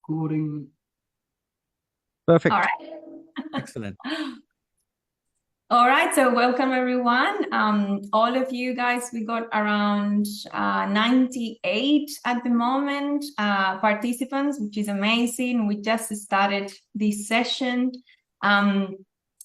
recording. Perfect. All right. Excellent. All right, so welcome everyone. All of you guys, we got around 98 at the moment participants, which is amazing. We just started this session.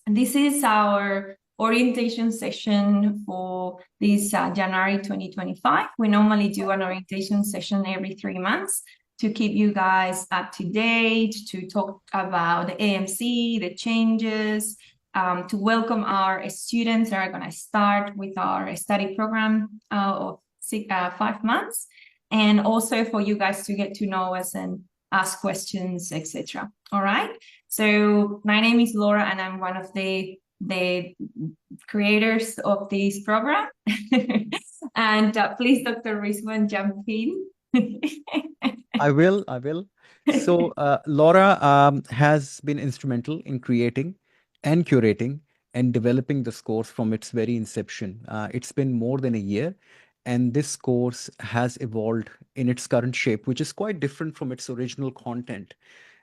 This is our orientation session for this January 2025. We normally do an orientation session every 3 months to keep you guys up to date, to talk about the AMC, the changes, to welcome our students that are going to start with our study program of 5 months, and also for you guys to get to know us and ask questions, etc. All right. So my name is Laura, and I'm one of the creators of this program. And please, Dr. Rizwan, jump in. I will. So Laura has been instrumental in creating and curating and developing this course from its very inception. It's been more than a year, and this course has evolved in its current shape, which is quite different from its original content.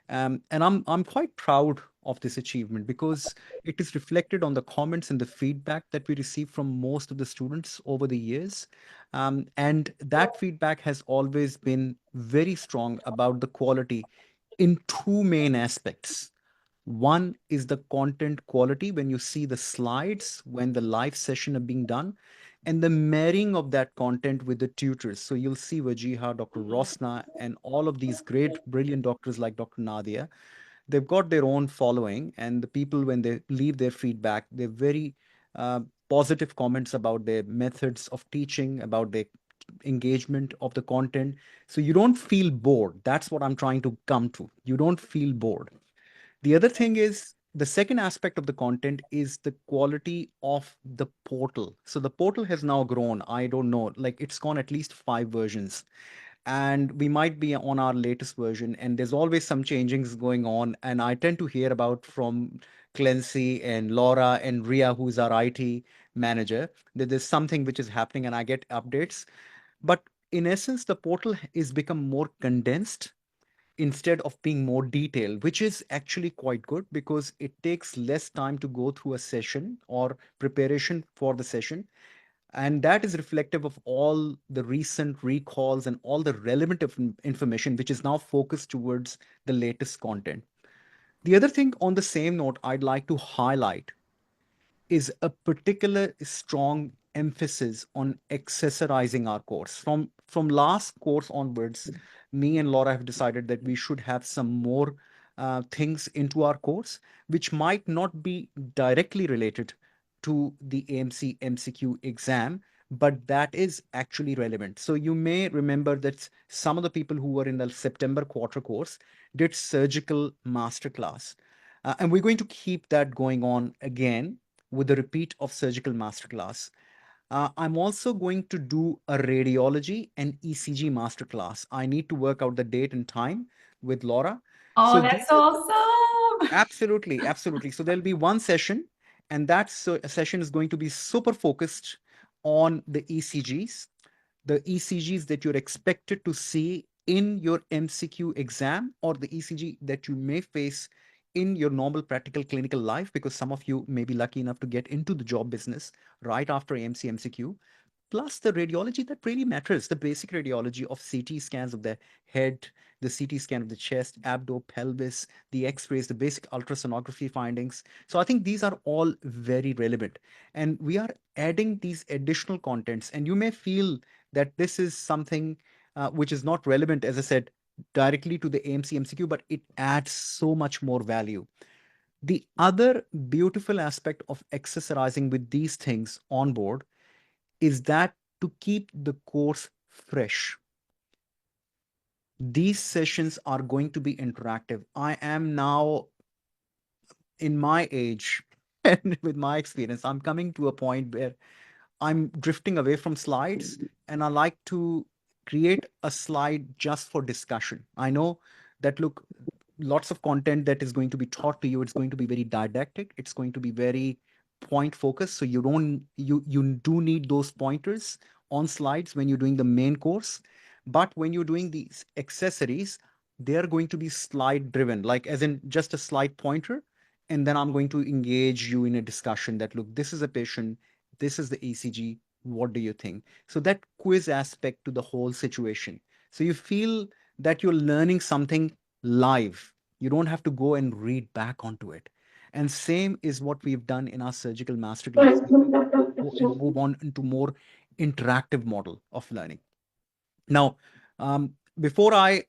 And I'm quite proud of this achievement because it is reflected on the comments and the feedback that we receive from most of the students over the years. And that feedback has always been very strong about the quality in two main aspects. One is the content quality when you see the slides, when the live session are being done, and the marrying of that content with the tutors. So you'll see Vajiha, Dr. Rosna, and all of these great, brilliant doctors like Dr. Nadia. They've got their own following, and the people, when they leave their feedback, they're very positive comments about their methods of teaching, about their engagement of the content. So you don't feel bored. That's what I'm trying to come to. You don't feel bored. The other thing is the second aspect of the content is the quality of the portal. So the portal has now grown. I don't know, like it's gone at least 5 versions. And we might be on our latest version, and there's always some changings going on. And I tend to hear about from Clancy and Laura and Ria, who's our IT manager, that there's something which is happening, and I get updates. But in essence, the portal is become more condensed instead of being more detailed, which is actually quite good because it takes less time to go through a session or preparation for the session. And that is reflective of all the recent recalls and all the relevant information, which is now focused towards the latest content. The other thing on the same note I'd like to highlight is a particular strong emphasis on accessorizing our course. From last course onwards, me and Laura have decided that we should have some more things into our course, which might not be directly related to the AMC MCQ exam, but that is actually relevant. So you may remember that some of the people who were in the September quarter course did surgical masterclass. And we're going to keep that going on again with a repeat of surgical masterclass. I'm also going to do a radiology and ECG masterclass. I need to work out the date and time with Laura. Oh, So that's awesome. absolutely, absolutely. So there'll be one session, and that session is going to be super focused on the ECGs that you're expected to see in your MCQ exam, or the ECG that you may face in your normal practical clinical life, because some of you may be lucky enough to get into the job business right after AMC MCQ. Plus the radiology that really matters, the basic radiology of CT scans of the head, the CT scan of the chest, abdo, pelvis, the X-rays, the basic ultrasonography findings. So I think these are all very relevant. And we are adding these additional contents. And you may feel that this is something which is not relevant, as I said, directly to the AMC MCQ, but it adds so much more value. The other beautiful aspect of accessorizing with these things on board is that to keep the course fresh. These sessions are going to be interactive. I am now in my age and with my experience, I'm coming to a point where I'm drifting away from slides, and I like to create a slide just for discussion. I know that, look, lots of content that is going to be taught to you, it's going to be very didactic, it's going to be very point focused. So you do need those pointers on slides when you're doing the main course. But when you're doing these accessories, they are going to be slide driven, like as in just a slide pointer. And then I'm going to engage you in a discussion that, look, this is a patient, this is the ECG, what do you think? So that quiz aspect to the whole situation. So you feel that you're learning something live. You don't have to go and read back onto it. And same is what we've done in our surgical masterclass. We will go and move on into more interactive model of learning. Now, before I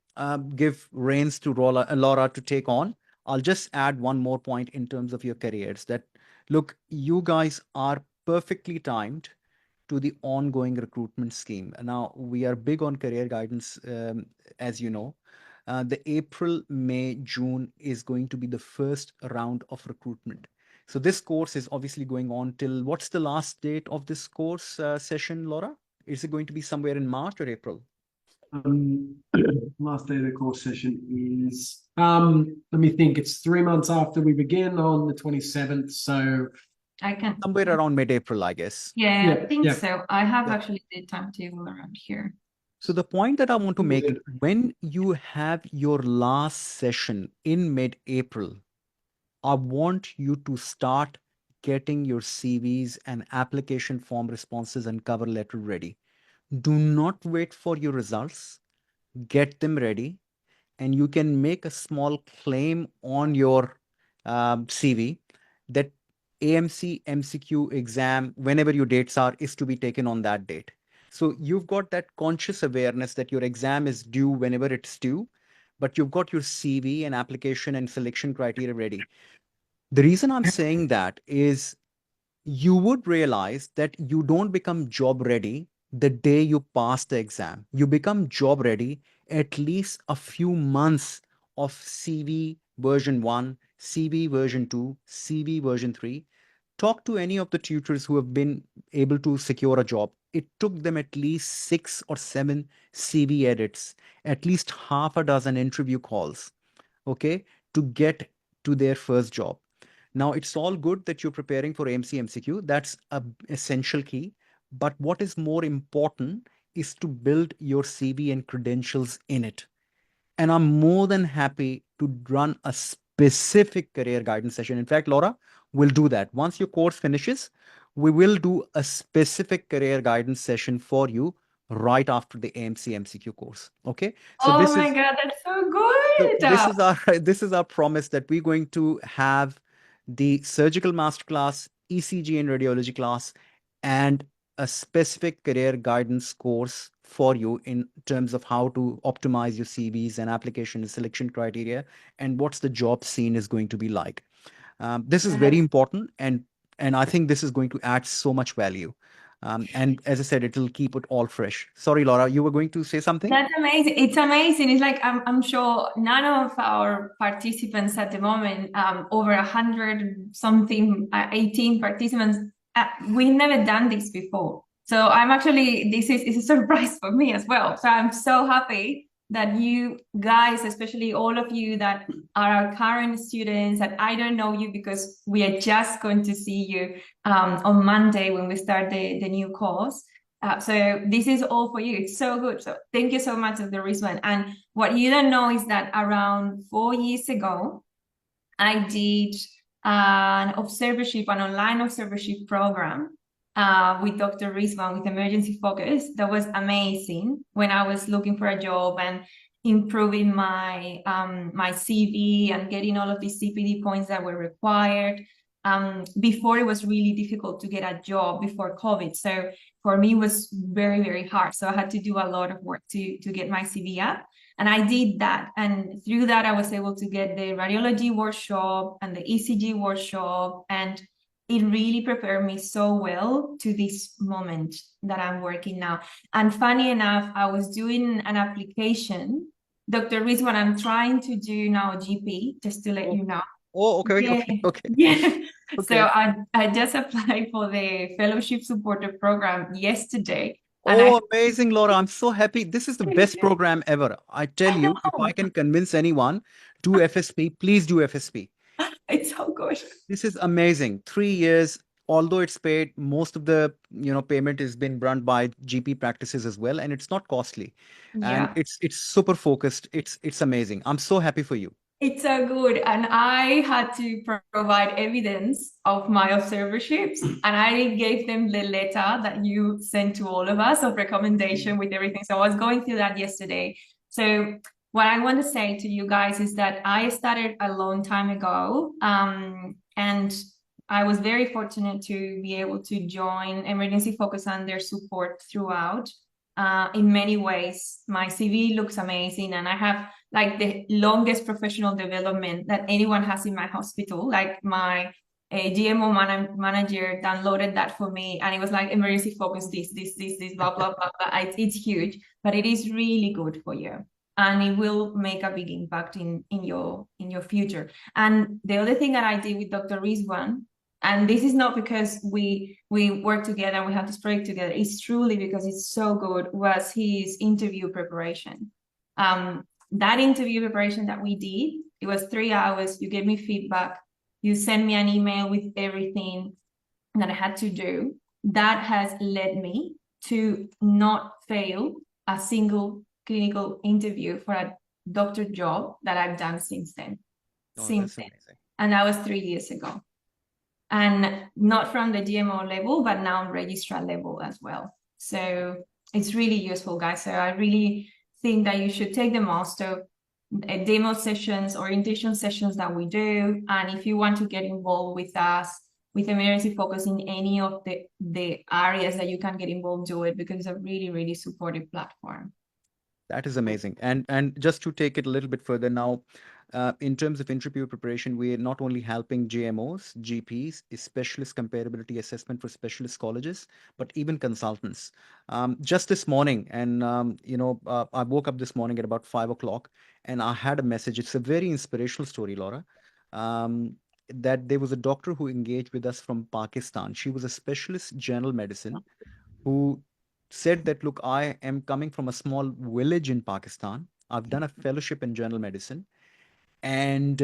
give reins to Laura to take on, I'll just add one more point in terms of your careers that, look, you guys are perfectly timed to the ongoing recruitment scheme. Now, we are big on career guidance, as you know. The April, May, June is going to be the first round of recruitment. So this course is obviously going on till what's the last date of this course session, Laura? Is it going to be somewhere in March or April? Um, last day of the course session is, let me think, it's 3 months after we begin on the 27th. So I can somewhere around mid-April, I guess. Yeah, I think yeah. so. I have Yeah. actually the timetable around here. So the point that I want to make, when you have your last session in mid-April, I want you to start getting your CVs and application form responses and cover letter ready. Do not wait for your results. Get them ready, and you can make a small claim on your CV that AMC MCQ exam, whenever your dates are, is to be taken on that date. So you've got that conscious awareness that your exam is due whenever it's due, but you've got your CV and application and selection criteria ready. The reason I'm saying that is you would realize that you don't become job ready the day you pass the exam. You become job ready at least a few months of CV version 1, CV version 2, CV version 3. Talk to any of the tutors who have been able to secure a job. It took them at least 6 or 7 CV edits, at least half a dozen interview calls, okay, to get to their first job. Now, it's all good that you're preparing for AMC MCQ. That's a essential key. But what is more important is to build your CV and credentials in it. And I'm more than happy to run a specific career guidance session. In fact, Laura, we'll do that. Once your course finishes, we will do a specific career guidance session for you right after the AMC MCQ course. Okay. So Oh this my is God, that's so so good. this is our this is our promise that we're going to have the surgical masterclass, ECG and radiology class, and a specific career guidance course for you in terms of how to optimize your CVs and application and selection criteria, and what's the job scene is going to be like. This is very important, and I think this is going to add so much value. And as I said, it'll keep it all fresh. Sorry, Laura, you were going to say something? That's amazing. It's amazing. It's like I'm sure none of our participants at the moment, over 100 something, 18 participants, we've never done this before. So I'm actually, this is a surprise for me as well. So I'm so happy that you guys, especially all of you that are our current students, that I don't know you because we are just going to see you on Monday when we start the new course. So this is all for you. It's so good. So thank you so much, Dr. Rizwan. And what you don't know is that around 4 years ago, I did an observership, an online observership program with Dr. Rizwan with emergency focus. That was amazing when I was looking for a job and improving my my CV and getting all of these CPD points that were required. Before it was really difficult to get a job before COVID. So for me, it was very, very hard. So I had to do a lot of work to get my CV up. And I did that. And through that, I was able to get the radiology workshop and the ECG workshop. And it really prepared me so well to this moment that I'm working now. And funny enough, I was doing an application. Dr. Rizwan, I'm trying to do now GP, just to let you know. Oh, okay, Yeah. okay, okay. Yeah. So Okay. I just applied for the fellowship supporter program yesterday. And Oh, amazing, Laura. I'm so happy. This is the best I program ever. I tell you, if I know. can convince anyone, do FSP, please do FSP. It's so good. This is amazing. 3 years, although it's paid, most of the payment has been run by GP practices as well, and it's not costly, and Yeah. it's super focused. It's amazing. I'm so happy for you. It's so good. And I had to provide evidence of my observerships. And I gave them the letter that you sent to all of us of recommendation with everything. So I was going through that yesterday. So what I want to say to you guys is that I started a long time ago. And I was very fortunate to be able to join Emergency Focus and their support throughout. In many ways, my CV looks amazing, and I have like the longest professional development that anyone has in my hospital. Like my GMO manager downloaded that for me, and it was like emergency focus, this, blah, blah, blah, blah. It's huge, but it is really good for you. And it will make a big impact in your future. And the other thing that I did with Dr. Rizwan, and this is not because we work together and we have this project together, it's truly because it's so good, was his interview preparation. That interview preparation that we did, it was 3 hours. You gave me feedback. You sent me an email with everything that I had to do. That has led me to not fail a single clinical interview for a doctor job that I've done since then. Oh, that's amazing. And that was 3 years ago. And not from the GMO level, but now registrar level as well. So it's really useful, guys. So I really think that you should take the most of demo sessions, orientation sessions that we do. And if you want to get involved with us, with Emergency Focus in any of the areas that you can get involved, do it, because it's a really, really supportive platform. That is amazing. And just to take it a little bit further now, in terms of interview preparation, we're not only helping GMOs, GPs, specialist comparability assessment for specialist colleges, but even consultants. Just this morning, and I woke up this morning at about 5 o'clock, and I had a message. It's a very inspirational story, Laura. That there was a doctor who engaged with us from Pakistan. She was a specialist general medicine who said that, look, I am coming from a small village in Pakistan. I've done a fellowship in general medicine, and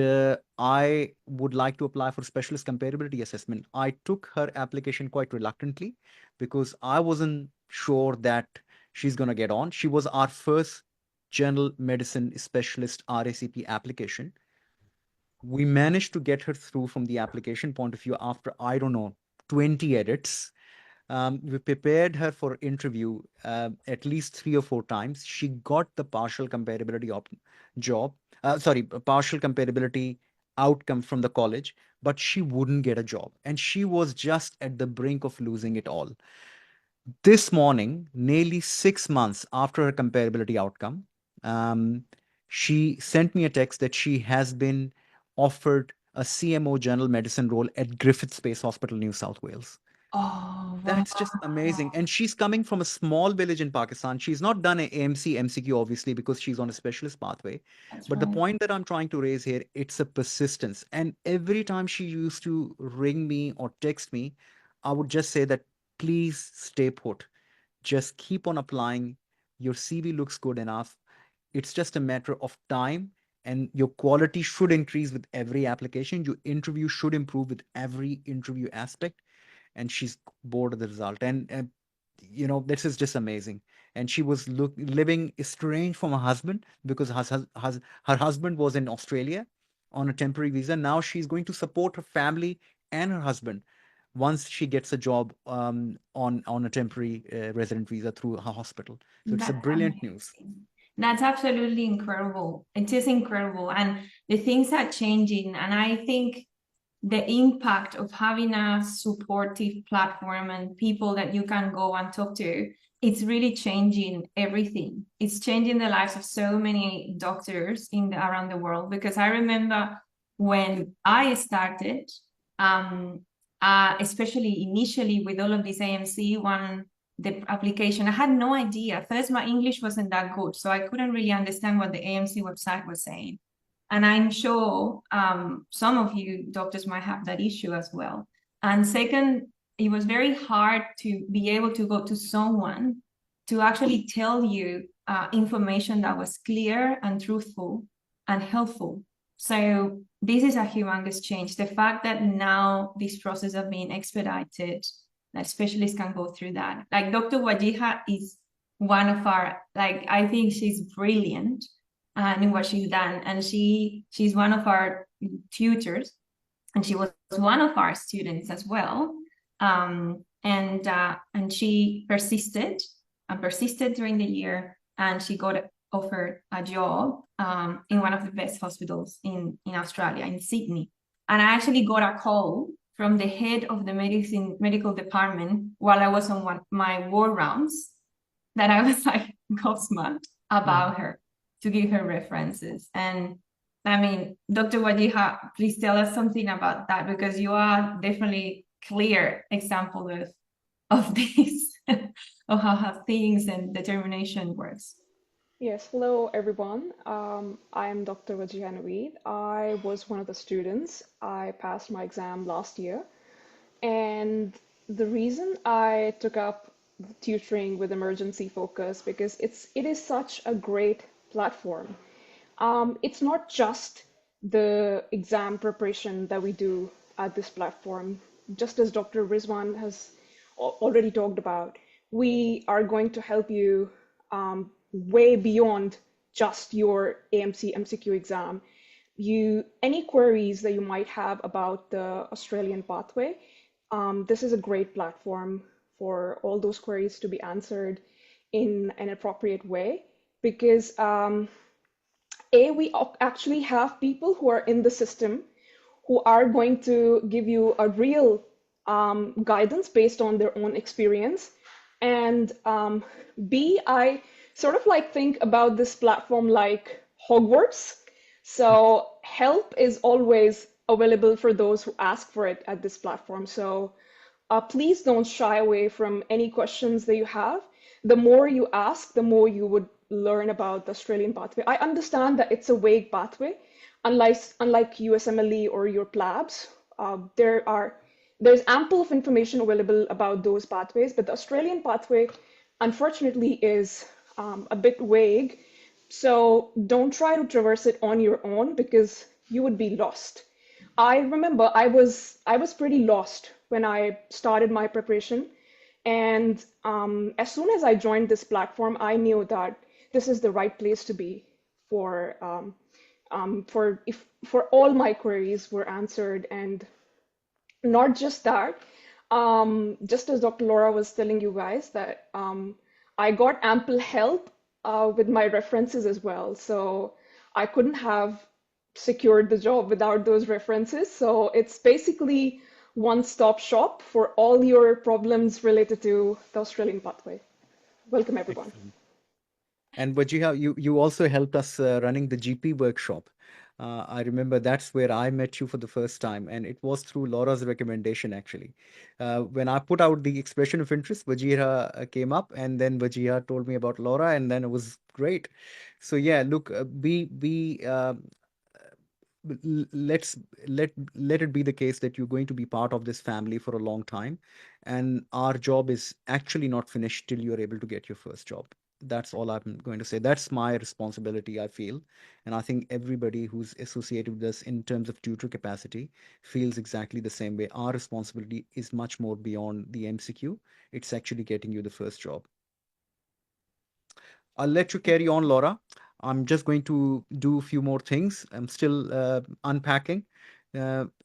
I would like to apply for specialist comparability assessment. I took her application quite reluctantly because I wasn't sure that she's going to get on. She was our first general medicine specialist RACP application. We managed to get her through from the application point of view after, I don't know, 20 edits. We prepared her for interview at least 3 or 4 times. She got the partial comparability partial comparability outcome from the college, but she wouldn't get a job. And she was just at the brink of losing it all. This morning, nearly 6 months after her comparability outcome, she sent me a text that she has been offered a CMO general medicine role at Griffith Space Hospital, New South Wales. Oh, That's just amazing. And she's coming from a small village in Pakistan. She's not done an AMC MCQ, obviously, because she's on a specialist pathway. But the point that I'm trying to raise here, it's a persistence. And every time she used to ring me or text me, I would just say that, please stay put. Just keep on applying. Your CV looks good enough. It's just a matter of time, and your quality should increase with every application. Your interview should improve with every interview aspect. And she's bored of the result. And this is just amazing. And she was living estranged from her husband because her husband was in Australia on a temporary visa. Now she's going to support her family and her husband once she gets a job on a temporary resident visa through her hospital. So it's a brilliant news. That's absolutely incredible. It is incredible. And the things are changing. And I think the impact of having a supportive platform and people that you can go and talk to, it's really changing everything. It's changing the lives of so many doctors around the world. Because I remember when I started, especially initially with all of this AMC the application, I had no idea. First, my English wasn't that good, so I couldn't really understand what the AMC website was saying. And I'm sure some of you doctors might have that issue as well. And second, it was very hard to be able to go to someone to actually tell you information that was clear and truthful and helpful. So this is a humongous change. The fact that now this process of being expedited, that specialists can go through that. Like Dr. Wajiha is one of our, like, I think she's brilliant in what she's done. And she's one of our tutors, and she was one of our students as well. And she persisted and persisted during the year, and she got offered a job in one of the best hospitals in Australia, in Sydney. And I actually got a call from the head of the medical department while I was on my war rounds, that I was like gobsmacked about her, to give her references. And I mean, Dr. Wajiha, please tell us something about that, because you are definitely clear example of this, of how things and determination works. Yes, hello everyone. I'm Dr. Wajiha. I was one of the students. I passed my exam last year. And the reason I took up tutoring with emergency focus, because it is such a great platform. It's not just the exam preparation that we do at this platform. Just as Dr. Rizwan has already talked about, we are going to help you way beyond just your AMC MCQ exam. Any queries that you might have about the Australian pathway, this is a great platform for all those queries to be answered in an appropriate way, because we actually have people who are in the system who are going to give you a real guidance based on their own experience. And B, I sort of like think about this platform like Hogwarts. So help is always available for those who ask for it at this platform. So please don't shy away from any questions that you have. The more you ask, the more you would learn about the Australian pathway. I understand that it's a vague pathway, unlike USMLE or your PLABs. There's ample of information available about those pathways, but the Australian pathway, unfortunately, is a bit vague. So don't try to traverse it on your own, because you would be lost. I remember I was pretty lost when I started my preparation. And as soon as I joined this platform, I knew that this is the right place to be for all my queries were answered. And not just that, just as Dr. Laura was telling you guys, that I got ample help with my references as well. So I couldn't have secured the job without those references. So it's basically one-stop shop for all your problems related to the Australian pathway. Welcome, everyone. Excellent. And Wajiha, you also helped us running the GP workshop. I remember that's where I met you for the first time, and it was through Laura's recommendation, actually. When I put out the expression of interest, Wajiha came up, and then Wajiha told me about Laura, and then it was great. So yeah, look, let it be the case that you're going to be part of this family for a long time, and our job is actually not finished till you're able to get your first job. That's all I'm going to say. That's my responsibility, I feel, and I think everybody who's associated with us in terms of tutor capacity feels exactly the same way. Our responsibility is much more beyond the MCQ. It's actually getting you the first job. I'll let you carry on, Laura. I'm just going to do a few more things. I'm still unpacking.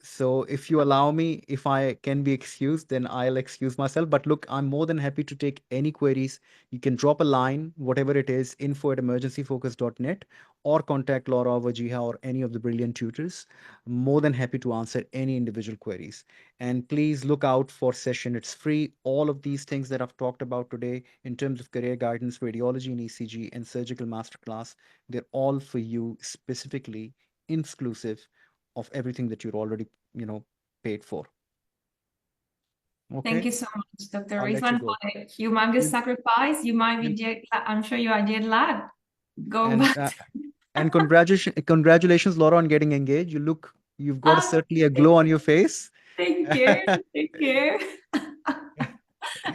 So if you allow me, if I can be excused, then I'll excuse myself. But look, I'm more than happy to take any queries. You can drop a line, whatever it is, info@emergencyfocus.net, or contact Laura or Wajiha or any of the brilliant tutors. I'm more than happy to answer any individual queries. And please look out for session. It's free. All of these things that I've talked about today in terms of career guidance, radiology and ECG, and surgical masterclass, they're all for you specifically, exclusive of everything that you're already, paid for. Okay. Thank you so much, Dr. I'll let you Rizwan, go. for the humongous sacrifice. You might be I'm sure you are jet lagged. Go back. And congratulations, Laura, on getting engaged. You've got certainly a glow on your face. Thank you. Thank you.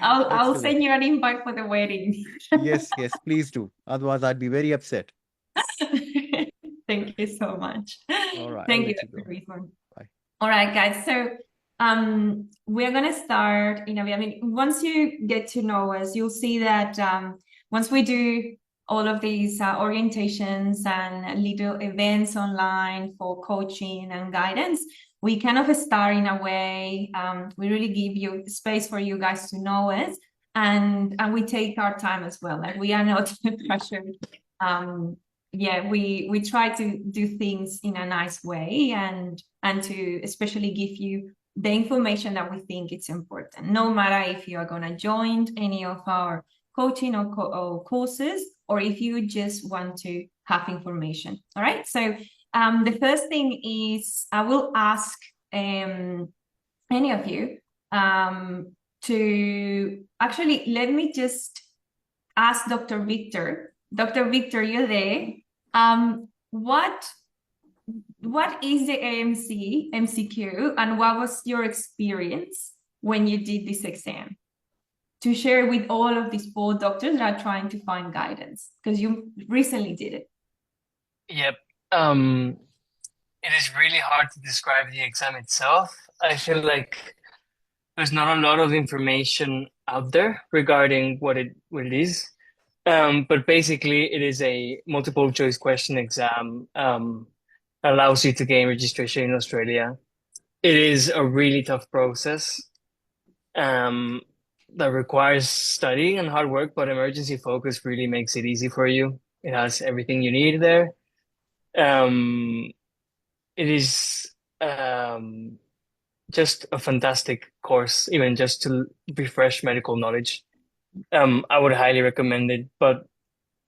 I'll send you an invite for the wedding. Yes, please do. Otherwise, I'd be very upset. Thank you so much. All right, I'll Thank you, let you Dr. go. Rizwan. Bye. All right, guys. So we're gonna start in a way. I mean, once you get to know us, you'll see that once we do all of these orientations and little events online for coaching and guidance, we kind of start in a way. We really give you space for you guys to know us, and we take our time as well. Like, we are not pressured. Yeah, we try to do things in a nice way, and to especially give you the information that we think it's important, no matter if you are going to join any of our coaching or courses, or if you just want to have information. All right, so the first thing is I will ask any of you to actually, let me just ask Dr. Victor. Dr. Victor, you're there. What is the AMC MCQ, and what was your experience when you did this exam? To share with all of these 4 doctors that are trying to find guidance, because you recently did it. Yep. It is really hard to describe the exam itself. I feel like there's not a lot of information out there regarding what it is. But basically, it is a multiple choice question exam. Allows you to gain registration in Australia. It is a really tough process. That requires studying and hard work, but emergency focus really makes it easy for you. It has everything you need there. It is just a fantastic course, even just to refresh medical knowledge. I would highly recommend it, but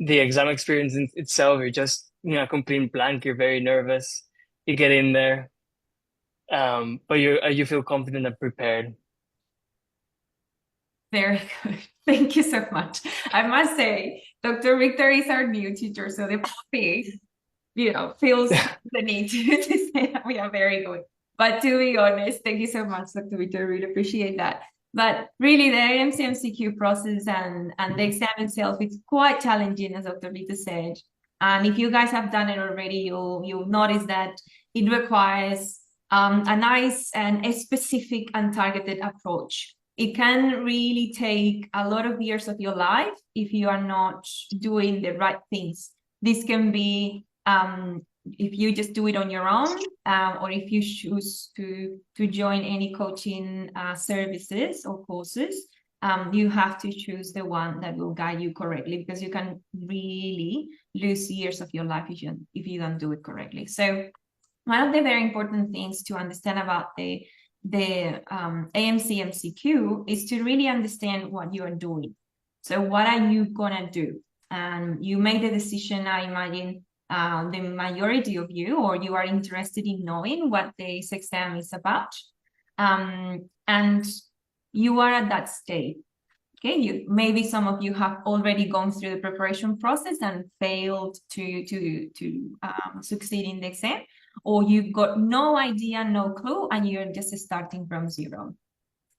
the exam experience in itself, you're just, complete blank. You're very nervous. You get in there, but you feel confident and prepared. Very good. Thank you so much. I must say, Dr. Victor is our new teacher, so the puppy, feels the need to say that we are very good. But to be honest, thank you so much, Dr. Victor. I really appreciate that. But really, the AMC MCQ process and the exam itself, it's quite challenging, as Dr. Victor said. And if you guys have done it already, you'll notice that it requires a nice and a specific and targeted approach. It can really take a lot of years of your life if you are not doing the right things. This can be if you just do it on your own, or if you choose to join any coaching services or courses, you have to choose the one that will guide you correctly, because you can really lose years of your life if you don't do it correctly. So one of the very important things to understand about the AMC MCQ is to really understand what you are doing. So what are you gonna do? And you made a decision, I imagine, the majority of you, or you are interested in knowing what this exam is about. And you are at that stage. Okay, maybe some of you have already gone through the preparation process and failed to succeed in the exam, or you've got no idea, no clue, and you're just starting from zero.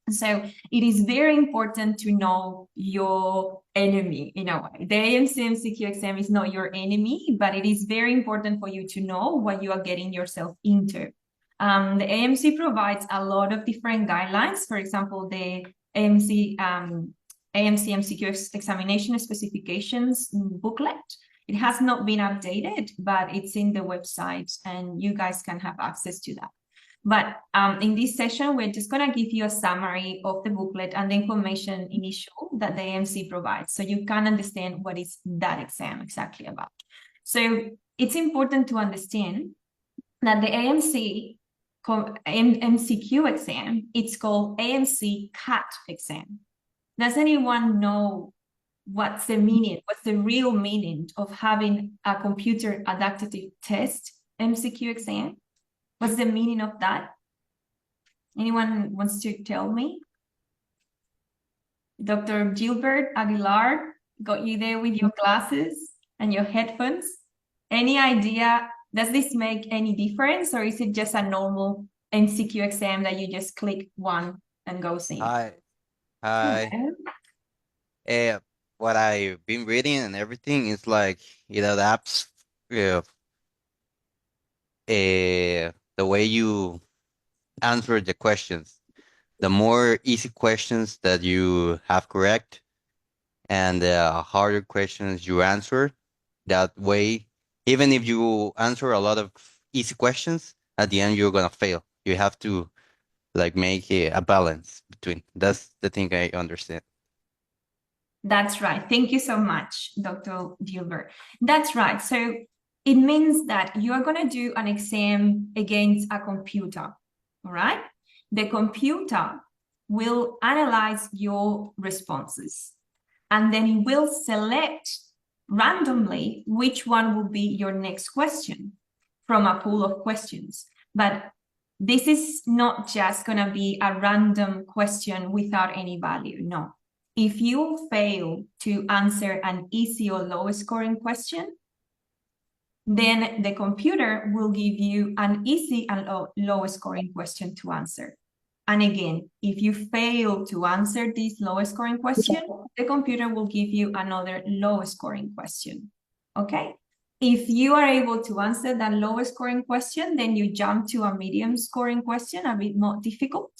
So it is very important to know your enemy in a way. The AMC MCQ exam is not your enemy, but it is very important for you to know what you are getting yourself into. The AMC provides a lot of different guidelines. For example, the AMC MCQ examination specifications booklet. It has not been updated, but it's in the website, and you guys can have access to that. But in this session, we're just going to give you a summary of the booklet and the information initial that the AMC provides, so you can understand what is that exam exactly about. So it's important to understand that the AMC MCQ exam, it's called AMC CAT exam. Does anyone know what's the meaning, what's the real meaning of having a computer adaptive test MCQ exam? What's the meaning of that? Anyone wants to tell me? Dr. Gilbert Aguilar got you there with your glasses and your headphones. Any idea? Does this make any difference, or is it just a normal MCQ exam that you just click one and go see? Hi. What I've been reading and everything is like it adapts the way you answer the questions. The more easy questions that you have correct, and the harder questions you answer. That way, even if you answer a lot of easy questions, at the end you're gonna fail. You have to like make a balance between. That's the thing I understand. That's right. Thank you so much, Dr. Gilbert. That's right. So it means that you are going to do an exam against a computer, all right? The computer will analyze your responses, and then it will select randomly which one will be your next question from a pool of questions. But this is not just going to be a random question without any value. No. If you fail to answer an easy or low scoring question, then the computer will give you an easy and low scoring question to answer. And again, if you fail to answer this low scoring question, the computer will give you another low scoring question. Okay? If you are able to answer that low scoring question, then you jump to a medium scoring question, a bit more difficult.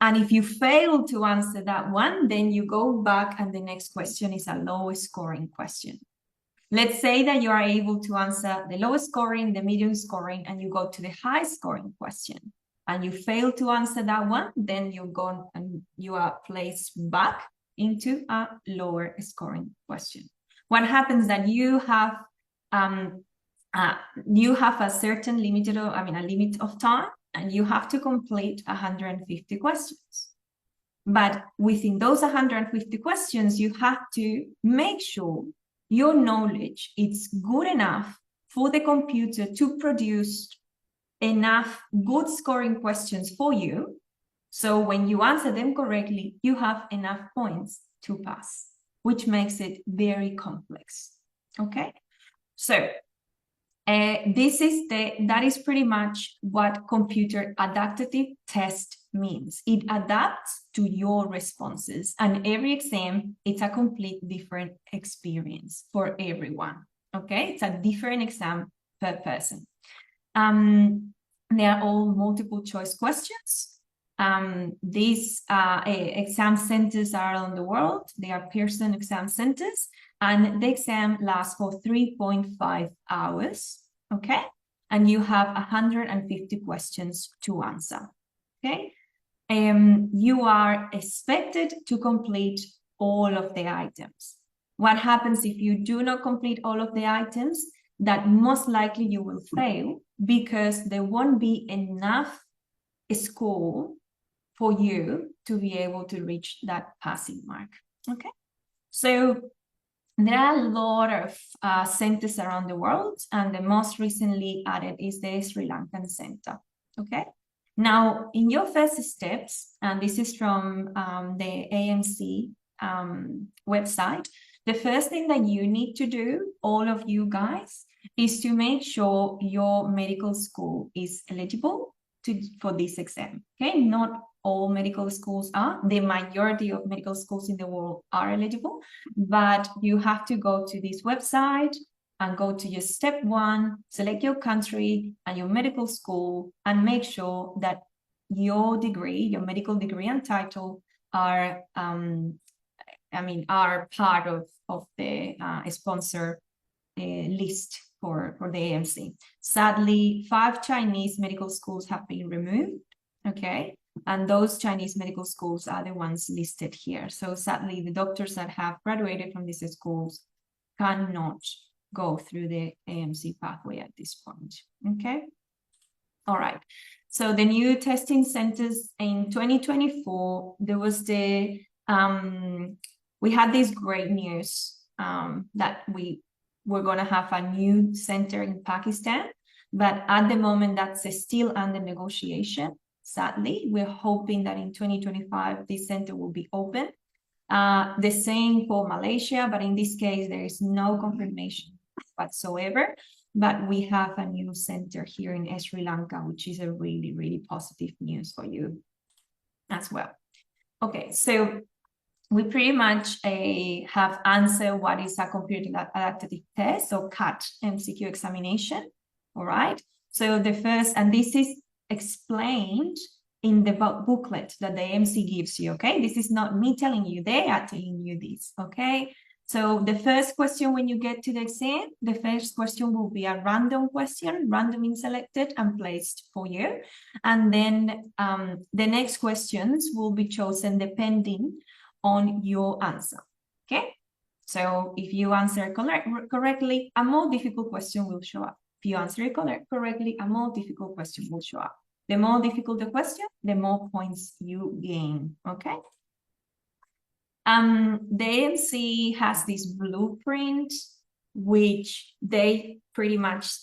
And if you fail to answer that one, then you go back and the next question is a low scoring question. Let's say that you are able to answer the low scoring, the medium scoring, and you go to the high scoring question. And you fail to answer that one, then you go and you are placed back into a lower scoring question. What happens that you have a certain limited, a limit of time, and you have to complete 150 questions. But within those 150 questions, you have to make sure your knowledge is good enough for the computer to produce enough good scoring questions for you. So when you answer them correctly, you have enough points to pass, which makes it very complex. Okay, so that is pretty much what computer adaptive test means. It adapts to your responses, and every exam, it's a complete different experience for everyone. Okay, it's a different exam per person. They are all multiple choice questions. These exam centers are around the world. They are Pearson exam centers, and the exam lasts for 3.5 hours, okay? And you have 150 questions to answer, okay? You are expected to complete all of the items. What happens if you do not complete all of the items? That most likely you will fail because there won't be enough score for you to be able to reach that passing mark, okay? So there are a lot of centers around the world, and the most recently added is the Sri Lankan center, okay? Now, in your first steps, and this is from the AMC website, the first thing that you need to do, all of you guys, is to make sure your medical school is eligible for this exam, okay? Not all medical schools are. The majority of medical schools in the world are eligible, but you have to go to this website and go to your step 1, select your country and your medical school, and make sure that your degree, your medical degree and title are part of the sponsor list for the AMC. Sadly, 5 Chinese medical schools have been removed, okay? And those Chinese medical schools are the ones listed here. So sadly, the doctors that have graduated from these schools cannot go through the AMC pathway at this point, okay? All right, so the new testing centers in 2024, there was we had this great news that we were gonna have a new center in Pakistan, but at the moment that's still under negotiation. Sadly, we're hoping that in 2025, this center will be open. The same for Malaysia, but in this case, there is no confirmation whatsoever. But we have a new center here in Sri Lanka, which is a really, really positive news for you as well. Okay, so we pretty much have answered what is a computer adaptive test, so CAT MCQ examination, all right? So the first, and this is explained in the booklet that the AMC gives you, okay? This is not me telling you, they are telling you this, okay? So the first question when you get to the exam, the first question will be a random question, randomly selected and placed for you. And then the next questions will be chosen depending on your answer, okay? So if you answer correctly, a more difficult question will show up. If you answer it correctly, a more difficult question will show up. The more difficult the question, the more points you gain, okay? The AMC has this blueprint, which they pretty much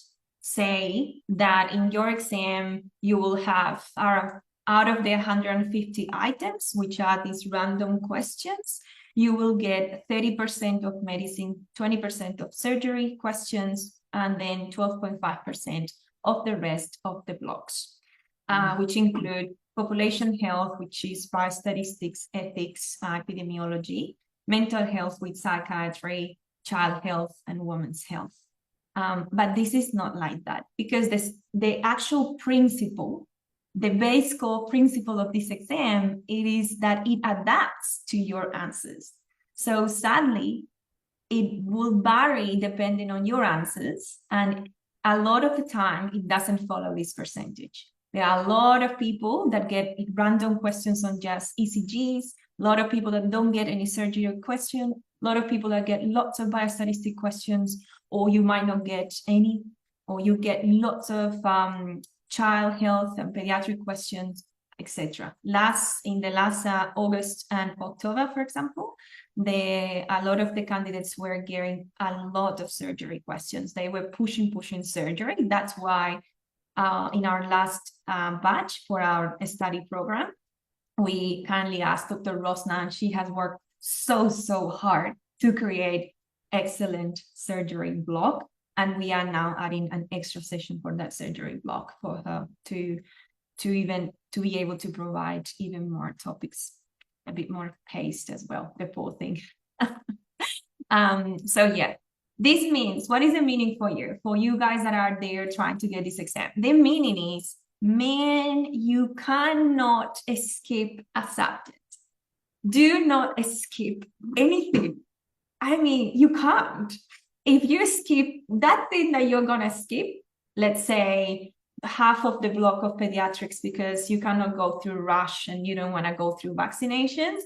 say that in your exam, you will have out of the 150 items, which are these random questions, you will get 30% of medicine, 20% of surgery questions, and then 12.5% of the rest of the blocks, which include population health, which is biostatistics, ethics, epidemiology, mental health with psychiatry, child health, and women's health. But this is not like that, because the actual principle, the base core principle of this exam, it is that it adapts to your answers. So sadly, it will vary depending on your answers, and a lot of the time it doesn't follow this percentage. There are a lot of people that get random questions on just ECGs, a lot of people that don't get any surgery question, a lot of people that get lots of biostatistic questions, or you might not get any, or you get lots of child health and pediatric questions, etc. In the last August and October, for example, a lot of the candidates were getting a lot of surgery questions. They were pushing surgery. That's why in our last batch for our study program, we kindly asked Dr. Rosna, and she has worked so hard to create excellent surgery block. And we are now adding an extra session for that surgery block for her to be able to provide even more topics, a bit more paced as well, the poor thing. So yeah, this means, what is the meaning for you? For you guys that are there trying to get this exam, the meaning is, man, you cannot escape a subject. Do not escape anything. I mean, you can't. If you skip that thing that you're gonna skip, let's say half of the block of pediatrics because you cannot go through rush and you don't want to go through vaccinations,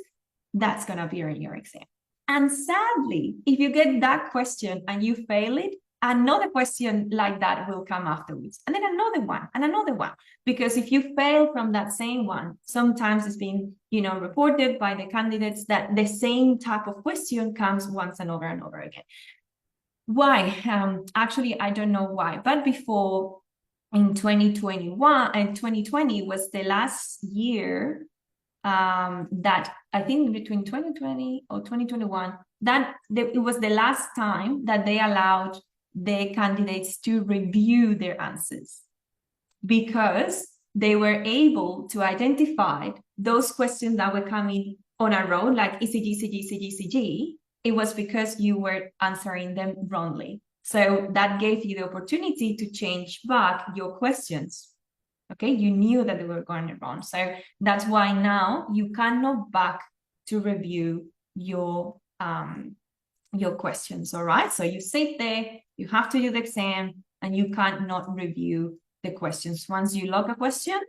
that's gonna be in your exam. And sadly, if you get that question and you fail it, another question like that will come afterwards, and then another one and another one, because if you fail from that same one, sometimes it's been reported by the candidates that the same type of question comes once and over again. Why? Actually, I don't know why, but before, in 2021 and 2020 was the last year that I think between 2020 or 2021, it was the last time that they allowed the candidates to review their answers, because they were able to identify those questions that were coming on a row, like ECG. It was because you were answering them wrongly. So that gave you the opportunity to change back your questions. Okay, you knew that they were going wrong. So that's why now you cannot back to review your questions, all right? So you sit there, you have to do the exam, and you cannot review the questions. Once you log a question,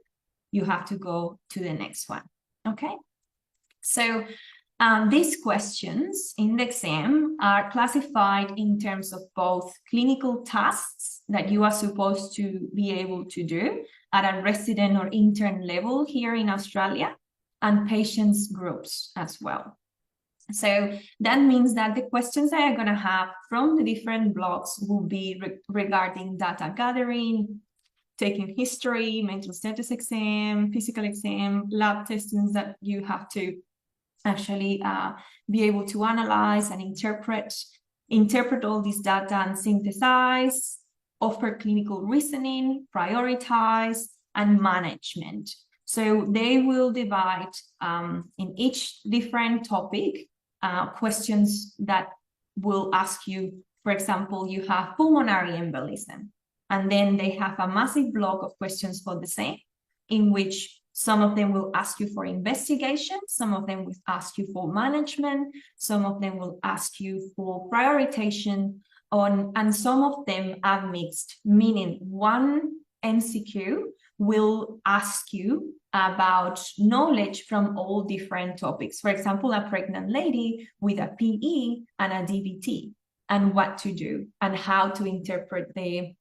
you have to go to the next one, okay? So these questions in the exam are classified in terms of both clinical tasks that you are supposed to be able to do at a resident or intern level here in Australia, and patients groups as well. So that means that the questions that I'm going to have from the different blocks will be regarding data gathering, taking history, mental status exam, physical exam, lab testings that you have to actually be able to analyze and interpret all this data and synthesize, offer clinical reasoning, prioritize, and management. So they will divide in each different topic questions that will ask you, for example, you have pulmonary embolism. And then they have a massive block of questions for the same, in which some of them will ask you for investigation, some of them will ask you for management, some of them will ask you for prioritization, and some of them are mixed, meaning one MCQ will ask you about knowledge from all different topics. For example, a pregnant lady with a PE and a DVT, and what to do and how to interpret the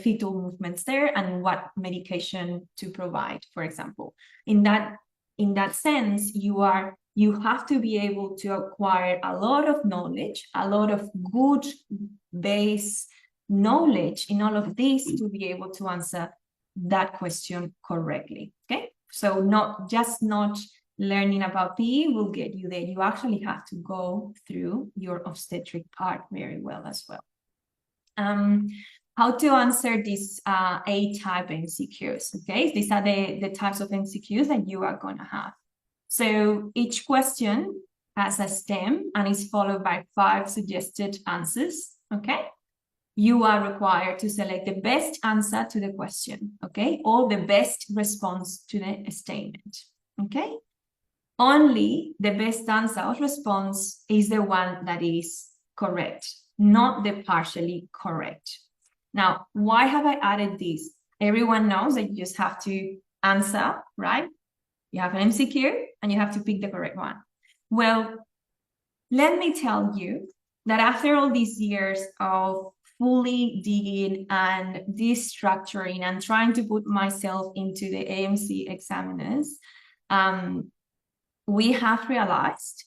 fetal movements there and what medication to provide, for example. In that sense, you have to be able to acquire a lot of knowledge, a lot of good base knowledge in all of this to be able to answer that question correctly. Okay, so not learning about PE will get you there. You actually have to go through your obstetric part very well as well. How to answer these A-type MCQs, okay? These are the types of MCQs that you are going to have. So each question has a stem and is followed by 5 suggested answers, okay? You are required to select the best answer to the question, okay? Or the best response to the statement, okay? Only the best answer or response is the one that is correct, not the partially correct. Now, why have I added this? Everyone knows that you just have to answer, right? You have an MCQ and you have to pick the correct one. Well, let me tell you that after all these years of fully digging and destructuring and trying to put myself into the AMC examiners, we have realized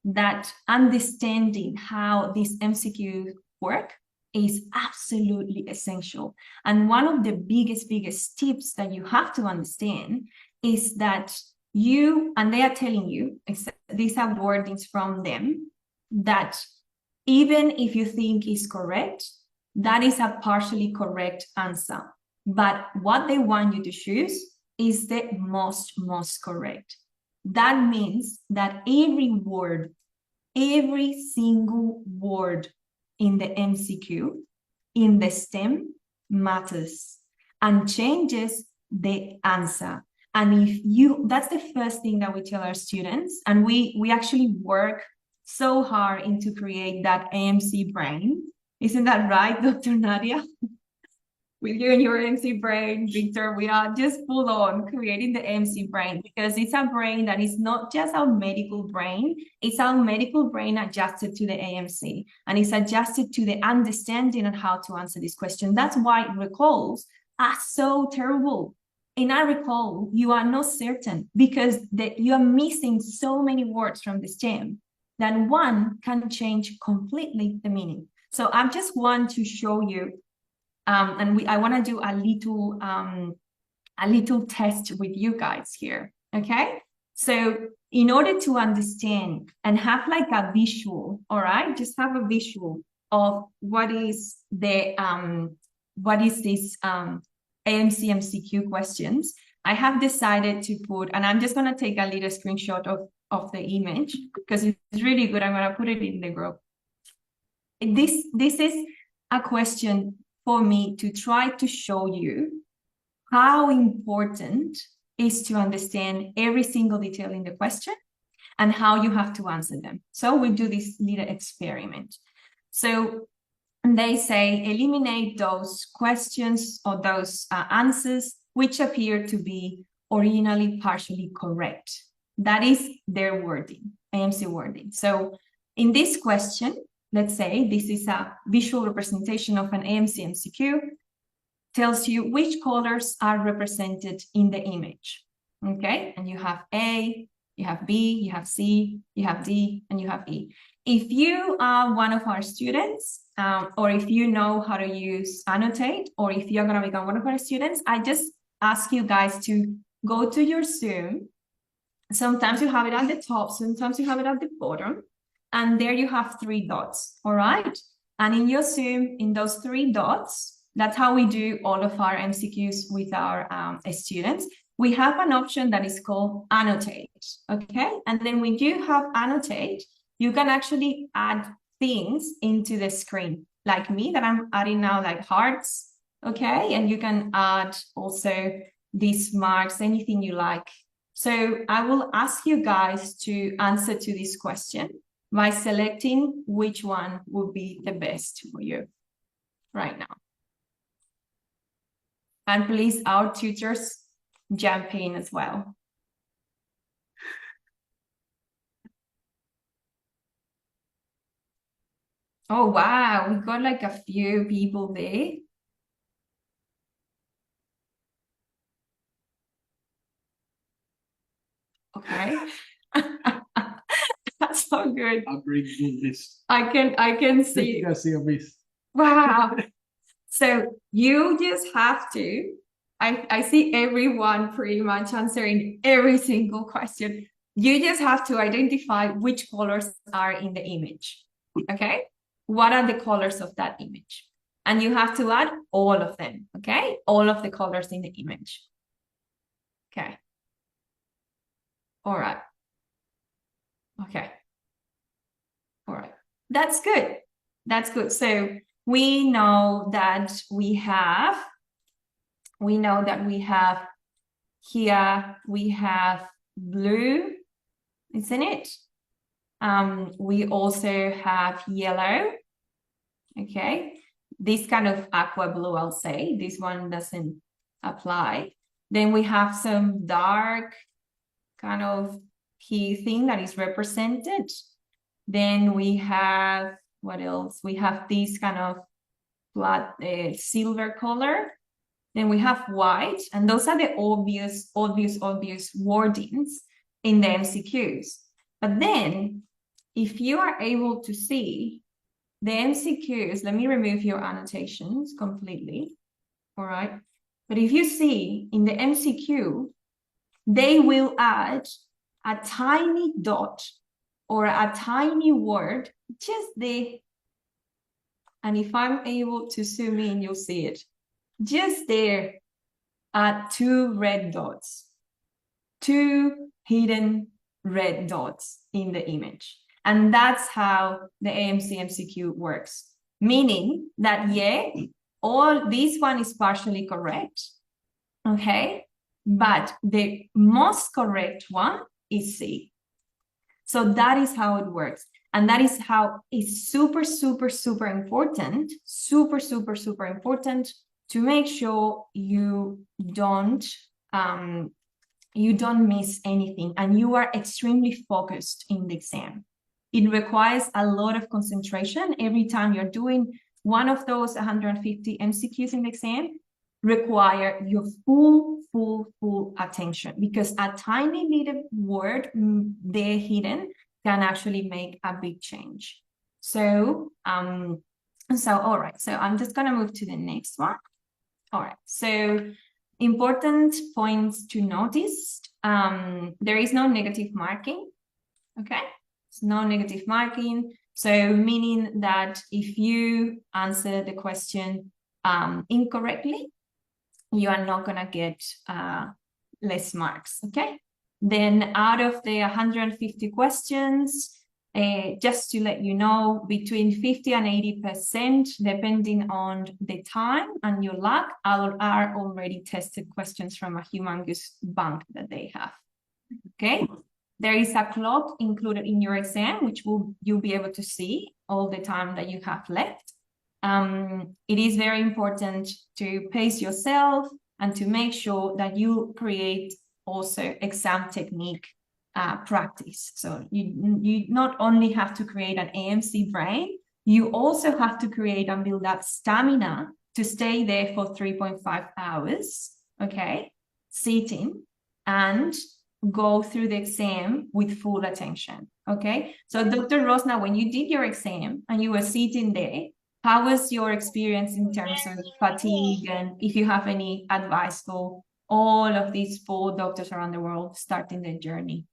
that understanding how these MCQs work is absolutely essential. And one of the biggest tips that you have to understand is that and they are telling you, these are wordings from them, that even if you think is correct, that is a partially correct answer. But what they want you to choose is the most correct. That means that every word, every single word in the MCQ, in the stem, matters and changes the answer. And that's the first thing that we tell our students, and we actually work so hard into create that AMC brain. Isn't that right, Dr. Nadia? With you and your AMC brain, Victor, we are just full on creating the AMC brain, because it's a brain that is not just our medical brain, it's our medical brain adjusted to the AMC, and it's adjusted to the understanding on how to answer this question. That's why recalls are so terrible. In a recall, you are not certain because you are missing so many words from the stem that one can change completely the meaning. So I just want to show you, I want to do a little test with you guys here, okay? So in order to understand and have like a visual, all right, just have a visual of what is this AMC MCQ questions, I have decided to put, and I'm just going to take a little screenshot of the image because it's really good. I'm going to put it in the group. This is a question for me to try to show you how important is to understand every single detail in the question and how you have to answer them. So we do this little experiment. So they say eliminate those questions or those answers which appear to be originally partially correct. That is their wording, AMC wording. So in this question, let's say this is a visual representation of an AMC MCQ, tells you which colors are represented in the image, okay? And you have A, you have B, you have C, you have D, and you have E. If you are one of our students, or if you know how to use Annotate, or if you're gonna become one of our students, I just ask you guys to go to your Zoom. Sometimes you have it at the top, sometimes you have it at the bottom, and there you have 3 dots, all right? And in your Zoom, in those 3 dots, that's how we do all of our MCQs with our students. We have an option that is called Annotate, okay? And then when you have Annotate, you can actually add things into the screen. like me, that I'm adding now like hearts, okay? And you can add also these marks, anything you like. So I will ask you guys to answer to this question by selecting which one would be the best for you right now. And please, our tutors jump in as well. Oh, wow, we got like a few people there. Okay. That's so good. I'm reading this. I can see. I see a miss. Wow. So you just have to, I see everyone pretty much answering every single question. You just have to identify which colors are in the image. Okay? What are the colors of that image? And you have to add all of them. Okay? All of the colors in the image. Okay. All right. Okay. All right. That's good. That's good. So we know that we have here, we have blue, isn't it? We also have yellow. Okay. This kind of aqua blue, I'll say. This one doesn't apply. Then we have some dark kind of key thing that is represented. Then we have, what else? We have this kind of flat silver color. Then we have white, and those are the obvious wordings in the MCQs. But then, if you are able to see the MCQs, let me remove your annotations completely, all right? But if you see in the MCQ, they will add a tiny dot or a tiny word just there. And if I'm able to zoom in, you'll see it. Just there are two red dots, two hidden red dots in the image. And that's how the AMC MCQ works. Meaning that, yeah, all this one is partially correct, okay? But the most correct one is C. So that is how it works. And that is how it's super, super, super important, super important to make sure you don't miss anything and you are extremely focused in the exam. It requires a lot of concentration every time you're doing one of those 150 MCQs in the exam. Require your full attention, because a tiny little word there hidden can actually make a big change. So all right, so I'm just gonna move to the next one. All right, so important points to notice. There is no negative marking, okay? It's no negative marking. So meaning that if you answer the question incorrectly, you are not gonna get less marks, okay? Then out of the 150 questions, just to let you know, between 50 and 80%, depending on the time and your luck, are already tested questions from a humongous bank that they have, okay? There is a clock included in your exam, which you'll be able to see all the time that you have left. It is very important to pace yourself and to make sure that you create also exam technique practice. So you not only have to create an AMC brain, you also have to create and build up stamina to stay there for 3.5 hours, okay, sitting and go through the exam with full attention, okay? So Dr. Rosna, when you did your exam and you were sitting there, how was your experience in terms of fatigue, and if you have any advice for all of these 4 doctors around the world starting their journey?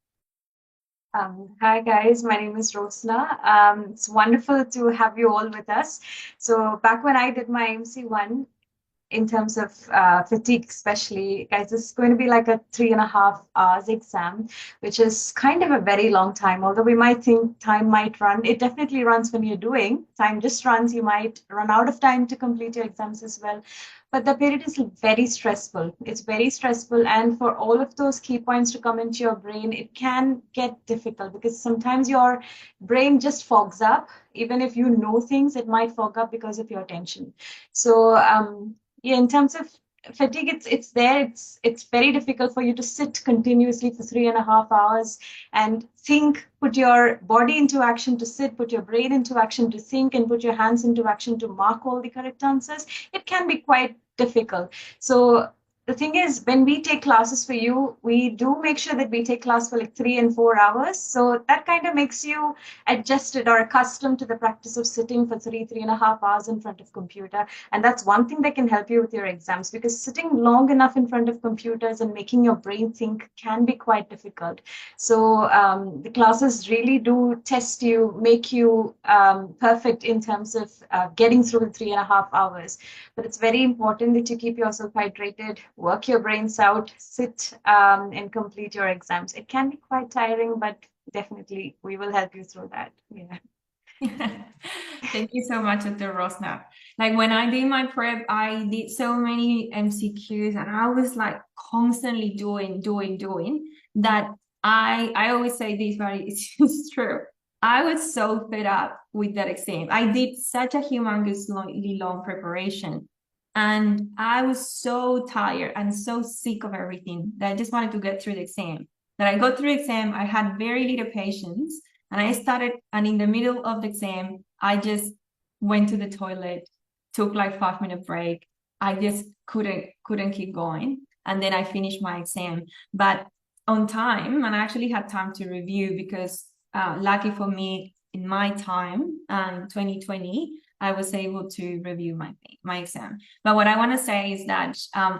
Hi guys, my name is Rosna. It's wonderful to have you all with us. So back when I did my MC1, in terms of fatigue, especially, guys, this is going to be like a 3.5 hours exam, which is kind of a very long time. Although we might think time might run, it definitely runs when you're doing. Time just runs. You might run out of time to complete your exams as well. But the period is very stressful. It's very stressful. And for all of those key points to come into your brain, it can get difficult because sometimes your brain just fogs up. Even if you know things, it might fog up because of your tension. So yeah, in terms of fatigue, it's there. It's very difficult for you to sit continuously for 3.5 hours and think, put your body into action to sit, put your brain into action to think, and put your hands into action to mark all the correct answers. It can be quite difficult. So the thing is, when we take classes for you, we do make sure that we take class for like 3 and 4 hours. So that kind of makes you adjusted or accustomed to the practice of sitting for 3.5 hours in front of computer. And that's one thing that can help you with your exams, because sitting long enough in front of computers and making your brain think can be quite difficult. So the classes really do test you, make you perfect in terms of getting through the 3.5 hours. But it's very important that you keep yourself hydrated, work your brains out, sit and complete your exams. It can be quite tiring, but definitely we will help you through that. Yeah. Thank you so much, Dr. Rosna. Like when I did my prep, I did so many MCQs and I was like constantly doing that. I always say this, but it's true. I was so fed up with that exam. I did such a humongously long preparation and I was so tired and so sick of everything that I just wanted to get through the exam. That I got through the exam, I had very little patience. And I started, and in the middle of the exam, I just went to the toilet, took like 5-minute break. I just couldn't keep going. And then I finished my exam, but on time, and I actually had time to review because lucky for me, in my time, 2020, I was able to review my exam. But what I want to say is that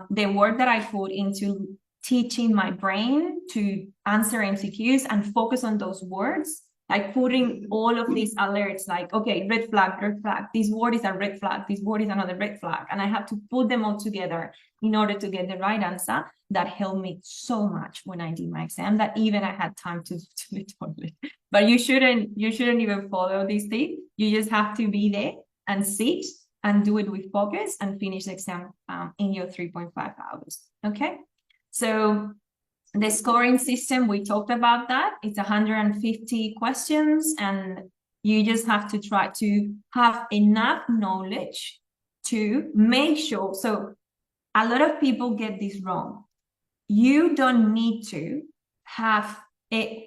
the work that I put into teaching my brain to answer MCQs and focus on those words, like putting all of these alerts, like, okay, red flag, this word is a red flag, this word is another red flag. And I have to put them all together in order to get the right answer. That helped me so much when I did my exam that even I had time to the toilet. But you shouldn't even follow these things. You just have to be there and sit and do it with focus and finish the exam in your 3.5 hours, okay? So the scoring system, we talked about that. It's 150 questions and you just have to try to have enough knowledge to make sure. So a lot of people get this wrong. You don't need to have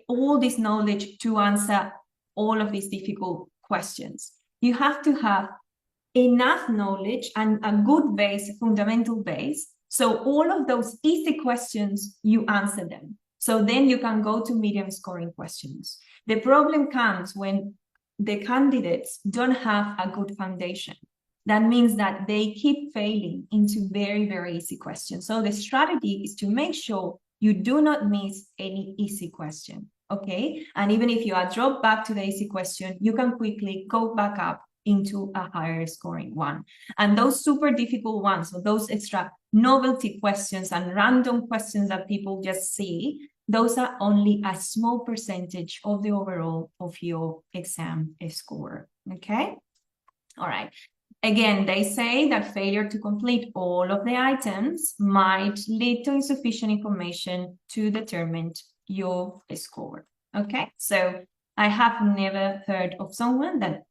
all this knowledge to answer all of these difficult questions. You have to have enough knowledge and a good base, fundamental base. So all of those easy questions, you answer them. So then you can go to medium scoring questions. The problem comes when the candidates don't have a good foundation. That means that they keep failing into very, very easy questions. So the strategy is to make sure you do not miss any easy question, okay? And even if you are dropped back to the easy question, you can quickly go back up into a higher scoring one. And those super difficult ones, so those extra novelty questions and random questions that people just see, those are only a small percentage of the overall of your exam score, okay? All right. Again, they say that failure to complete all of the items might lead to insufficient information to determine your score, okay? So I have never heard of someone that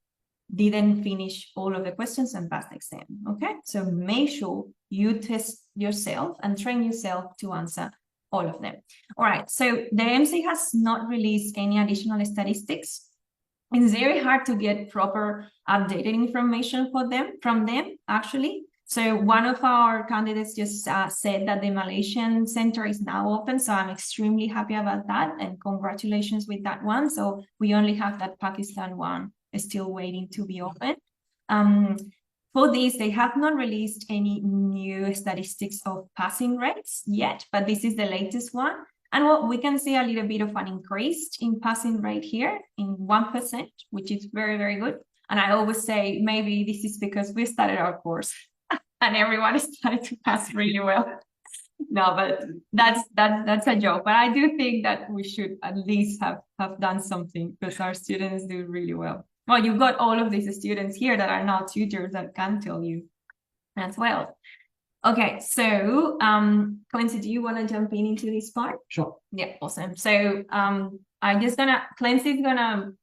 didn't finish all of the questions and pass the exam, okay? So make sure you test yourself and train yourself to answer all of them. All right, so the MC has not released any additional statistics. It's very hard to get proper updated information from them, actually. So one of our candidates just said that the Malaysian center is now open. So I'm extremely happy about that and congratulations with that one. So we only have that Pakistan one still waiting to be open. For this, they have not released any new statistics of passing rates yet, but this is the latest one. And what we can see a little bit of an increase in passing rate here in 1%, which is very, very good. And I always say maybe this is because we started our course. and everyone started to pass really well. No, but that's a joke. But I do think that we should at least have done something, because our students do really well. Well, you've got all of these students here that are not tutors that can tell you as well. Okay, so Clancy, do you want to jump into this part? Sure. Yeah, awesome. So Clancy's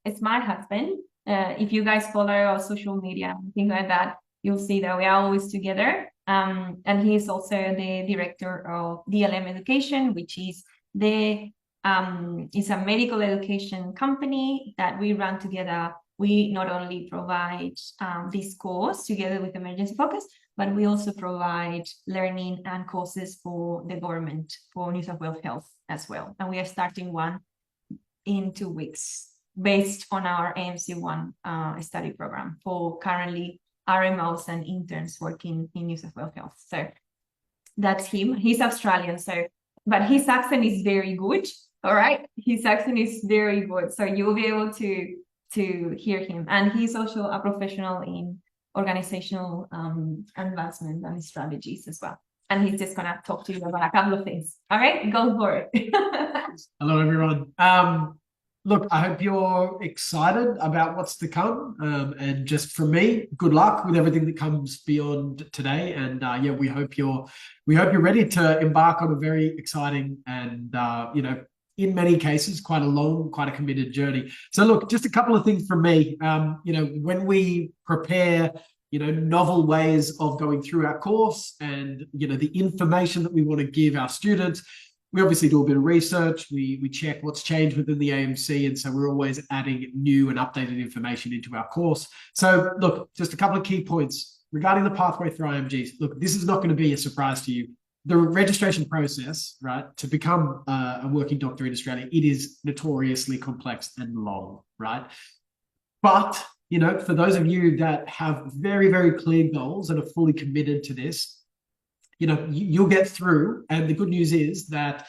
it's my husband. If you guys follow our social media and things like that, you'll see that we are always together. And he's also the director of DLM Education, which is it's a medical education company that we run together. We not only provide this course together with Emergency Focus, but we also provide learning and courses for the government, for New South Wales Health as well. And we are starting one in 2 weeks based on our AMC1 study program for currently RMOs and interns working in New South Wales Health. So that's him. He's Australian, but his accent is very good. All right, his accent is very good. So you'll be able to hear him. And he's also a professional in organizational advancement and strategies as well. And he's just gonna talk to you about a couple of things. All right, go for it. Hello, everyone. Look, I hope you're excited about what's to come. And just from me, good luck with everything that comes beyond today. And yeah, we hope you're ready to embark on a very exciting and in many cases, quite a committed journey. So look, just a couple of things from me. When we prepare, novel ways of going through our course and, the information that we want to give our students, we obviously do a bit of research. We check what's changed within the AMC. And so we're always adding new and updated information into our course. So look, just a couple of key points regarding the pathway through IMGs. Look, this is not going to be a surprise to you. The registration process, right, to become a working doctor in Australia, it is notoriously complex and long, right? But, for those of you that have very, very clear goals and are fully committed to this, you'll get through. And the good news is that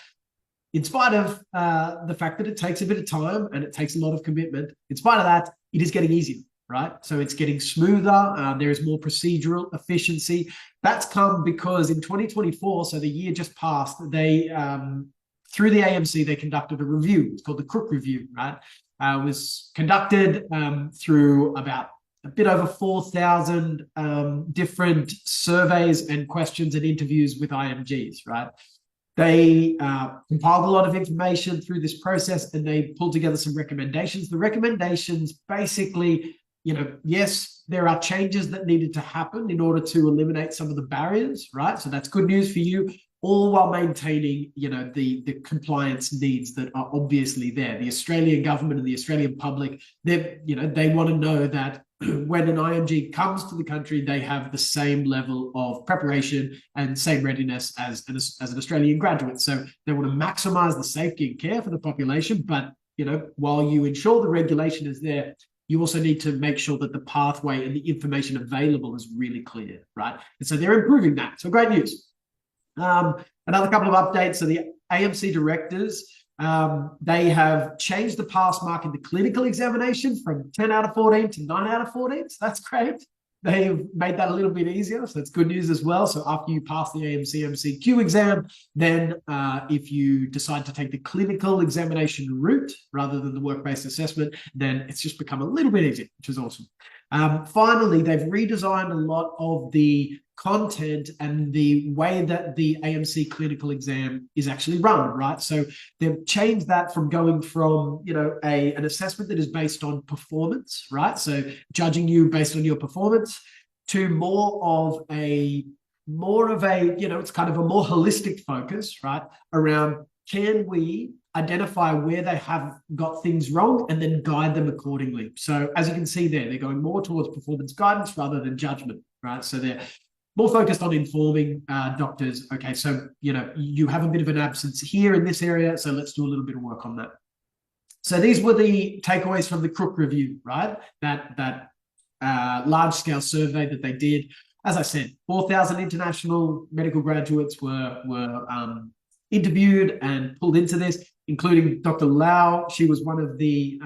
in spite of the fact that it takes a bit of time and it takes a lot of commitment, in spite of that, it is getting easier. Right? So it's getting smoother. There is more procedural efficiency. That's come because in 2024, so the year just passed, they, through the AMC, they conducted a review. It's called the Crook Review, right? It was conducted through about a bit over 4,000 different surveys and questions and interviews with IMGs, right? They compiled a lot of information through this process and they pulled together some recommendations. The recommendations basically, yes, there are changes that needed to happen in order to eliminate some of the barriers, right? So that's good news for you, all while maintaining, the compliance needs that are obviously there. The Australian government and the Australian public, they want to know that when an IMG comes to the country, they have the same level of preparation and same readiness as an Australian graduate. So they want to maximize the safety and care for the population, but while you ensure the regulation is there, you also need to make sure that the pathway and the information available is really clear, right? And so they're improving that. So great news. Another couple of updates. So the AMC directors, they have changed the pass mark in the clinical examination from 10 out of 14 to 9 out of 14. So that's great. They've made that a little bit easier. So that's good news as well. So after you pass the AMC MCQ exam, then if you decide to take the clinical examination route rather than the work-based assessment, then it's just become a little bit easier, which is awesome. Finally, they've redesigned a lot of the content and the way that the AMC clinical exam is actually run, right? So they've changed that from going from, an assessment that is based on performance, right? So judging you based on your performance to more of a, it's kind of a more holistic focus, right? Around, can we identify where they have got things wrong and then guide them accordingly. So as you can see there, they're going more towards performance guidance rather than judgment, right? So they're more focused on informing doctors. Okay, so, you have a bit of an absence here in this area, so let's do a little bit of work on that. So these were the takeaways from the Crook Review, right? That large-scale survey that they did. As I said, 4,000 international medical graduates were interviewed and pulled into this, including Dr. Lau. She was one of the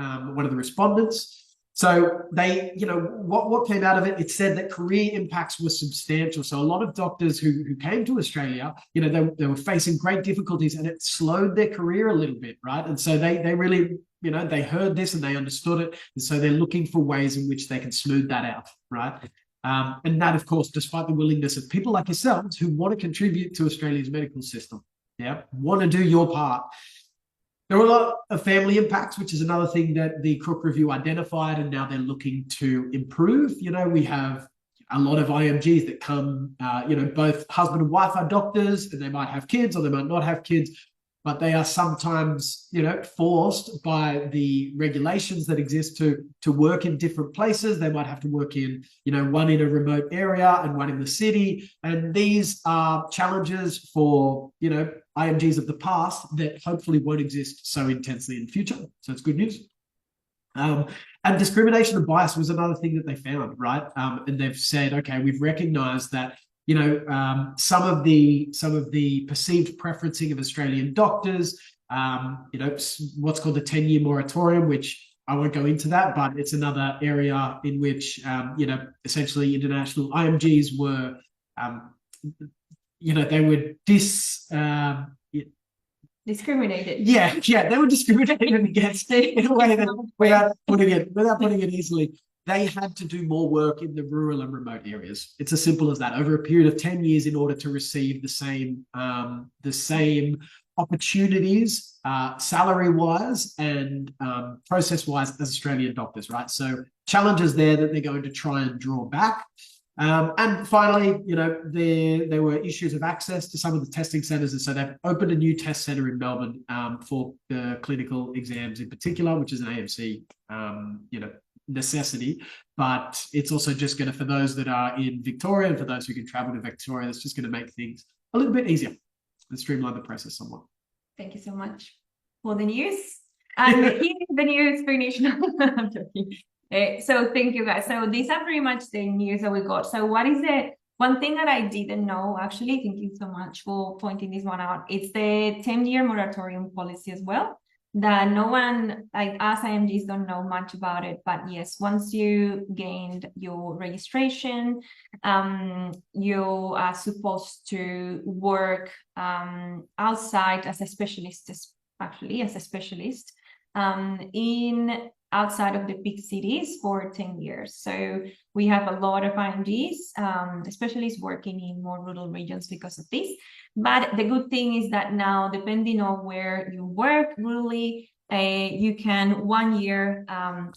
respondents. So they, what came out of it, it said that career impacts were substantial. So a lot of doctors who came to Australia, they were facing great difficulties, and it slowed their career a little bit, right? And so they really, they heard this and they understood it. And so they're looking for ways in which they can smooth that out, right? And that, of course, despite the willingness of people like yourselves who want to contribute to Australia's medical system, want to do your part. There were a lot of family impacts, which is another thing that the Crook Review identified, and now they're looking to improve. We have a lot of IMGs that come, both husband and wife are doctors, and they might have kids or they might not have kids, but they are sometimes, forced by the regulations that exist to work in different places. They might have to work in, one in a remote area and one in the city. And these are challenges for, IMGs of the past that hopefully won't exist so intensely in the future. So it's good news. And discrimination and bias was another thing that they found, right? And they've said, okay, we've recognized that some of the perceived preferencing of Australian doctors, what's called the 10-year moratorium, which I won't go into that, but it's another area in which, essentially international IMGs were, they were discriminated. Yeah, they were discriminated against in a way that, without putting it easily, they had to do more work in the rural and remote areas. It's as simple as that. Over a period of 10 years, in order to receive the same opportunities, salary-wise and process-wise, as Australian doctors, right? So challenges there that they're going to try and draw back. And finally, there were issues of access to some of the testing centres, and so they've opened a new test centre in Melbourne for the clinical exams in particular, which is an AMC, necessity. But it's also just going to, for those that are in Victoria and for those who can travel to Victoria, it's just going to make things a little bit easier and streamline the process somewhat. Thank you so much for the news. And here's the new explanation. I'm joking. So thank you guys. So these are pretty much the news that we got. So what is the one thing that I didn't know, actually, thank you so much for pointing this one out. It's the 10-year moratorium policy as well, that no one, like us IMGs, don't know much about it. But yes, once you gained your registration, you are supposed to work outside as a specialist, in outside of the big cities for 10 years. So we have a lot of IMGs, specialists working in more rural regions because of this. But the good thing is that now, depending on where you work rurally, you can 1 year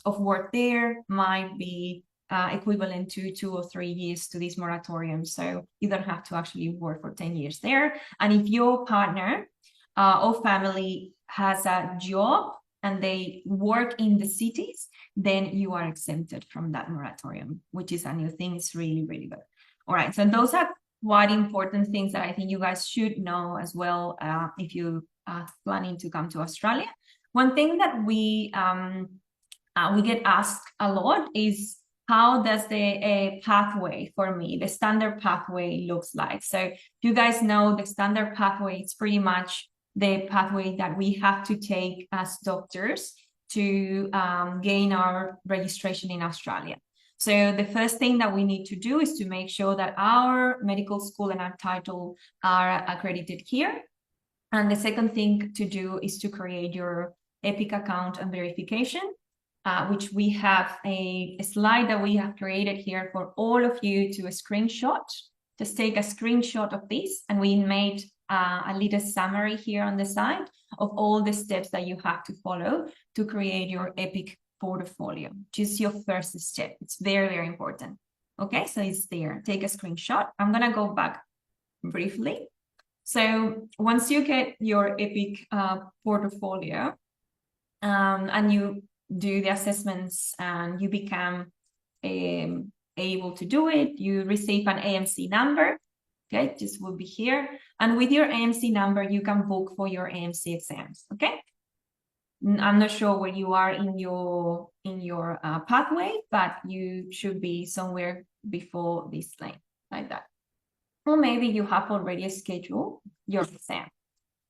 of work there might be equivalent to 2 or 3 years to this moratorium. So you don't have to actually work for 10 years there. And if your partner or family has a job and they work in the cities, then you are exempted from that moratorium, which is a new thing. It's really, really good. All right, so those are quite important things that I think you guys should know as well if you are planning to come to Australia. One thing that we get asked a lot is, how does the pathway for me, the standard pathway looks like? So you guys know the standard pathway, it's pretty much the pathway that we have to take as doctors to gain our registration in Australia. So the first thing that we need to do is to make sure that our medical school and our title are accredited here. And the second thing to do is to create your EPIC account and verification, which we have a slide that we have created here for all of you to screenshot. Just take a screenshot of this, and we made a little summary here on the side of all the steps that you have to follow to create your EPIC portfolio, which is your first step. It's very, very important. Okay, so it's there. Take a screenshot. I'm going to go back briefly. So once you get your EPIC portfolio and you do the assessments and you become able to do it, you receive an AMC number. Okay, this will be here. And with your AMC number, you can book for your AMC exams. Okay. I'm not sure where you are in your pathway, but you should be somewhere before this line, like that. Or maybe you have already scheduled your exam.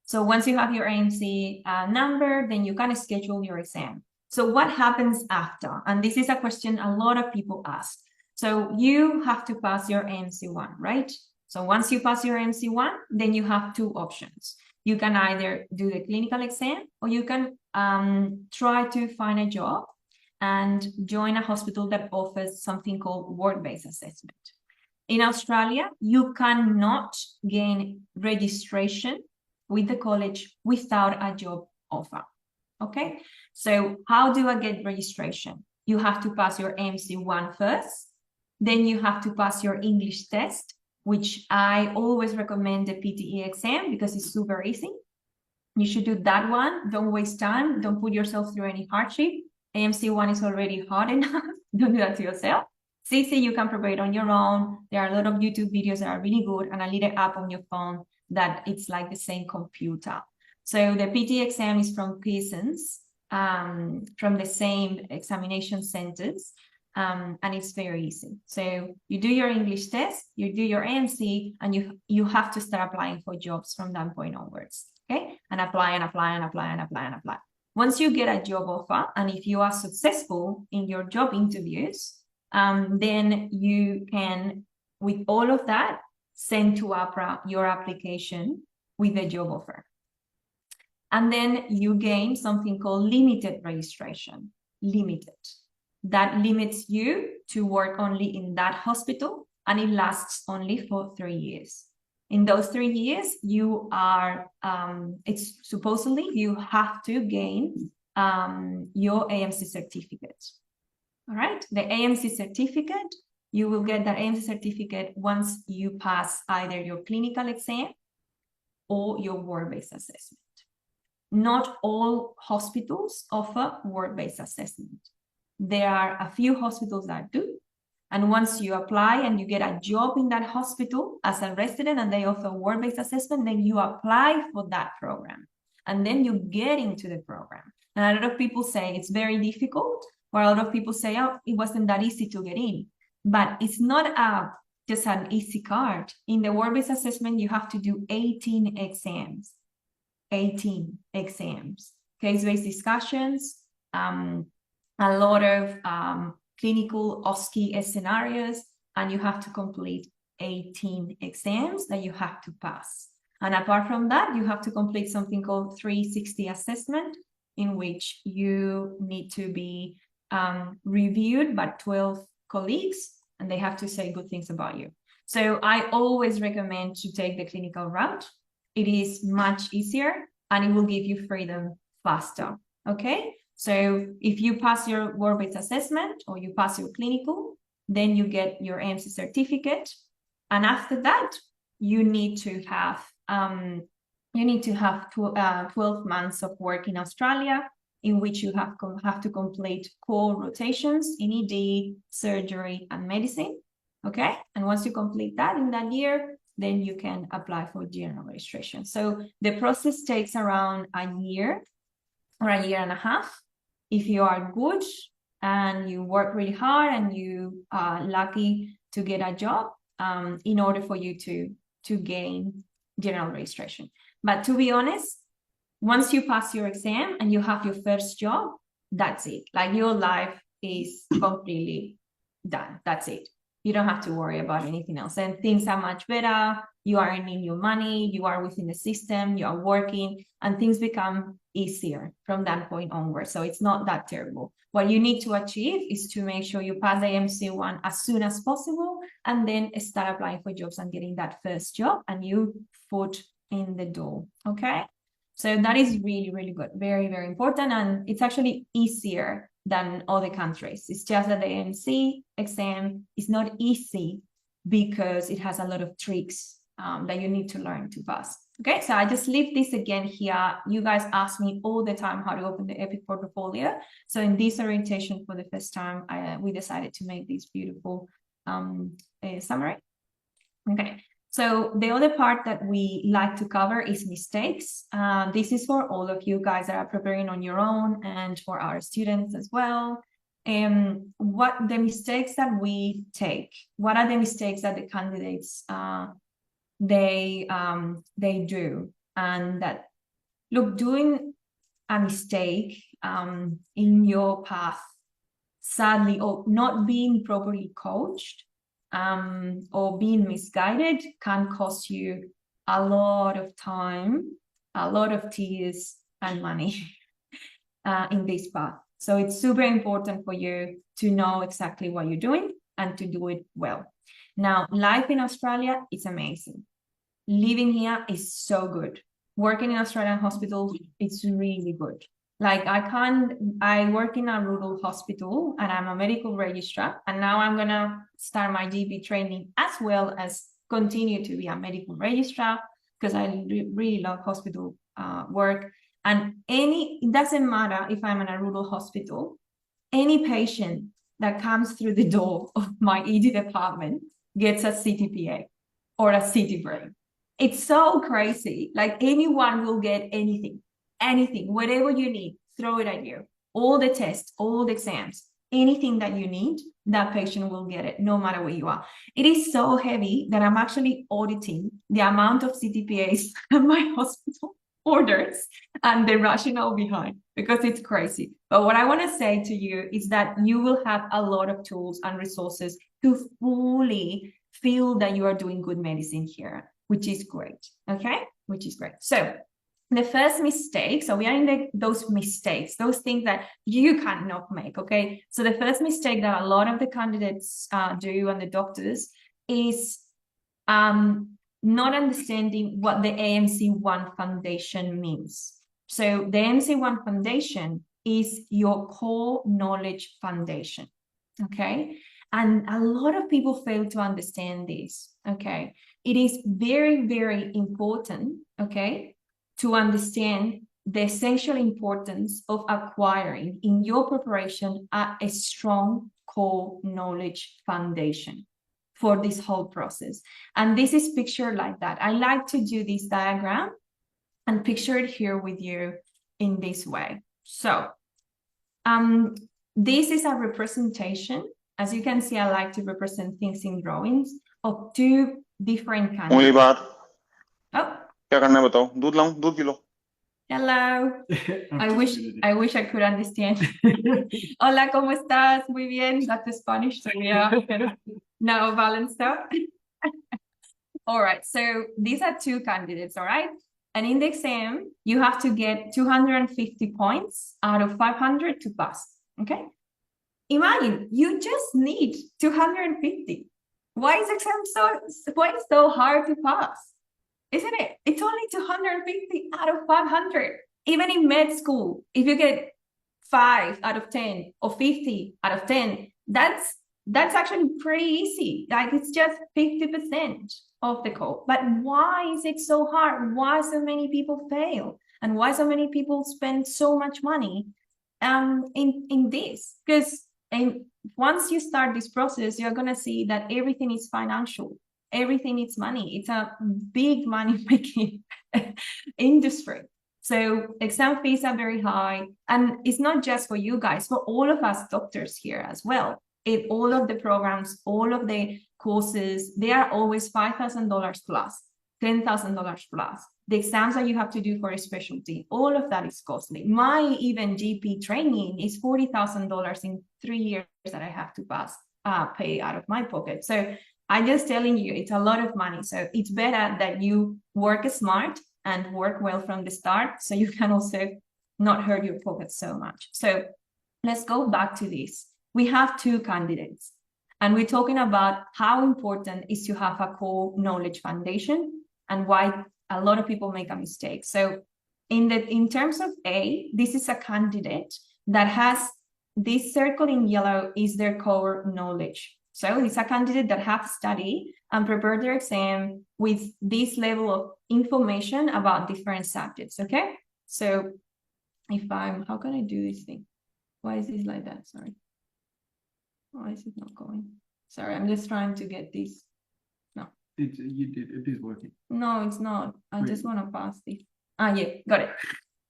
So once you have your AMC number, then you can schedule your exam. So what happens after? And this is a question a lot of people ask. So you have to pass your MC1, right? So once you pass your MC1, then you have two options. You can either do the clinical exam, or you can try to find a job and join a hospital that offers something called work-based assessment. In Australia, you cannot gain registration with the college without a job offer. Okay, so how do I get registration? You have to pass your MC1 first, then you have to pass your English test, which I always recommend the PTE exam because it's super easy. You should do that one. Don't waste time. Don't put yourself through any hardship. AMC1 is already hard enough. Don't do that to yourself. CC, you can prepare it on your own. There are a lot of YouTube videos that are really good, and a little app on your phone that it's like the same computer. So the PT exam is from Pearson's, from the same examination centers, and it's very easy. So you do your English test, you do your AMC, and you have to start applying for jobs from that point onwards. Okay, and apply and apply and apply and apply and apply. Once you get a job offer, and if you are successful in your job interviews, then you can, with all of that, send to APRA your application with the job offer. And then you gain something called limited registration, limited. That limits you to work only in that hospital, and it lasts only for 3 years. In those 3 years, you are, it's supposedly you have to gain your AMC certificate. All right, the AMC certificate, you will get that AMC certificate once you pass either your clinical exam or your work-based assessment. Not all hospitals offer work-based assessment. There are a few hospitals that do. And once you apply and you get a job in that hospital as a resident and they offer work-based assessment, then you apply for that program. And then you get into the program. And a lot of people say it's very difficult, or a lot of people say, oh, it wasn't that easy to get in. But it's not just an easy card. In the work-based assessment, you have to do 18 exams. 18 exams. Case-based discussions, a lot of clinical OSCE scenarios, and you have to complete 18 exams that you have to pass. And apart from that, you have to complete something called 360 assessment, in which you need to be reviewed by 12 colleagues, and they have to say good things about you. So I always recommend to take the clinical route. It is much easier, and it will give you freedom faster, okay? So if you pass your work-based assessment or you pass your clinical, then you get your AMC certificate. And after that, you need to have 12 months of work in Australia, in which you have to complete core rotations in ED, surgery, and medicine. Okay, and once you complete that in that year, then you can apply for general registration. So the process takes around a year or a year and a half. If you are good and you work really hard and you are lucky to get a job, in order for you to gain general registration. But to be honest, once you pass your exam and you have your first job, that's it. Like, your life is completely done. That's it. You don't have to worry about anything else. And things are much better. You are earning your money. You are within the system. You are working. And things become easier from that point onward. So it's not that terrible. What you need to achieve is to make sure you pass the MC1 as soon as possible, and then start applying for jobs and getting that first job and you foot in the door. Okay? So that is really, really good. Very, very important. And it's actually easier than other countries. It's just that the AMC exam is not easy because it has a lot of tricks that you need to learn to pass. Okay, so I just leave this again here. You guys ask me all the time how to open the EPIC portfolio. So in this orientation for the first time, we decided to make this beautiful summary. Okay. So the other part that we like to cover is mistakes. This is for all of you guys that are preparing on your own, and for our students as well. What the mistakes that we take? What are the mistakes that the candidates they do? And that, look, doing a mistake in your path, sadly, or not being properly coached or being misguided, can cost you a lot of time, a lot of tears and money in this path. So it's super important for you to know exactly what you're doing and to do it well. Now, life in Australia is amazing. Living here is so good. Working in Australian hospitals, it's really good. Like I work in a rural hospital and I'm a medical registrar, and now I'm gonna start my GP training as well as continue to be a medical registrar because I really love hospital work. And it doesn't matter if I'm in a rural hospital, any patient that comes through the door of my ED department gets a CTPA or a CT brain. It's so crazy. Like anyone will get anything, whatever you need, throw it at you. All the tests, all the exams, anything that you need, that patient will get it, no matter where you are. It is so heavy that I'm actually auditing the amount of CTPAs my hospital orders and the rationale behind, because it's crazy. But what I want to say to you is that you will have a lot of tools and resources to fully feel that you are doing good medicine here, which is great. Okay, which is great. So the first mistake, so we are in those mistakes, those things that you cannot make. Okay, so the first mistake that a lot of the candidates do, and the doctors, is not understanding what the AMC1 Foundation means. So the AMC1 Foundation is your core knowledge foundation, okay? And a lot of people fail to understand this, okay? It is very, very important, okay, to understand the essential importance of acquiring in your preparation a strong core knowledge foundation for this whole process. And this is pictured like that. I like to do this diagram and picture it here with you in this way. So this is a representation. As you can see, I like to represent things in drawings of two different candidates. उंगली बाहर Oh, क्या करना है बताओ दूध लाऊं दूध P low hello. I wish I could understand. Hola, ¿cómo estás? Muy bien. That's Spanish, so we are now balanced out. All right, so these are two candidates, all right? And in the exam, you have to get 250 points out of 500 to pass, okay? Imagine, you just need 250. Why is so hard to pass? Isn't it? It's only 250 out of 500. Even in med school, if you get 5 out of 10 or 50 out of 10, that's actually pretty easy. Like it's just 50% of the code. But why is it so hard? Why so many people fail? And why so many people spend so much money in this? Because once you start this process, you're going to see that everything is financial. Everything is money. It's a big money-making industry. So exam fees are very high. And it's not just for you guys, for all of us doctors here as well. All of the programs, all of the courses, they are always $5,000 plus, $10,000 plus. The exams that you have to do for a specialty, all of that is costly. My even GP training is $40,000 in 3 years that I have to pay out of my pocket. So I'm just telling you, it's a lot of money. So it's better that you work smart and work well from the start, so you can also not hurt your pocket so much. So let's go back to this. We have two candidates, and we're talking about how important is to have a core knowledge foundation and why a lot of people make a mistake. So in terms of A, this is a candidate that has this circle in yellow is their core knowledge. So it's a candidate that have studied and prepared their exam with this level of information about different subjects, okay? So how can I do this thing? Why is this like that? Sorry. Why is it not going? Sorry, I'm just trying to get this. No. It is working. No, it's not. I just want to pass this. Yeah, got it.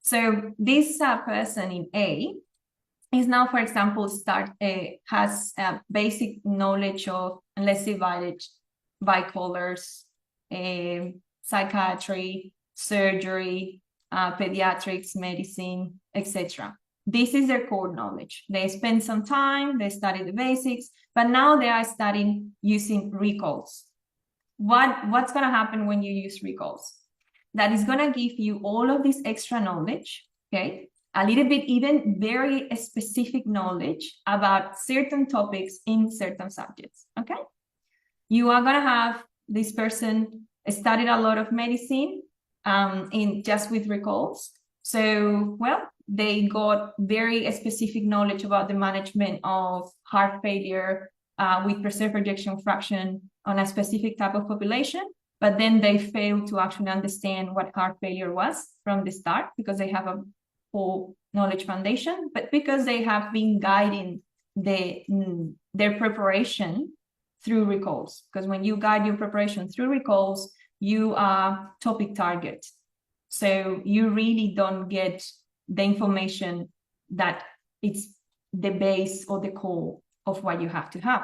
So this person in A is now, for example, has a basic knowledge of, let's divide it by colors, psychiatry, surgery, pediatrics, medicine, etc. This is their core knowledge. They spend some time, they study the basics, but now they are studying using recalls. What's going to happen when you use recalls? That is going to give you all of this extra knowledge, okay? A little bit, even very specific knowledge about certain topics in certain subjects, okay? You are going to have this person studied a lot of medicine just with recalls. So, well, they got very specific knowledge about the management of heart failure with preserved ejection fraction on a specific type of population, but then they failed to actually understand what heart failure was from the start because they have a full knowledge foundation, but because they have been guiding their preparation through recalls. Because when you guide your preparation through recalls, you are topic target. So you really don't get the information that it's the base or the core of what you have to have.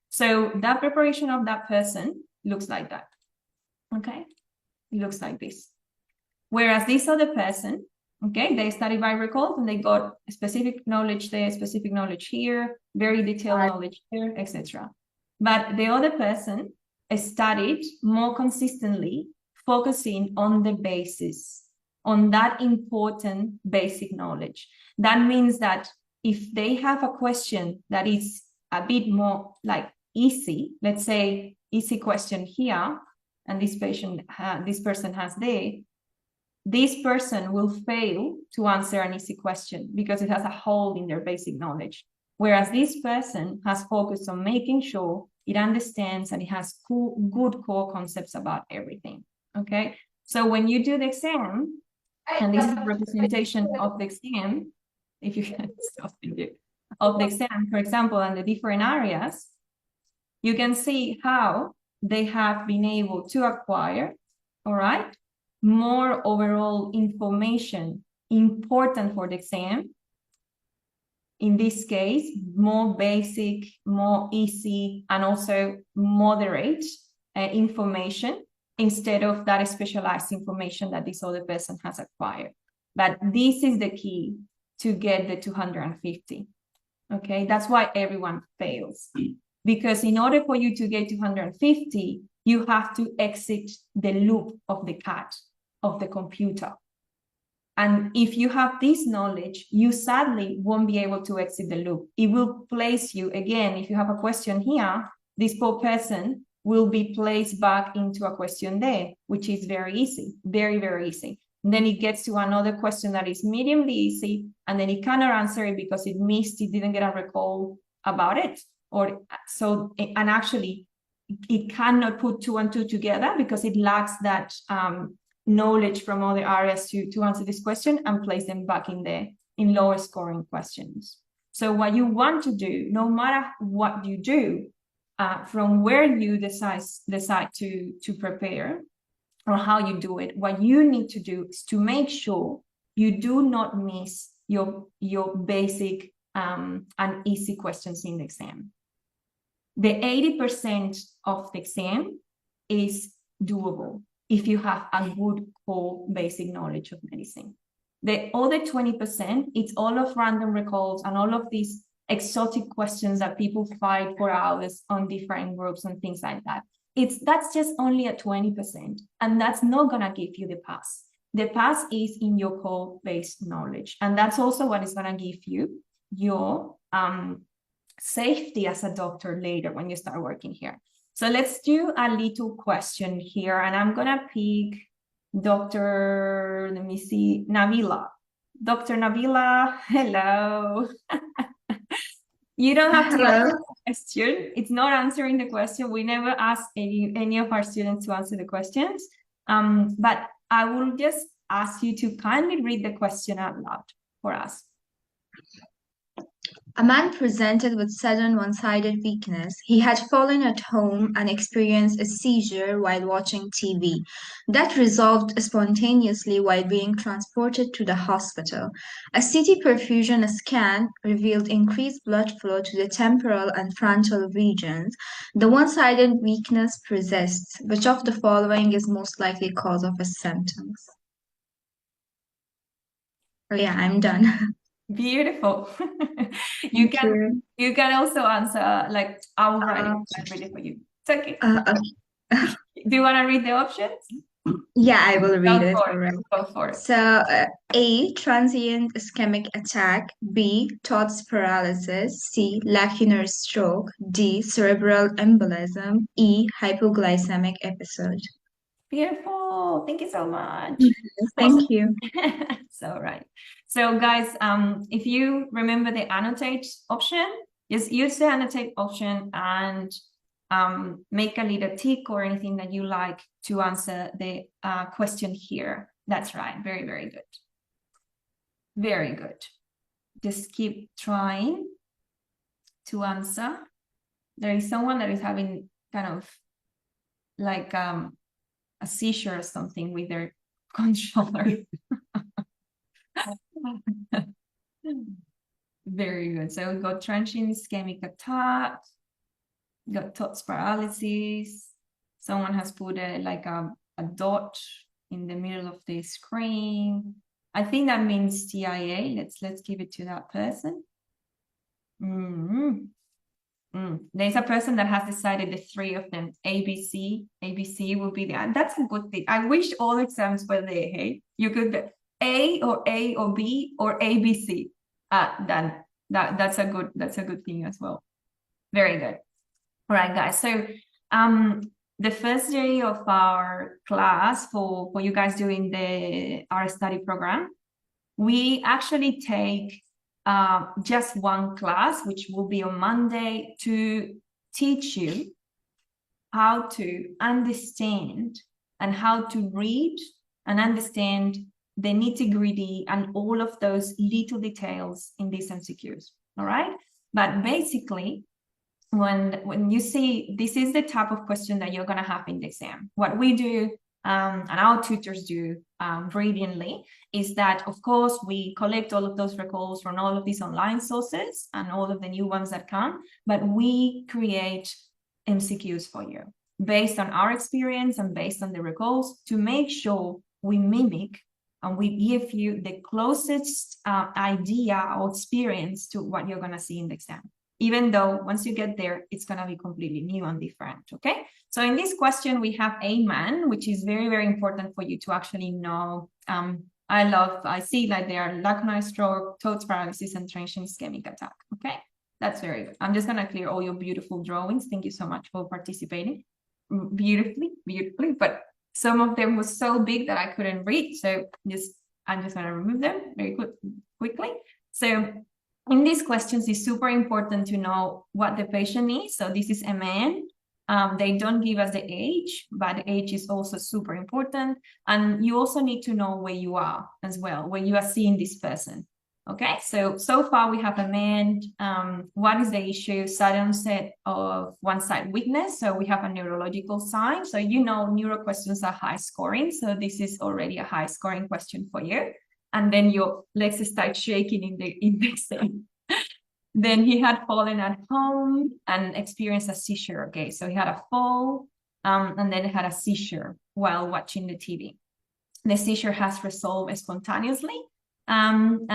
So that preparation of that person looks like that. Okay, it looks like this. Whereas this other person, okay, they studied by recalls and they got specific knowledge there, specific knowledge here, very detailed knowledge here, etc. But the other person studied more consistently, focusing on the basis, on that important basic knowledge. That means that if they have a question that is a bit more like easy, let's say easy question here, and this person has there, this person will fail to answer an easy question because it has a hole in their basic knowledge. Whereas this person has focused on making sure it understands and it has good core concepts about everything, okay? So when you do the exam, and this is a representation of the exam, if you can stop it, of the exam, for example, and the different areas, you can see how they have been able to acquire, all right, more overall information important for the exam. In this case, more basic, more easy, and also moderate information instead of that specialized information that this other person has acquired. But this is the key to get the 250. Okay, that's why everyone fails. Because in order for you to get 250, you have to exit the loop of the cat, of the computer. And if you have this knowledge, you sadly won't be able to exit the loop. It will place you, again, if you have a question here, this poor person will be placed back into a question there, which is very easy, very, very easy. And then it gets to another question that is mediumly easy, and then it cannot answer it because it missed, it didn't get a recall about it. Or so, and actually, it cannot put 2 and 2 together because it lacks that knowledge from other areas to answer this question and place them back in lower scoring questions. So what you want to do, no matter what you do, from where you decide to prepare or how you do it, what you need to do is to make sure you do not miss your basic and easy questions in the exam. The 80% of the exam is doable if you have a good core basic knowledge of medicine. The other 20%, it's all of random recalls and all of these exotic questions that people fight for hours on different groups and things like that. That's just only a 20%, and that's not gonna give you the pass. The pass is in your core-based knowledge, and that's also what is gonna give you your safety as a doctor later when you start working here. So let's do a little question here, and I'm gonna pick Dr. Let me see, Nabila. Dr. Nabila, hello. You don't have to answer the question. It's not answering the question. We never ask any of our students to answer the questions. But I will just ask you to kindly read the question out loud for us. A man presented with sudden one-sided weakness. He had fallen at home and experienced a seizure while watching TV. That resolved spontaneously while being transported to the hospital. A CT perfusion scan revealed increased blood flow to the temporal and frontal regions. The one-sided weakness persists. Which of the following is most likely cause of his symptoms? Oh, yeah, I'm done. Beautiful. Thank you. You can also answer, like, I'll write it. Um, I'll read it for you. It's okay. Okay. Do you want to read the options? Yeah, I will read Go it. for All it. right. Go for it. So, A, transient ischemic attack. B, thoughts paralysis. C, lacunar stroke. D, cerebral embolism. E, hypoglycemic episode. Beautiful. Thank you so much. Thank you. So, right. So, guys, if you remember the annotate option, just use the annotate option and make a little tick or anything that you like to answer the question here. That's right. Very, very good. Very good. Just keep trying to answer. There is someone that is having kind of like a seizure or something with their controller. Very good. So we got transient ischemic attack, got thoughts paralysis. Someone has put a dot in the middle of the screen. I think that means TIA. Let's give it to that person. There's a person that has decided the three of them. ABC. ABC will be the. That's a good thing. I wish all exams were there. Hey, you could A or B or ABC. Then that's a good thing as well. Very good. All right, guys. So the first day of our class for you guys doing our study program, we actually take just one class, which will be on Monday, to teach you how to understand and how to read and understand the nitty-gritty and all of those little details in these MCQs. All right, but basically, when you see, this is the type of question that you're going to have in the exam. What we do and our tutors do brilliantly is that, of course, we collect all of those recalls from all of these online sources and all of the new ones that come, but we create MCQs for you based on our experience and based on the recalls to make sure we mimic and we give you the closest idea or experience to what you're going to see in the exam. Even though once you get there, it's going to be completely new and different, okay? So in this question, we have a man, which is very, very important for you to actually know. I see like there are lacunar stroke, thoughts paralysis, and transient ischemic attack, okay? That's very good. I'm just going to clear all your beautiful drawings. Thank you so much for participating. Beautifully, but some of them was so big that I couldn't read. So I'm just going to remove them very quickly. So in these questions, it's super important to know what the patient is. So this is a man. They don't give us the age, but the age is also super important. And you also need to know where you are as well, where you are seeing this person. Okay, so far we have a man. What is the issue? Sudden onset of one-side weakness. So we have a neurological sign. So you know neuro questions are high scoring. So this is already a high scoring question for you. And then your legs start shaking in the exam. Then he had fallen at home and experienced a seizure. Okay, so he had a fall and then he had a seizure while watching the TV. The seizure has resolved spontaneously and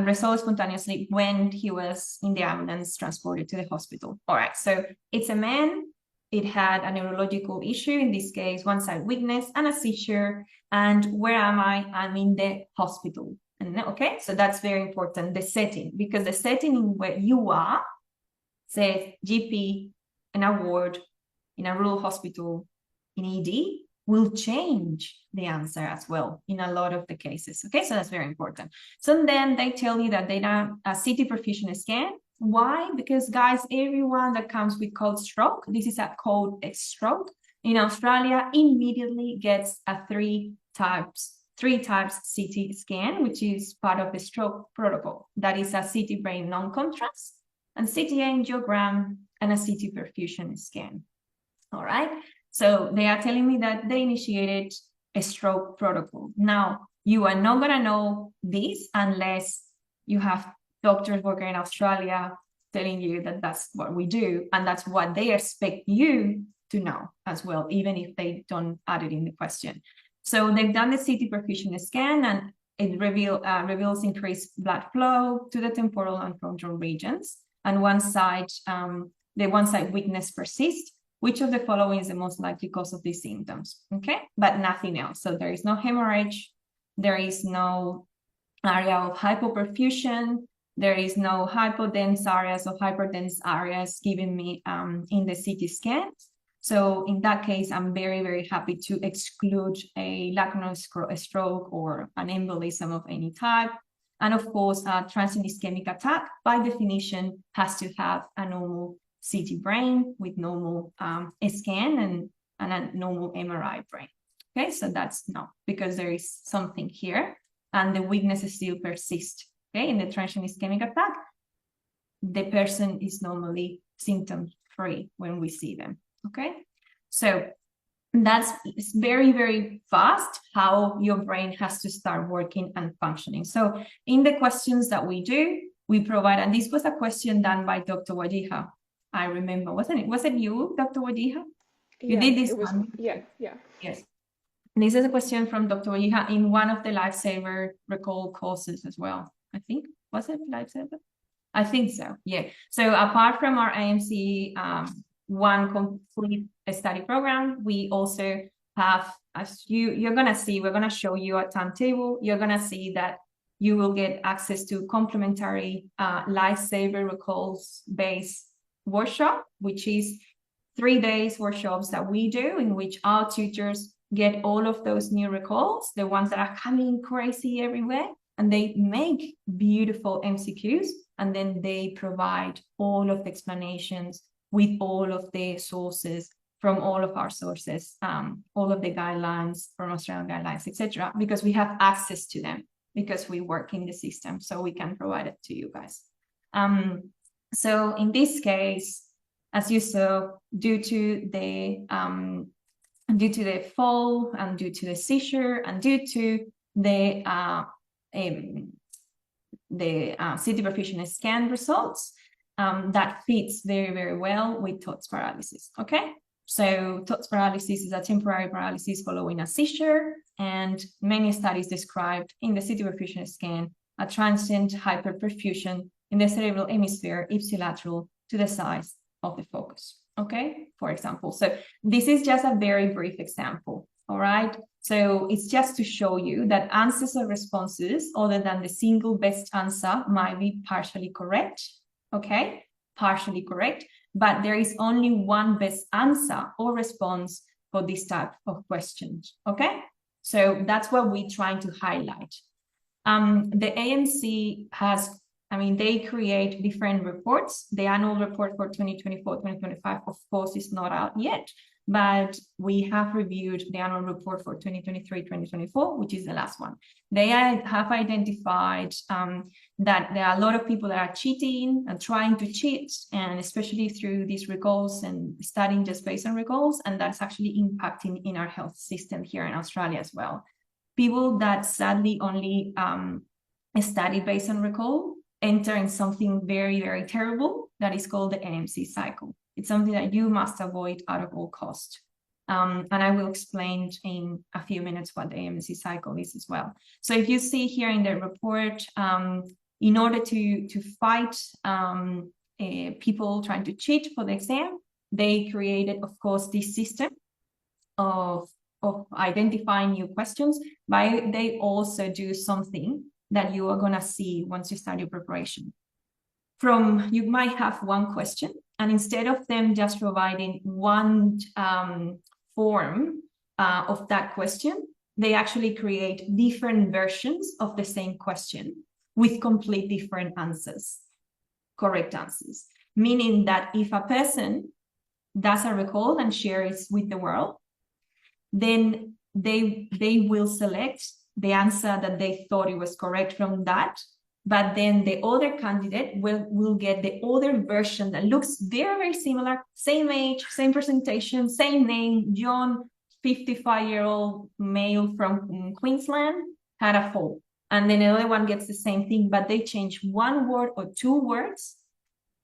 resolved spontaneously when he was in the ambulance transported to the hospital. All right, so it's a man. It had a neurological issue, in this case, one-side weakness and a seizure. And where am I? I'm in the hospital. Okay, so that's very important, the setting, because the setting where you are, says GP, in a ward, in a rural hospital, in ED, will change the answer as well in a lot of the cases. Okay, so that's very important. So then they tell you that they done a CT perfusion scan. Why? Because, guys, everyone that comes with cold stroke, this is a cold stroke, in Australia immediately gets a three types CT scan, which is part of the stroke protocol. That is a CT brain non-contrast, and CT angiogram, and a CT perfusion scan. All right. So they are telling me that they initiated a stroke protocol. Now, you are not going to know this unless you have doctors working in Australia telling you that that's what we do, and that's what they expect you to know as well, even if they don't add it in the question. So they've done the CT perfusion scan, and it reveals increased blood flow to the temporal and frontal regions. And the one side weakness persists. Which of the following is the most likely cause of these symptoms? Okay, but nothing else. So there is no hemorrhage, there is no area of hypoperfusion, there is no hypodense areas or hyperdense areas given me in the CT scans. So in that case, I'm very, very happy to exclude a lacunar stroke or an embolism of any type. And of course, a transient ischemic attack, by definition, has to have a normal CT brain with normal scan and a normal MRI brain. Okay, so that's no, because there is something here and the weakness still persists. Okay, in the transient ischemic attack, the person is normally symptom-free when we see them. Okay, so that's very, very fast how your brain has to start working and functioning. So in the questions that we do, we provide, and this was a question done by Dr. Wajiha. I remember, wasn't it? Was it you, Dr. Wajiha? You did this one? Yeah. Yes. This is a question from Dr. Wajiha in one of the Lifesaver recall courses as well. I think, was it Lifesaver? I think so, yeah. So apart from our AMC one complete study program, we also have, as you're gonna see, we're gonna show you a timetable. You're gonna see that you will get access to complementary Lifesaver recalls based workshop, which is 3 days workshops that we do in which our tutors get all of those new recalls, the ones that are coming crazy everywhere, and they make beautiful MCQs, and then they provide all of the explanations with all of the sources from all of our sources, all of the guidelines from Australian guidelines, etc., because we have access to them, because we work in the system, so we can provide it to you guys. So in this case, as you saw, due to the fall and due to the seizure and due to the CT perfusion scan results, that fits very, very well with TOTS paralysis. Okay, so TOTS paralysis is a temporary paralysis following a seizure, and many studies described in the CT perfusion scan a transient hyperperfusion in the cerebral hemisphere ipsilateral to the size of the focus. Okay, for example. So this is just a very brief example. All right, so it's just to show you that answers or responses other than the single best answer might be partially correct. Okay, partially correct, but there is only one best answer or response for this type of questions. Okay, so that's what we're trying to highlight. The AMC has, they create different reports. The annual report for 2024-2025, of course, is not out yet, but we have reviewed the annual report for 2023-2024, which is the last one. They have identified that there are a lot of people that are cheating and trying to cheat, and especially through these recalls and studying just based on recalls, and that's actually impacting in our health system here in Australia as well. People that sadly only study based on recall enter in something very, very terrible that is called the AMC cycle. It's something that you must avoid at all cost. And I will explain in a few minutes what the AMC cycle is as well. So if you see here in the report, in order to fight people trying to cheat for the exam, they created, of course, this system of identifying new questions, but they also do something that you are going to see once you start your preparation. You might have one question, and instead of them just providing one form of that question, they actually create different versions of the same question with complete different answers, correct answers. Meaning that if a person does a recall and shares with the world, then they will select the answer that they thought it was correct from that, but then the other candidate will get the other version that looks very, very similar, same age, same presentation, same name, John, 55-year-old male from Queensland, had a fall. And then the other one gets the same thing, but they change one word or two words,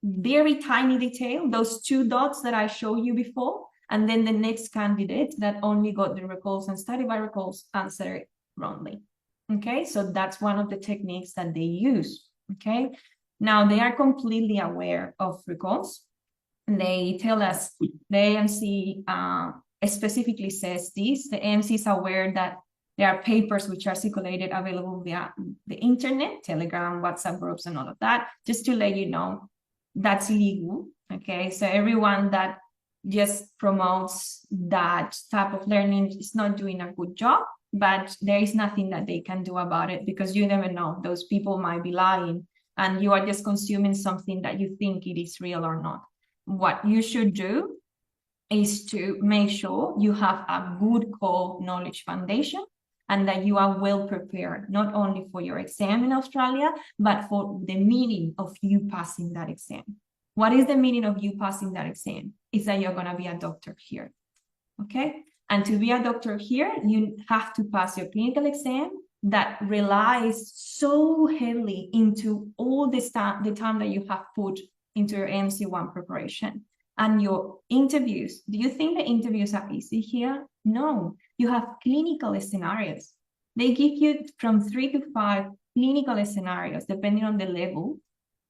very tiny detail, those two dots that I showed you before, And then the next candidate that only got the recalls and study by recalls answered it wrongly. Okay, so that's one of the techniques that they use. Okay, now they are completely aware of recalls. They tell us, the AMC specifically says this, the AMC is aware that there are papers which are circulated available via the internet, Telegram, WhatsApp groups, and all of that. Just to let you know, that's illegal. Okay, so everyone that just promotes that type of learning is not doing a good job, but there is nothing that they can do about it, because you never know, those people might be lying and you are just consuming something that you think it is real or not. What you should do is to make sure you have a good core knowledge foundation and that you are well prepared, not only for your exam in Australia, but for the meaning of you passing that exam. What is the meaning of you passing that exam? It's that you're going to be a doctor here. Okay? And to be a doctor here, you have to pass your clinical exam that relies so heavily into all the time that you have put into your MC1 preparation. And your interviews, do you think the interviews are easy here? No, you have clinical scenarios. They give you from 3 to 5 clinical scenarios, depending on the level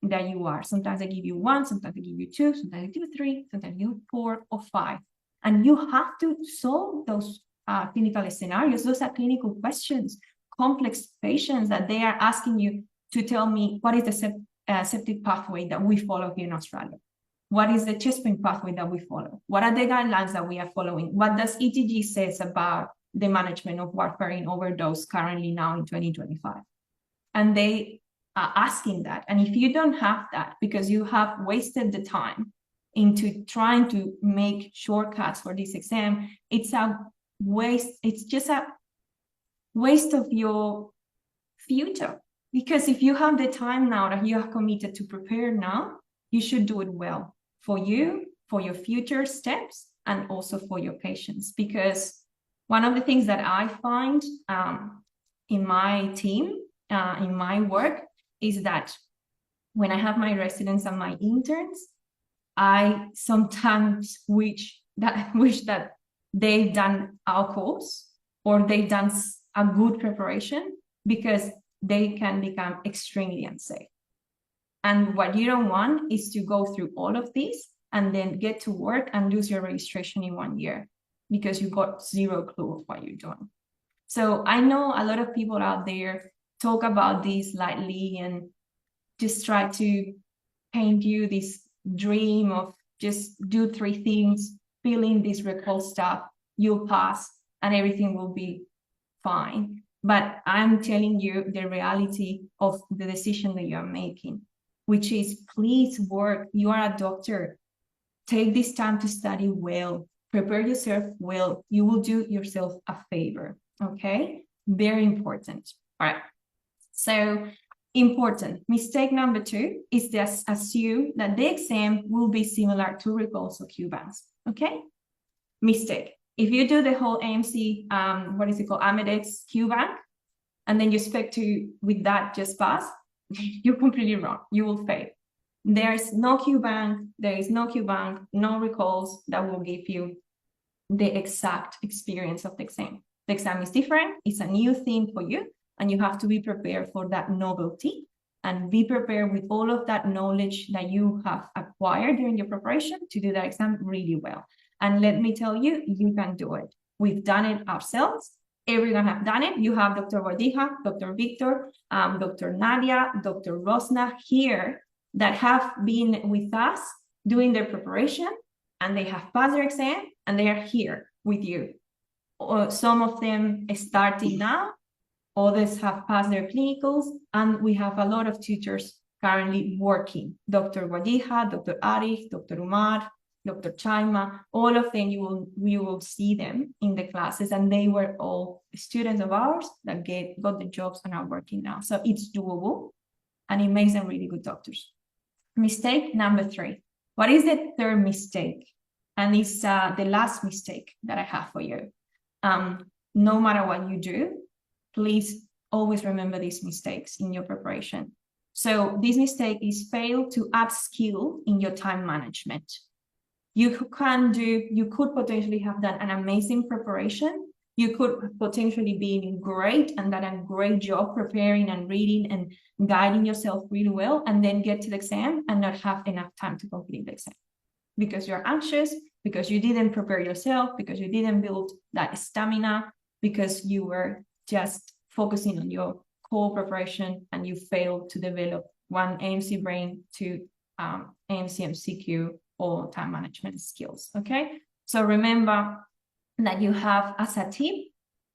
that you are. Sometimes they give you 1, sometimes they give you 2, sometimes they give you 3, sometimes they give you 4 or 5. And you have to solve those clinical scenarios. Those are clinical questions, complex patients that they are asking you to tell me what is the septic pathway that we follow here in Australia. What is the chest pain pathway that we follow? What are the guidelines that we are following? What does ETG says about the management of warfarin overdose currently now in 2025? And they are asking that. And if you don't have that, because you have wasted the time into trying to make shortcuts for this exam, it's a waste. It's just a waste of your future. Because if you have the time now that you have committed to prepare now, you should do it well for you, for your future steps, and also for your patients. Because one of the things that I find in my team, in my work, is that when I have my residents and my interns, I sometimes wish that they've done our course or they've done a good preparation, because they can become extremely unsafe. And what you don't want is to go through all of this and then get to work and lose your registration in 1 year because you got zero clue of what you're doing. So I know a lot of people out there talk about this lightly and just try to paint you this dream of just do 3 things, fill in this recall stuff, you'll pass and everything will be fine. But I'm telling you the reality of the decision that you're making, which is please work. You are a doctor. Take this time to study well. Prepare yourself well. You will do yourself a favor. Okay? Very important. All right. So important. Mistake number 2 is just assume that the exam will be similar to recalls or Q-banks. Okay? Mistake. If you do the whole AMC, what is it called, Amedex Q-bank, and then you expect to, with that, just pass, you're completely wrong. You will fail. There is no Q-bank, there is no Q-bank, no recalls that will give you the exact experience of the exam. The exam is different. It's a new thing for you, and you have to be prepared for that novelty and be prepared with all of that knowledge that you have acquired during your preparation to do that exam really well. And let me tell you, you can do it. We've done it ourselves. Everyone have done it. You have Dr. Wadiha, Dr. Victor, Dr. Nadia, Dr. Rosna here that have been with us doing their preparation, and they have passed their exam, and they are here with you. Some of them are starting now, others have passed their clinicals, and we have a lot of tutors currently working. Dr. Wadiha, Dr. Arif, Dr. Umar, Dr. Chaima, all of them, you will see them in the classes, and they were all students of ours that got the jobs and are working now. So it's doable, and it makes them really good doctors. Mistake number 3. What is the third mistake? And it's the last mistake that I have for you. No matter what you do, please always remember these mistakes in your preparation. So this mistake is fail to upskill in your time management. You could potentially have done an amazing preparation. You could potentially be great and done a great job preparing and reading and guiding yourself really well, and then get to the exam and not have enough time to complete the exam because you're anxious, because you didn't prepare yourself, because you didn't build that stamina, because you were just focusing on your core preparation and you failed to develop one AMC brain to AMC MCQ or time management skills. Okay, so remember that you have, as a tip,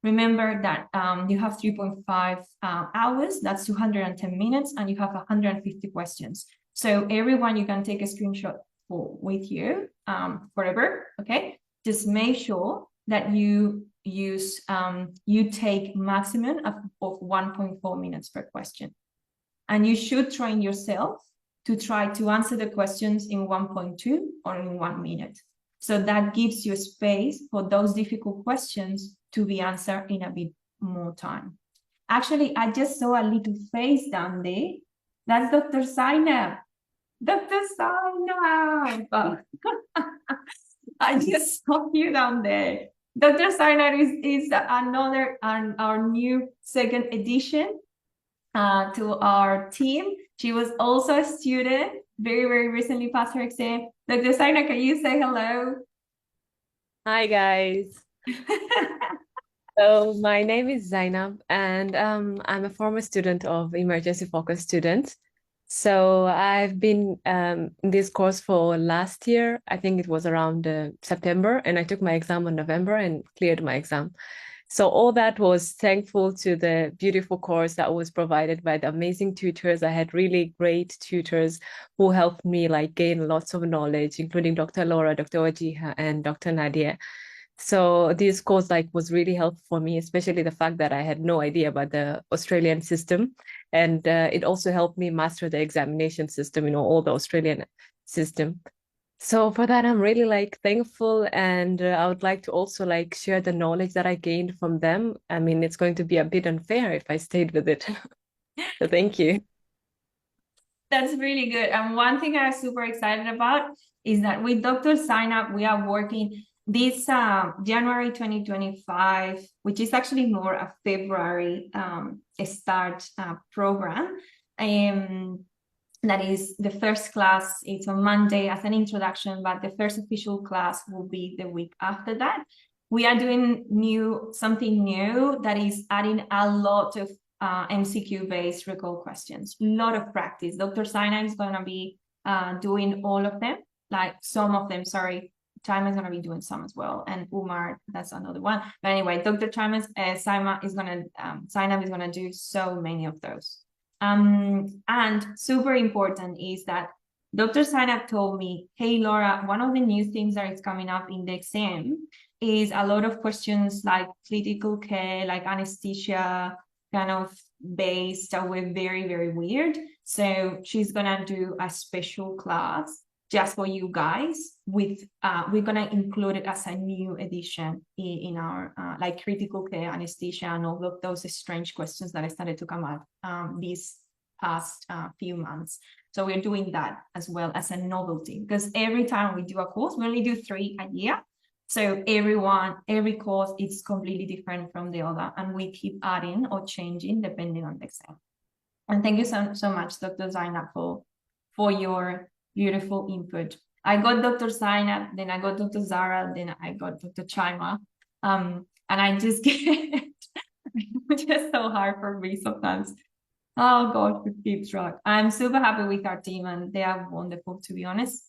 remember that you have 3.5 hours, that's 210 minutes, and you have 150 questions. So everyone, you can take a screenshot with you forever. Okay, just make sure that you use you take maximum of 1.4 minutes per question, and you should train yourself to try to answer the questions in 1.2 or in 1 minute. So that gives you space for those difficult questions to be answered in a bit more time. Actually, I just saw a little face down there. That's Dr. Zainab. Dr. Zainab. I just saw you down there. Dr. Zainab is another, our new second edition to our team. She was also a student, very, very recently passed her exam. Dr. Zainab, can you say hello? Hi, guys. So my name is Zainab, and I'm a former student of Emergency Focus Student. So I've been in this course for last year. I think it was around September, and I took my exam in November and cleared my exam. So all that was thankful to the beautiful course that was provided by the amazing tutors. I had really great tutors who helped me like gain lots of knowledge, including Dr. Laura, Dr. Wajiha, and Dr. Nadia. So this course like was really helpful for me, especially the fact that I had no idea about the Australian system. And it also helped me master the examination system, you know, all the Australian system. So for that, I'm really like thankful, and I would like to also like share the knowledge that I gained from them. I mean, it's going to be a bit unfair if I stayed with it. So thank you. That's really good. And one thing I'm super excited about is that with Dr. Zainab, we are working this January 2025, which is actually more a February start program. That is the first class. It's on Monday as an introduction, but the first official class will be the week after that. We are doing something new that is adding a lot of MCQ-based recall questions, a lot of practice. Dr. Zainab is going to be doing all of them, like some of them, sorry. Chima is going to be doing some as well, and Umar, that's another one. But anyway, Dr. Zainab is going to do so many of those. And super important is that Dr. Zainab told me, hey, Laura, one of the new things that is coming up in the exam is a lot of questions like critical care, like anesthesia, kind of based that were very, very weird. So she's going to do a special class just for you guys with, we're going to include it as a new edition in our like critical care, anesthesia, and all of those strange questions that started to come up these past few months. So we're doing that as well as a novelty, because every time we do a course, we only do 3 a year. So every course is completely different from the other, and we keep adding or changing depending on the exam. And thank you so much, Dr. Zainab, for your beautiful input. I got Dr. Zainab, then I got Dr. Zara, then I got Dr. Chima. And I just get it's just so hard for me sometimes. Oh God, to keep track. I'm super happy with our team, and they are wonderful, to be honest.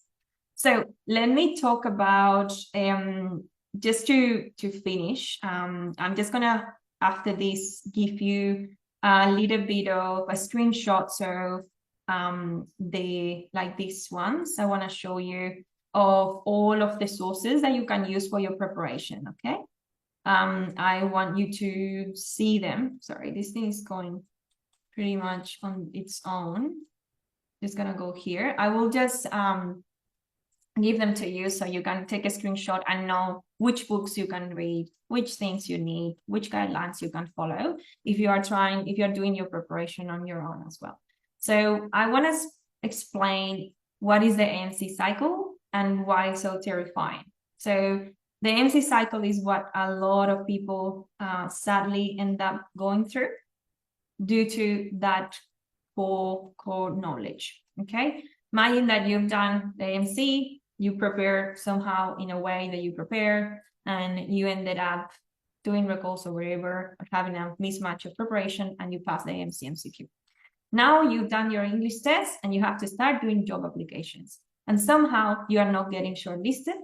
So let me talk about just to finish. I'm just gonna after this give you a little bit of a screenshot. So these ones I want to show you of all of the sources that you can use for your preparation. Okay, I want you to see them. Sorry, this thing is going pretty much on its own. Just gonna go here. I will just give them to you so you can take a screenshot and know which books you can read, which things you need, which guidelines you can follow if you're doing your preparation on your own as well. So I want to explain what is the AMC cycle, and why so terrifying. So the MC cycle is what a lot of people sadly end up going through due to that poor core knowledge. Okay, imagine that you've done the MC, you prepare somehow in a way that you prepare, and you ended up doing recalls or whatever, or having a mismatch of preparation, and you pass the AMC MCQ. Now you've done your English test and you have to start doing job applications. And somehow you are not getting shortlisted,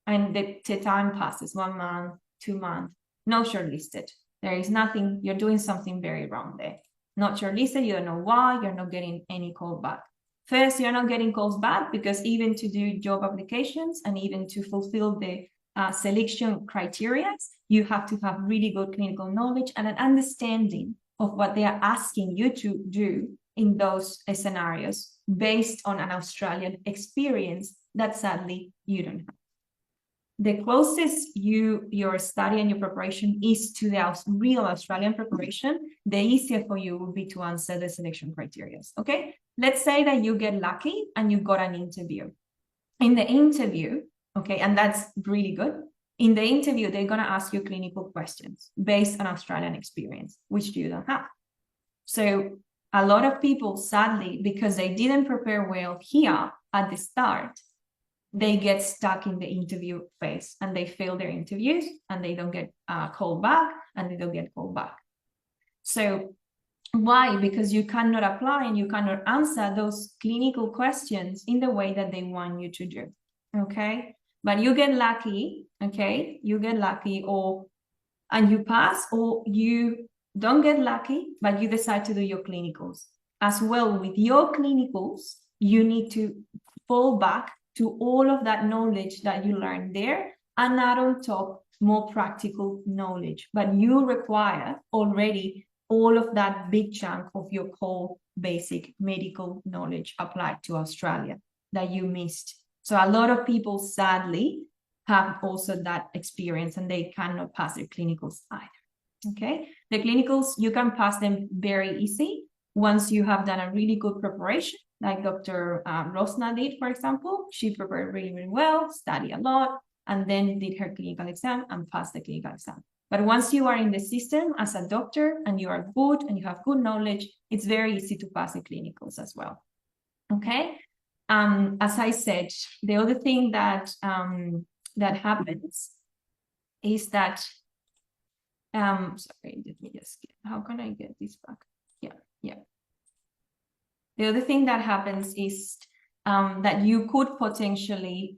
and the time passes, 1 month, 2 months, no shortlisted. There is nothing, you're doing something very wrong there. Not shortlisted, you don't know why, you're not getting any call back. First, you're not getting calls back because even to do job applications and even to fulfill the selection criteria, you have to have really good clinical knowledge and an understanding of what they are asking you to do in those scenarios based on an Australian experience that sadly you don't have. The closest your study and your preparation is to the real Australian preparation, the easier for you will be to answer the selection criteria. Okay, let's say that you get lucky and you got an interview. In the interview, okay, and that's really good. In the interview, they're going to ask you clinical questions based on Australian experience, which you don't have. So a lot of people, sadly, because they didn't prepare well here at the start, they get stuck in the interview phase and they fail their interviews and they don't get called back and they don't get called back. So why? Because you cannot apply and you cannot answer those clinical questions in the way that they want you to do. Okay, but you get lucky. Okay, you get lucky, and you pass, or you don't get lucky, but you decide to do your clinicals as well. With your clinicals, you need to fall back to all of that knowledge that you learned there, and add on top more practical knowledge. But you require already all of that big chunk of your core basic medical knowledge applied to Australia that you missed. So a lot of people sadly have also that experience and they cannot pass their clinicals either. Okay, the clinicals, you can pass them very easy once you have done a really good preparation, like Dr. Rosna did, for example. She prepared really, really well, studied a lot, and then did her clinical exam and passed the clinical exam. But once you are in the system as a doctor and you are good and you have good knowledge, it's very easy to pass the clinicals as well. Okay, as I said, the other thing that that happens is that sorry, let me just get, how can I get this back? Yeah. The other thing that happens is that you could potentially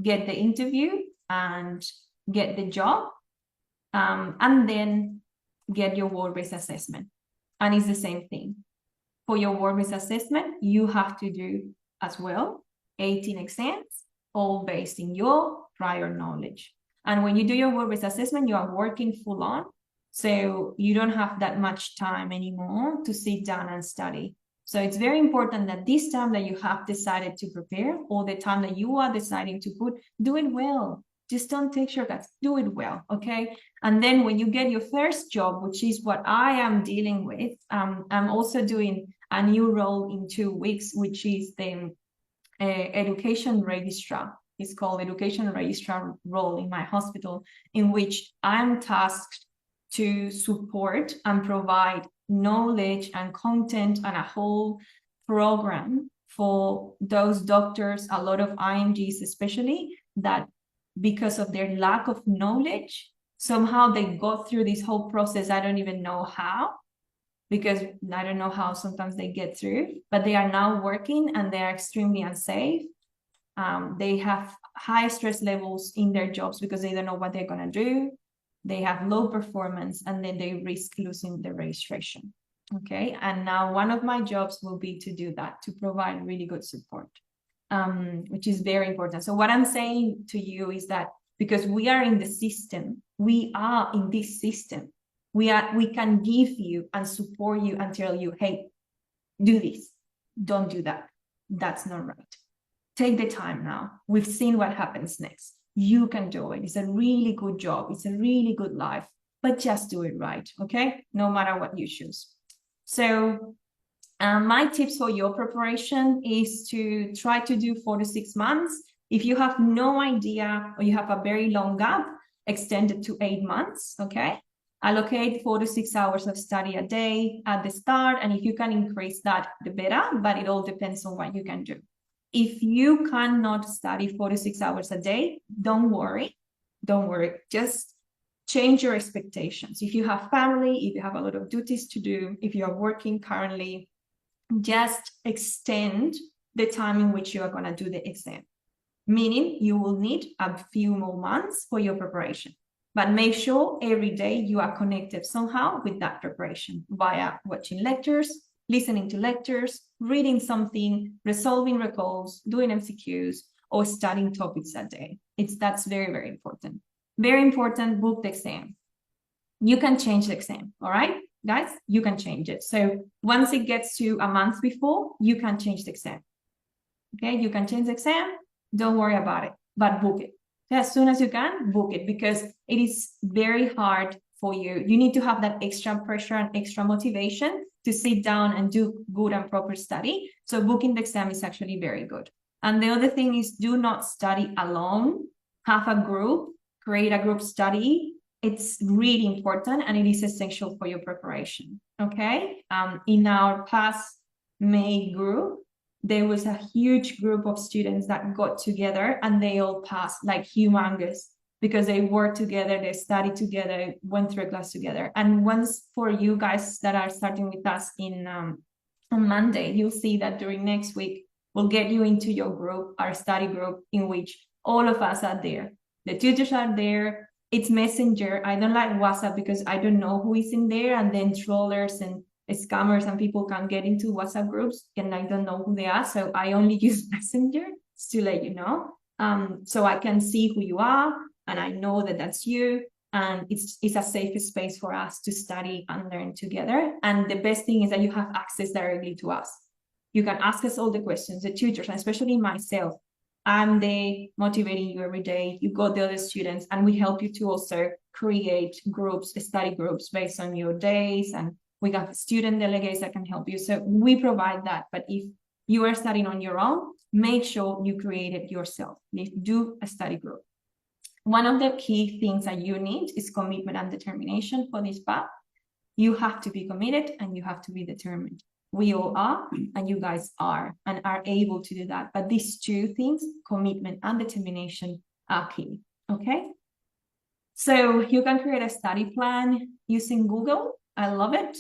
get the interview and get the job, and then get your work-based assessment. And it's the same thing. For your work-based assessment, you have to do as well 18 exams, all based in your prior knowledge. And when you do your work-based assessment, you are working full on. So you don't have that much time anymore to sit down and study. So it's very important that this time that you have decided to prepare, or the time that you are deciding to put, do it well. Just don't take shortcuts, do it well, okay? And then when you get your first job, which is what I am dealing with, I'm also doing a new role in 2 weeks, which is the education registrar. It's called education registrar role in my hospital, in which I'm tasked to support and provide knowledge and content and a whole program for those doctors, a lot of IMGs especially, that because of their lack of knowledge, somehow they go through this whole process. I don't even know how, because I don't know how sometimes they get through, but they are now working and they are extremely unsafe. They have high stress levels in their jobs because they don't know what they're going to do. They have low performance, and then they risk losing the registration. Okay, and now one of my jobs will be to do that, to provide really good support, which is very important. So what I'm saying to you is that because we are in the system, we are in this system, we can give you and support you and tell you, hey, do this, don't do that, that's not right. Take the time now. We've seen what happens next. You can do it. It's a really good job. It's a really good life, but just do it right, okay? No matter what you choose. So my tips for your preparation is to try to do 4 to 6 months. If you have no idea or you have a very long gap, extend it to 8 months, okay? Allocate 4 to 6 hours of study a day at the start, and if you can increase that, the better, but it all depends on what you can do. If you cannot study 4 to 6 hours a day, don't worry. Don't worry. Just change your expectations. If you have family, if you have a lot of duties to do, if you are working currently, just extend the time in which you are going to do the exam. Meaning you will need a few more months for your preparation. But make sure every day you are connected somehow with that preparation via watching lectures, listening to lectures, reading something, resolving recalls, doing MCQs, or studying topics a day. That's very, very important. Very important, book the exam. You can change the exam, all right, guys? You can change it. So once it gets to a month before, you can change the exam. Okay, you can change the exam. Don't worry about it, but book it. As soon as you can, book it, because it is very hard for you. You need to have that extra pressure and extra motivation to sit down and do good and proper study. So booking the exam is actually very good. And the other thing is, do not study alone. Have a group, create a group study. It's really important and it is essential for your preparation, okay? In our past May group, there was a huge group of students that got together and they all passed like humongous, because they worked together, they studied together, went through a class together. And once, for you guys that are starting with us on Monday, you'll see that during next week, we'll get you into your group, our study group, in which all of us are there. The tutors are there. It's Messenger. I don't like WhatsApp because I don't know who is in there, and then trollers and scammers and people can get into WhatsApp groups and I don't know who they are. So I only use Messenger to let you know. So I can see who you are and I know that that's you. And it's a safe space for us to study and learn together. And the best thing is that you have access directly to us. You can ask us all the questions, the tutors, and especially myself. I'm there motivating you every day. You got the other students, and we help you to also create groups, study groups based on your days, and we got student delegates that can help you. So we provide that. But if you are studying on your own, make sure you create it yourself. Do a study group. One of the key things that you need is commitment and determination for this path. You have to be committed and you have to be determined. We all are, and you guys are, and are able to do that. But these two things, commitment and determination, are key, okay? So you can create a study plan using Google. I love it.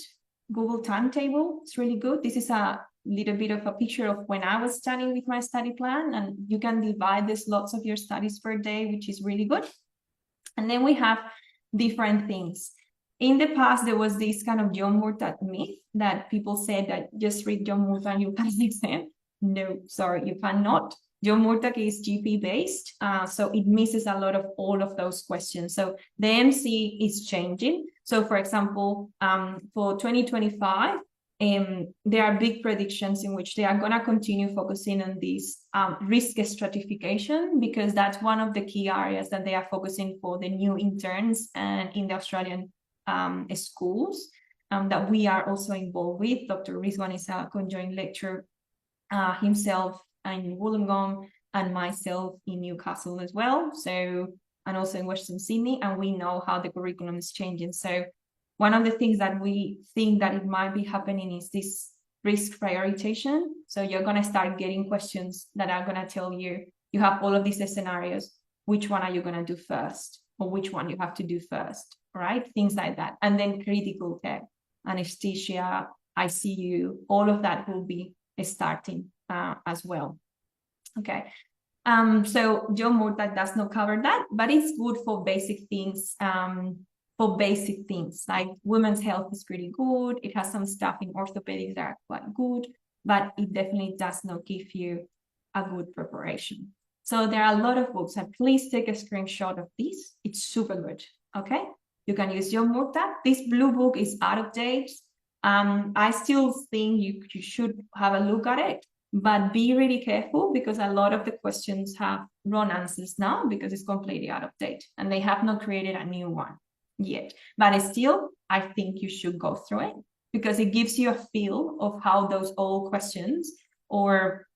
Google Timetable, it's really good. This is a little bit of a picture of when I was studying with my study plan, and you can divide the slots of your studies per day, which is really good. And then we have different things. In the past, there was this kind of John Murtagh myth that people said that just read John Murtagh and you pass the exam. No, sorry, you cannot. John Murtagh is GP based, so it misses a lot of all of those questions. So the MC is changing. So for example, for 2025, there are big predictions in which they are going to continue focusing on this risk stratification, because that's one of the key areas that they are focusing for the new interns and in the Australian schools that we are also involved with. Dr. Rizwan is a conjoined lecturer himself in Wollongong, and myself in Newcastle as well. So, and also in Western Sydney, and we know how the curriculum is changing. So one of the things that we think that it might be happening is this risk prioritization. So you're going to start getting questions that are going to tell you, you have all of these scenarios, which one are you going to do first, or which one you have to do first, right? Things like that. And then critical care, anesthesia, ICU, all of that will be starting as well. Okay. So John Murtagh does not cover that, but it's good for basic things. Like women's health is pretty good. It has some stuff in orthopedics that are quite good, but it definitely does not give you a good preparation. So there are a lot of books, and please take a screenshot of this. It's super good. Okay. You can use John Murtagh. This blue book is out of date. I still think you should have a look at it, but be really careful, because a lot of the questions have wrong answers now because it's completely out of date and they have not created a new one yet. But still, I think you should go through it, because it gives you a feel of how those old questions, or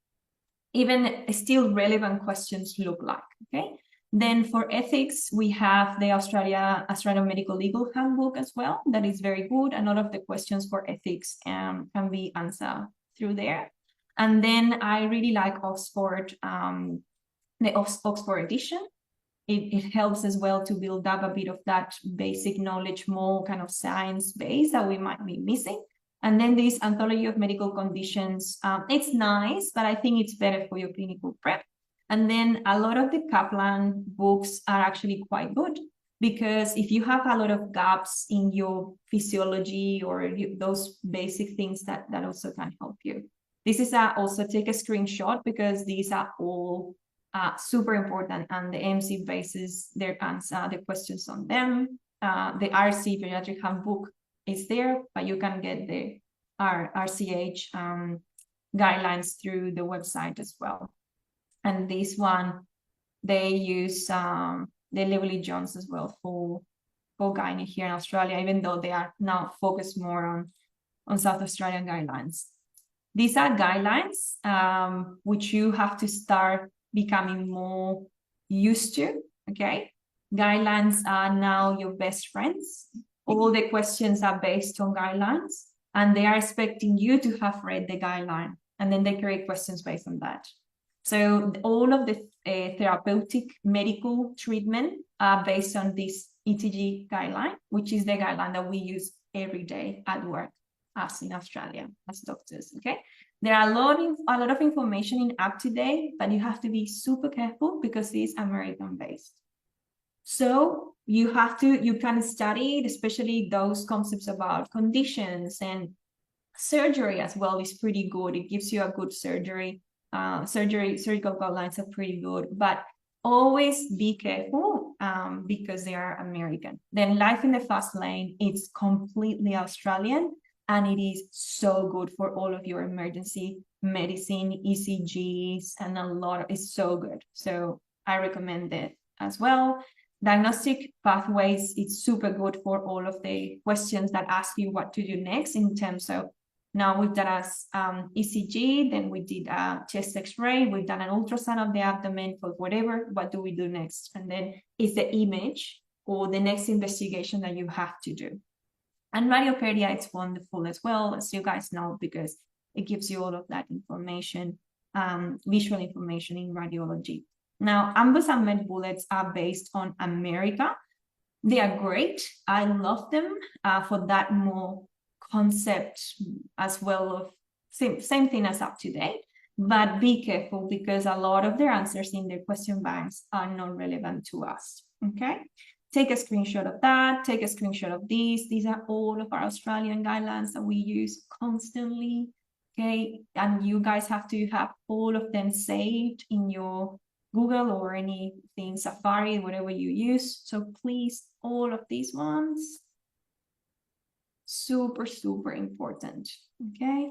even still relevant questions look like, okay? Then for ethics, we have the Australian Medical Legal Handbook as well. That is very good. A lot of the questions for ethics can be answered through there. And then I really like Oxford, the Oxford edition. It helps as well to build up a bit of that basic knowledge, more kind of science base that we might be missing. And then this Anthology of Medical Conditions, it's nice, but I think it's better for your clinical prep. And then a lot of the Kaplan books are actually quite good, because if you have a lot of gaps in your physiology or those basic things, that also can help you. This is also take a screenshot, because these are all super important, and the AMC bases their answer, the questions on them. The RC Pediatric Handbook is there, but you can get the RCH guidelines through the website as well. And this one, they use the Lively Jones as well for gynae here in Australia, even though they are now focused more on South Australian guidelines. These are guidelines which you have to start becoming more used to, okay? Guidelines are now your best friends. All the questions are based on guidelines, and they are expecting you to have read the guideline, and then they create questions based on that. So all of the therapeutic medical treatment are based on this ETG guideline, which is the guideline that we use every day at work, us in Australia as doctors, okay? There are a lot of information in UpToDate, but you have to be super careful because it's American-based. So you can study, especially those concepts about conditions, and surgery as well is pretty good. It gives you a good surgical guidelines are pretty good, but always be careful because they are American. Then Life in the Fast Lane, it's completely Australian, and it is so good for all of your emergency medicine, ECGs, and it's so good. So I recommend it as well. Diagnostic pathways, it's super good for all of the questions that ask you what to do next in terms of, now we've done ECG, then we did a chest x-ray, we've done an ultrasound of the abdomen for whatever, what do we do next? And then it's the image or the next investigation that you have to do. And radiopedia, it's wonderful as well, as you guys know, because it gives you all of that information, visual information in radiology. Now, AMBUS and MedBullets are based on America. They are great. I love them for that more concept as well of same thing as UpToDate, but be careful because a lot of their answers in their question banks are not relevant to us, okay? Take a screenshot of that, take a screenshot of these. These are all of our Australian guidelines that we use constantly, okay? And you guys have to have all of them saved in your Google or anything, Safari, whatever you use. So please, all of these ones, super, super important, okay?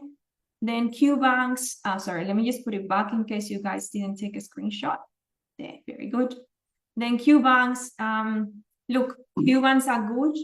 Then QBanks, sorry, let me just put it back in case you guys didn't take a screenshot. There, very good. Then QBanks, look, QBanks are good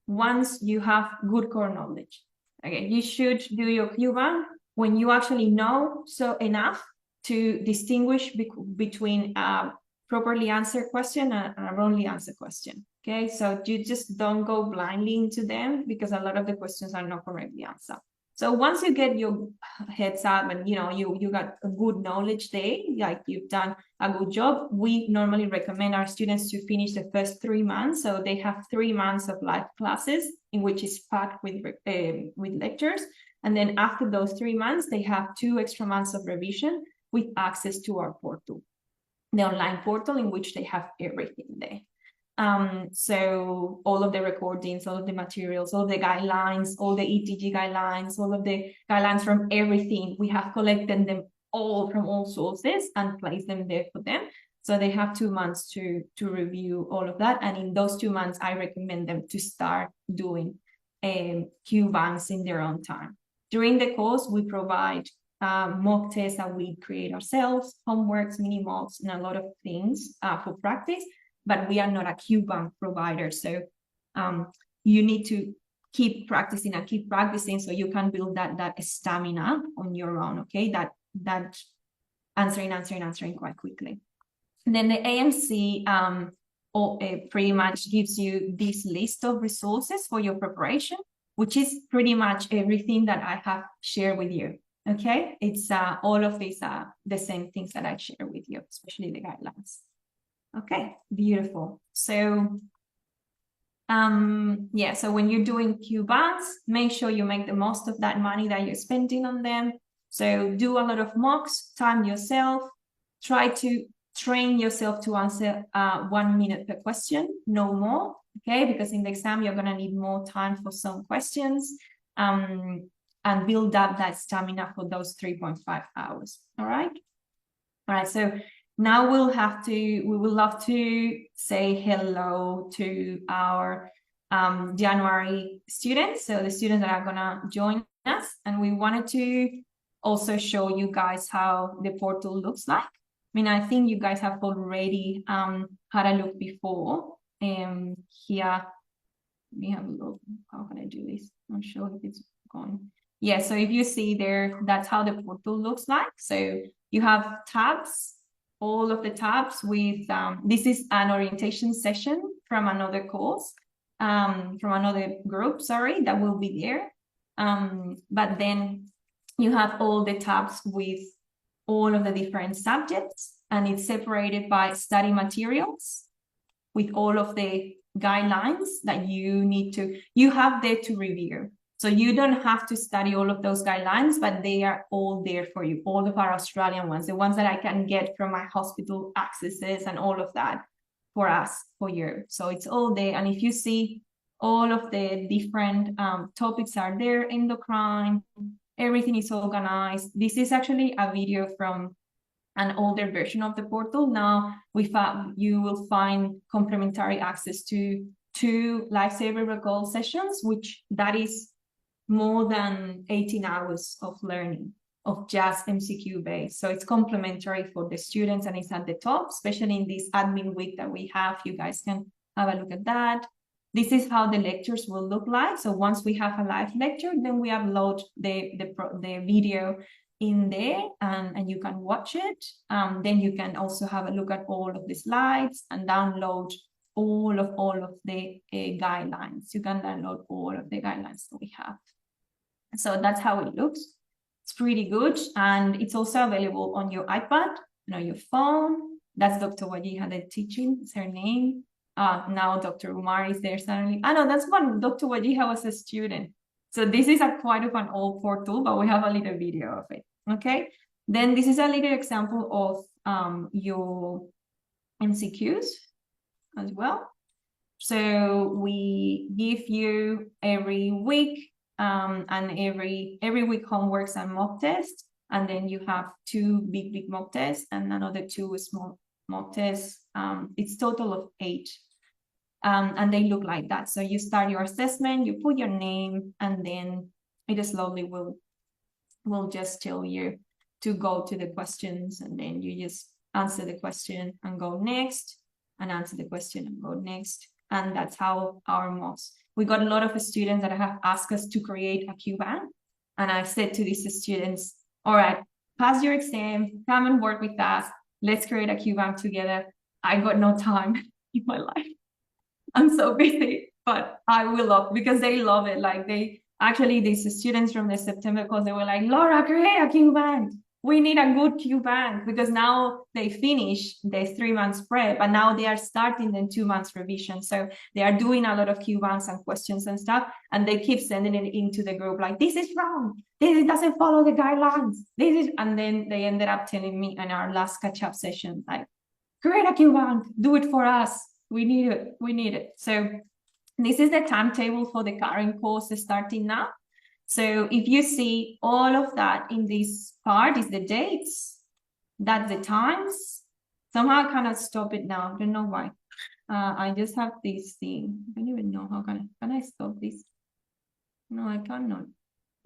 once you have good core knowledge. Okay, you should do your QBank when you actually know so enough to distinguish between a properly answered question and a wrongly answered question. Okay, so you just don't go blindly into them because a lot of the questions are not correctly answered. So once you get your heads up and you got a good knowledge there, like you've done a good job, we normally recommend our students to finish the first 3 months. So they have 3 months of live classes in which is packed with lectures. And then after those 3 months, they have 2 extra months of revision with access to our portal, the online portal in which they have everything there. So all of the recordings, all of the materials, all the guidelines, all the ETG guidelines, all of the guidelines from everything, we have collected them all from all sources and placed them there for them. So they have 2 months to review all of that. And in those 2 months, I recommend them to start doing QBanks in their own time. During the course, we provide mock tests that we create ourselves, homeworks, mini mocks, and a lot of things for practice. But we are not a QBank provider. So you need to keep practicing and keep practicing so you can build that stamina on your own, okay? That answering quite quickly. And then the AMC pretty much gives you this list of resources for your preparation, which is pretty much everything that I have shared with you. Okay, it's all of these are the same things that I share with you, especially the guidelines. Okay, beautiful. So yeah, so when you're doing Q-banks, make sure you make the most of that money that you're spending on them. So do a lot of mocks, time yourself, try to train yourself to answer 1 minute per question, no more, okay? Because in the exam, you're gonna need more time for some questions and build up that stamina for those 3.5 hours, all right? All right, so now we would love to say hello to our January students, so the students that are gonna join us, and we wanted to also show you guys how the portal looks like. I mean, I think you guys have already had a look before. Here, let me have a look. How can I do this? I'm not sure if it's going. Yeah, so if you see there, that's how the portal looks like. So you have tabs, all of the tabs with, this is an orientation session from another course, from another group, sorry, that will be there. But then you have all the tabs with all of the different subjects, and it's separated by study materials with all of the guidelines that you have there to review. So you don't have to study all of those guidelines, but they are all there for you, all of our Australian ones, the ones that I can get from my hospital accesses and all of that for us, for you. So it's all there. And if you see all of the different topics are there, endocrine, everything is organized. This is actually a video from an older version of the portal. Now you will find complementary access to 2 Lifesaver Recall sessions, which that is more than 18 hours of learning of just MCQ based. So it's complementary for the students, and it's at the top, especially in this admin week that we have. You guys can have a look at that. This is how the lectures will look like. So once we have a live lecture, then we upload the video in there, and you can watch it. Then you can also have a look at all of the slides and download all of the guidelines. You can download all of the guidelines that we have. So that's how it looks. It's pretty good, and it's also available on your iPad, your phone. That's Dr. Wajiha, the teaching, is her name. Now Dr. Umar is there suddenly. No, that's when Dr. Wajiha was a student. So this is quite of an old portal, but we have a little video of it. Okay. Then this is a little example of your MCQs as well. So we give you every week and every week homeworks and mock tests, and then you have 2 big mock tests and another 2 small mock tests. It's total of 8, and they look like that. So you start your assessment, you put your name, and then it slowly will just tell you to go to the questions, and then you just answer the question and go next, and answer the question and go next. And that's how our mocks. We got a lot of students that have asked us to create a Q-bank, and I've said to these students, all right, pass your exam, come and work with us, let's create a Q-bank together. I got no time in my life. I'm so busy, but I will love, because they love it. Like these students from the September course, they were like, Laura, create a Q-bank. We need a good Q-bank, because now they finish the 3 months prep, and now they are starting the 2 months revision. So they are doing a lot of Q-banks and questions and stuff, and they keep sending it into the group like, this is wrong, this doesn't follow the guidelines, and then they ended up telling me in our last catch-up session, like, create a Q-bank, do it for us. We need it. So this is the timetable for the current course starting now. So if you see all of that in this part is the dates, that's the times. Somehow I cannot stop it now. I don't know why. I just have this thing. I don't even know how can I stop this? No, I cannot.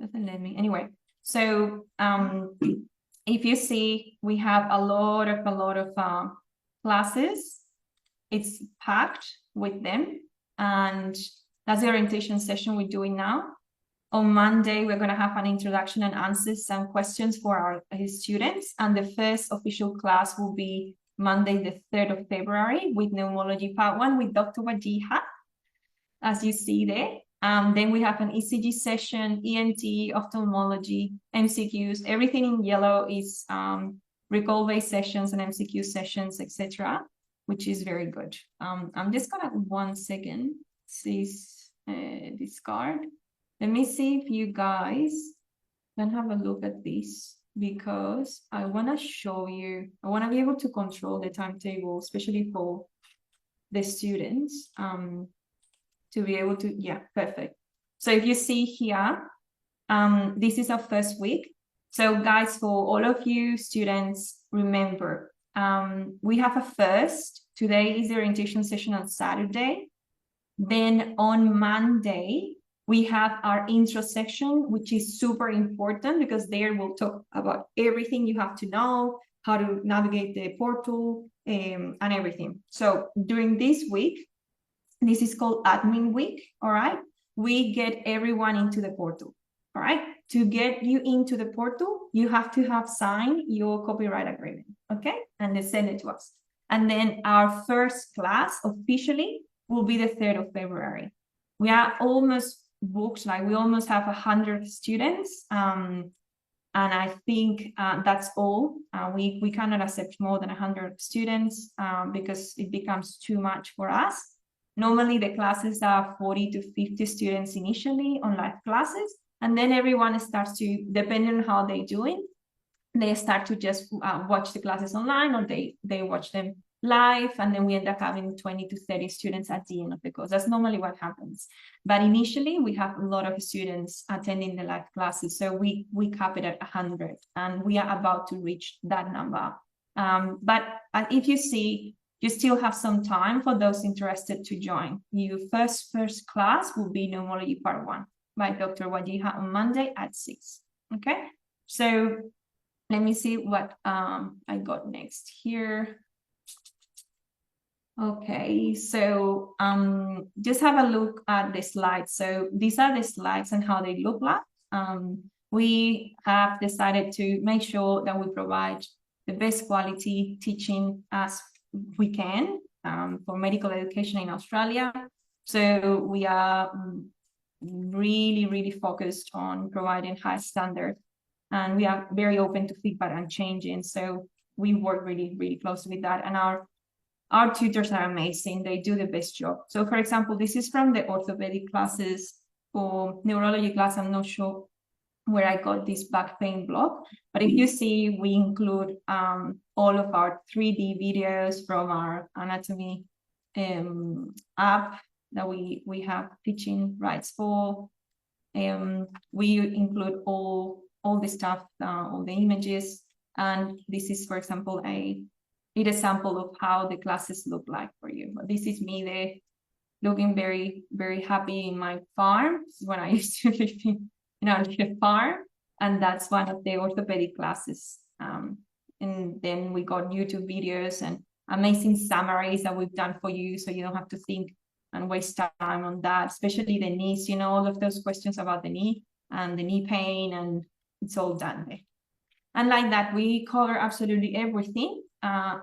Doesn't let me. Anyway, so if you see, we have a lot of classes. It's packed with them, and that's the orientation session we're doing now. On Monday, we're going to have an introduction and answers and questions for our students. And the first official class will be Monday, the 3rd of February with Pneumology Part 1 with Dr. Wajiha, as you see there. Then we have an ECG session, ENT, ophthalmology, MCQs. Everything in yellow is recall-based sessions and MCQ sessions, etc., which is very good. I'm just gonna 1 second see this card. Let me see if you guys can have a look at this, because I want to show you, I want to be able to control the timetable, especially for the students, to be able to, yeah, perfect. So if you see here, this is our first week. So guys, for all of you students, remember, we have a first. Today is the orientation session on Saturday. Then on Monday, we have our intro section, which is super important because there we'll talk about everything you have to know, how to navigate the portal, and everything. So during this week, this is called admin week, all right? We get everyone into the portal, all right? To get you into the portal, you have to have signed your copyright agreement, okay? And then send it to us. And then our first class officially will be the 3rd of February. We are almost booked, like we almost have 100 students. And I think that's all. We cannot accept more than 100 students because it becomes too much for us. Normally the classes are 40 to 50 students initially on live classes, and then everyone starts to, depending on how they're doing, they start to just watch the classes online, or they watch them live, and then we end up having 20 to 30 students at the end of the course. That's normally what happens. But initially, we have a lot of students attending the live classes, so we cap it at 100, and we are about to reach that number. But if you see, you still have some time for those interested to join. Your first class will be Pneumology Part 1 by Dr. Wajiha on Monday at 6. Okay, so let me see what I got next here. Okay, so just have a look at the slides. So these are the slides and how they look like. We have decided to make sure that we provide the best quality teaching as we can for medical education in Australia. So we are really focused on providing high standard, and we are very open to feedback and changing. So we work really closely with that, and our tutors are amazing. They do the best job. So for example, this is from the orthopedic classes. For neurology class, I'm not sure where I got this back pain block, but if you see, we include all of our 3D videos from our anatomy app that we have teaching rights for. We include all the stuff, all the images, and this is, for example, a sample of how the classes look like for you. But this is me there looking very happy in my farm. This is when I used to live in our little farm, and that's one of the orthopedic classes. And then we got YouTube videos and amazing summaries that we've done for you, so you don't have to think and waste time on that, especially the knees, you know, all of those questions about the knee and the knee pain, and it's all done there. And like that, we cover absolutely everything,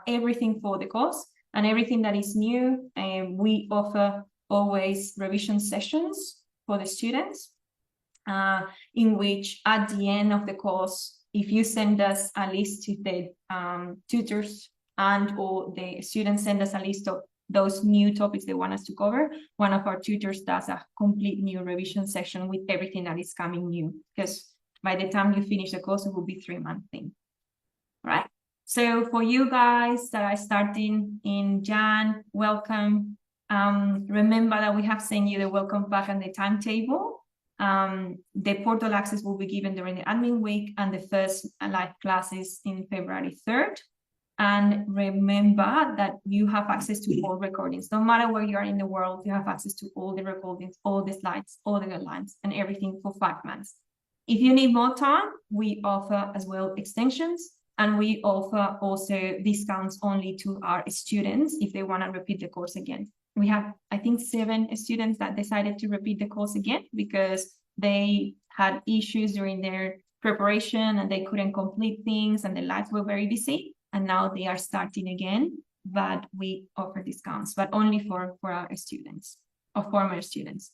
everything for the course and everything that is new. We offer always revision sessions for the students, in which at the end of the course, if you send us a list of the tutors and or the students send us a list of those new topics they want us to cover, one of our tutors does a complete new revision session with everything that is coming new, because by the time you finish the course, it will be 3-month thing, right? So for you guys that are starting in Jan, welcome. Remember that we have sent you the welcome pack and the timetable. The portal access will be given during the admin week, and the first live classes in February 3rd. And remember that you have access to all recordings. No matter where you are in the world, you have access to all the recordings, all the slides, all the guidelines, and everything for 5 months. If you need more time, we offer as well extensions, and we offer also discounts only to our students if they want to repeat the course again. We have, I think, 7 students that decided to repeat the course again because they had issues during their preparation and they couldn't complete things and their lives were very busy. And now they are starting again, but we offer discounts, but only for our students or former students.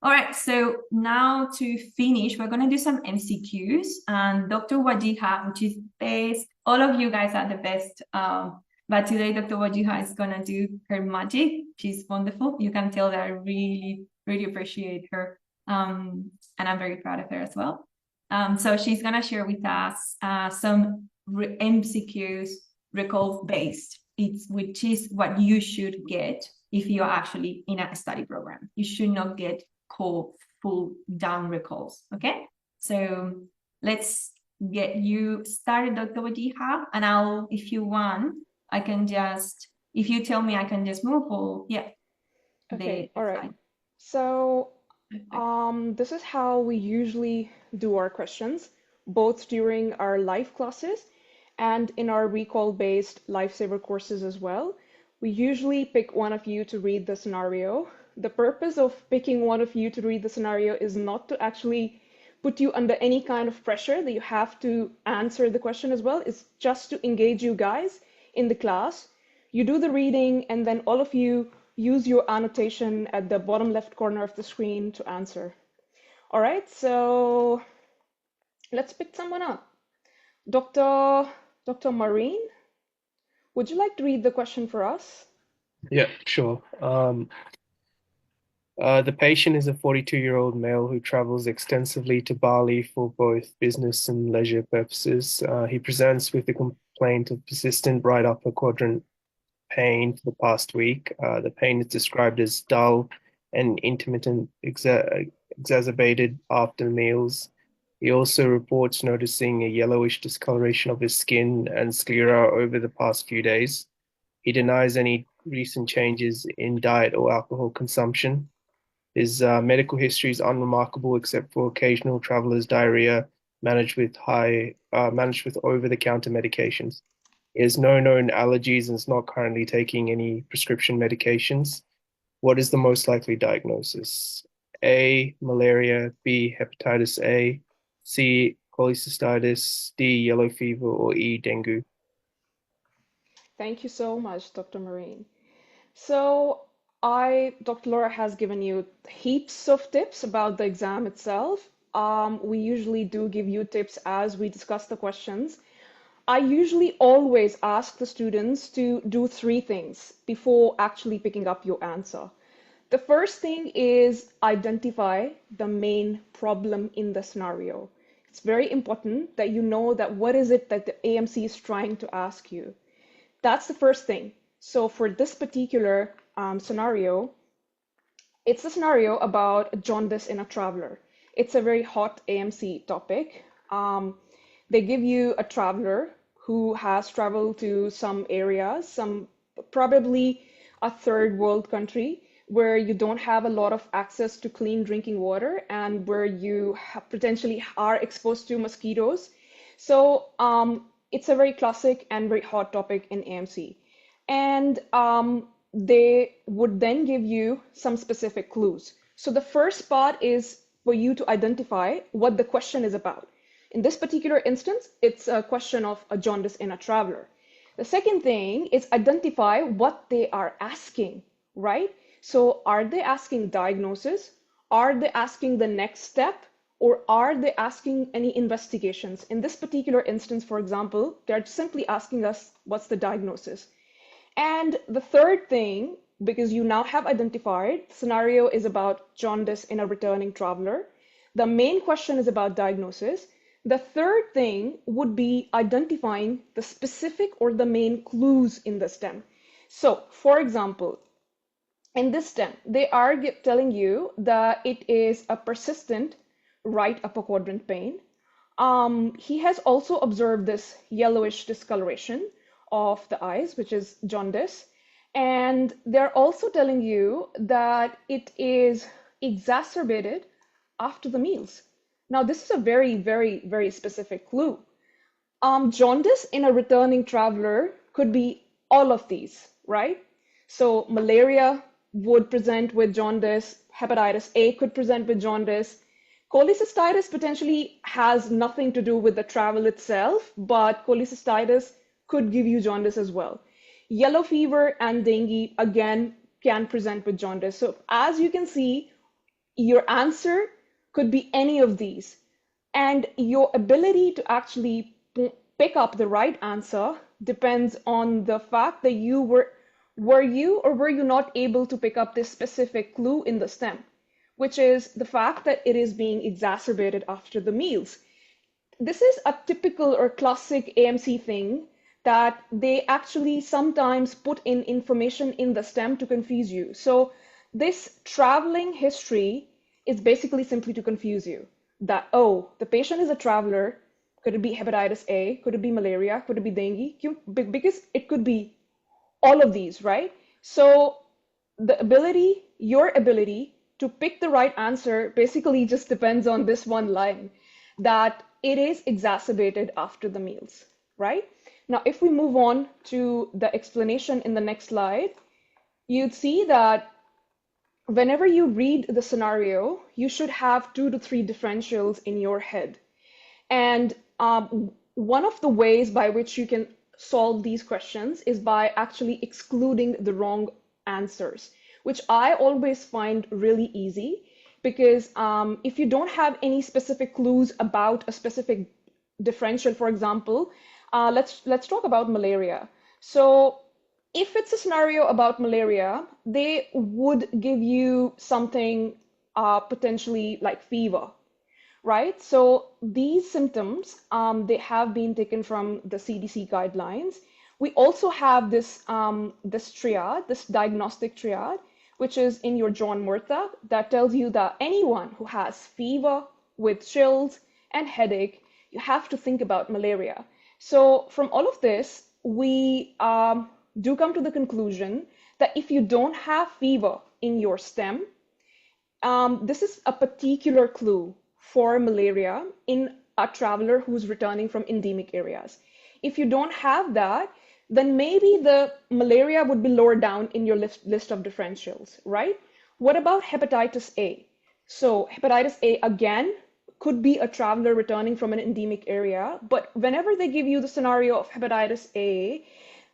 All right, so now to finish, we're going to do some MCQs. And Dr. Wajiha, which is best, all of you guys are the best. But today, Dr. Wajiha is going to do her magic. She's wonderful. You can tell that I really, really appreciate her. And I'm very proud of her as well. So she's going to share with us some MCQs recall-based, which is what you should get if you're actually in a study program. You should not get full down recalls. Okay, so let's get you started, Dr. Wajiha, and I'll, if you want, I can just, if you tell me I can just move, or yeah. Okay, all right. So this is how we usually do our questions, both during our live classes and in our recall-based lifesaver courses as well. We usually pick one of you to read the scenario. The purpose of picking one of you to read the scenario is not to actually put you under any kind of pressure that you have to answer the question as well. It's just to engage you guys in the class. You do the reading, and then all of you use your annotation at the bottom left corner of the screen to answer. All right, so let's pick someone up. Dr. Maureen, would you like to read the question for us? Yeah, sure. The patient is a 42-year-old male who travels extensively to Bali for both business and leisure purposes. He presents with a complaint of persistent right upper quadrant pain for the past week. The pain is described as dull and intermittent, exacerbated after meals. He also reports noticing a yellowish discoloration of his skin and sclera over the past few days. He denies any recent changes in diet or alcohol consumption. His medical history is unremarkable except for occasional traveler's diarrhea managed with over-the-counter medications. He has no known allergies and is not currently taking any prescription medications. What is the most likely diagnosis? A, malaria, B, hepatitis A, C, cholecystitis, D, yellow fever, or E, dengue. Thank you so much, Dr. Maureen. So Dr. Laura has given you heaps of tips about the exam itself. We usually do give you tips as we discuss the questions. I usually always ask the students to do 3 things before actually picking up your answer. The first thing is identify the main problem in the scenario. It's very important that you know that what is it that the AMC is trying to ask you. That's the first thing. So for this particular scenario, it's a scenario about jaundice in a traveler. It's a very hot AMC topic. They give you a traveler who has traveled to some areas, probably a third world country, where you don't have a lot of access to clean drinking water and where you potentially are exposed to mosquitoes. So it's a very classic and very hot topic in AMC. And they would then give you some specific clues. So the first part is for you to identify what the question is about. In this particular instance, it's a question of a jaundice in a traveler. The second thing is identify what they are asking, right? So are they asking diagnosis? Are they asking the next step? Or are they asking any investigations? In this particular instance, for example, they're simply asking us, what's the diagnosis? And the third thing, because you now have identified, the scenario is about jaundice in a returning traveler. The main question is about diagnosis. The third thing would be identifying the specific or the main clues in the stem. So, for example, in this stem, they are telling you that it is a persistent right upper quadrant pain. He has also observed this yellowish discoloration of the eyes, which is jaundice. And they're also telling you that it is exacerbated after the meals. Now, this is a very, very, very specific clue. Jaundice in a returning traveler could be all of these, right? So malaria would present with jaundice, hepatitis A could present with jaundice. Cholecystitis potentially has nothing to do with the travel itself, but cholecystitis could give you jaundice as well. Yellow fever and dengue, again, can present with jaundice. So as you can see, your answer could be any of these. And your ability to actually pick up the right answer depends on the fact that were you or were you not able to pick up this specific clue in the stem, which is the fact that it is being exacerbated after the meals. This is a typical or classic AMC thing that they actually sometimes put in information in the stem to confuse you. So this traveling history is basically simply to confuse you that, oh, the patient is a traveler. Could it be hepatitis A? Could it be malaria? Could it be dengue? Because it could be all of these, right? So your ability to pick the right answer basically just depends on this one line, that it is exacerbated after the meals, right? Now, if we move on to the explanation in the next slide, you'd see that whenever you read the scenario, you should have 2 to 3 differentials in your head. And one of the ways by which you can solve these questions is by actually excluding the wrong answers, which I always find really easy, because if you don't have any specific clues about a specific differential, for example, let's talk about malaria. So if it's a scenario about malaria, they would give you something potentially like fever, right? So these symptoms, they have been taken from the CDC guidelines. We also have this triad, this diagnostic triad, which is in your John Murtagh, that tells you that anyone who has fever with chills and headache, you have to think about malaria. So from all of this, we do come to the conclusion that if you don't have fever in your stem, this is a particular clue for malaria in a traveler who's returning from endemic areas. If you don't have that, then maybe the malaria would be lower down in your list of differentials, right? What about hepatitis A? So hepatitis A, again, could be a traveler returning from an endemic area, but whenever they give you the scenario of hepatitis A,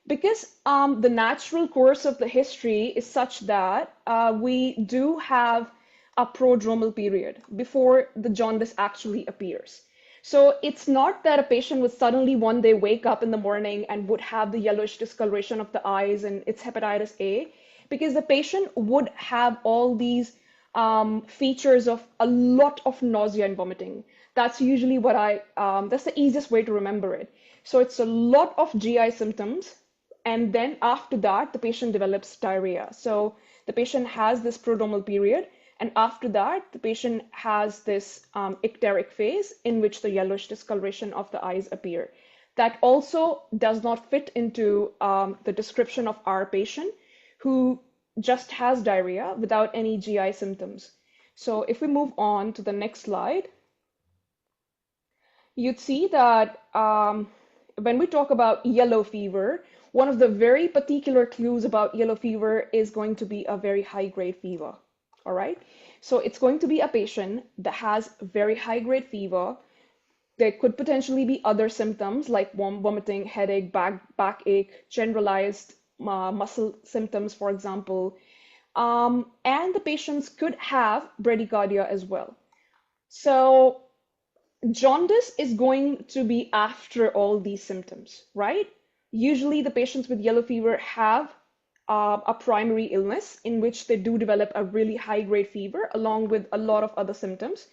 because the natural course of the history is such that we do have a prodromal period before the jaundice actually appears. So it's not that a patient would suddenly one day wake up in the morning and would have the yellowish discoloration of the eyes and it's hepatitis A, because the patient would have all these features of a lot of nausea and vomiting. That's usually what that's the easiest way to remember it. So it's a lot of GI symptoms. And then after that, the patient develops diarrhea. So the patient has this prodromal period. And after that, the patient has this icteric phase in which the yellowish discoloration of the eyes appear. That also does not fit into the description of our patient who just has diarrhea without any GI symptoms. So if we move on to the next slide, you'd see that when we talk about yellow fever, one of the very particular clues about yellow fever is going to be a very high-grade fever. All right, so it's going to be a patient that has very high-grade fever. There could potentially be other symptoms like vomiting, headache, backache, generalized muscle symptoms, for example. And the patients could have bradycardia as well. So jaundice is going to be after all these symptoms, right? Usually the patients with yellow fever have a primary illness in which they do develop a really high-grade fever along with a lot of other symptoms.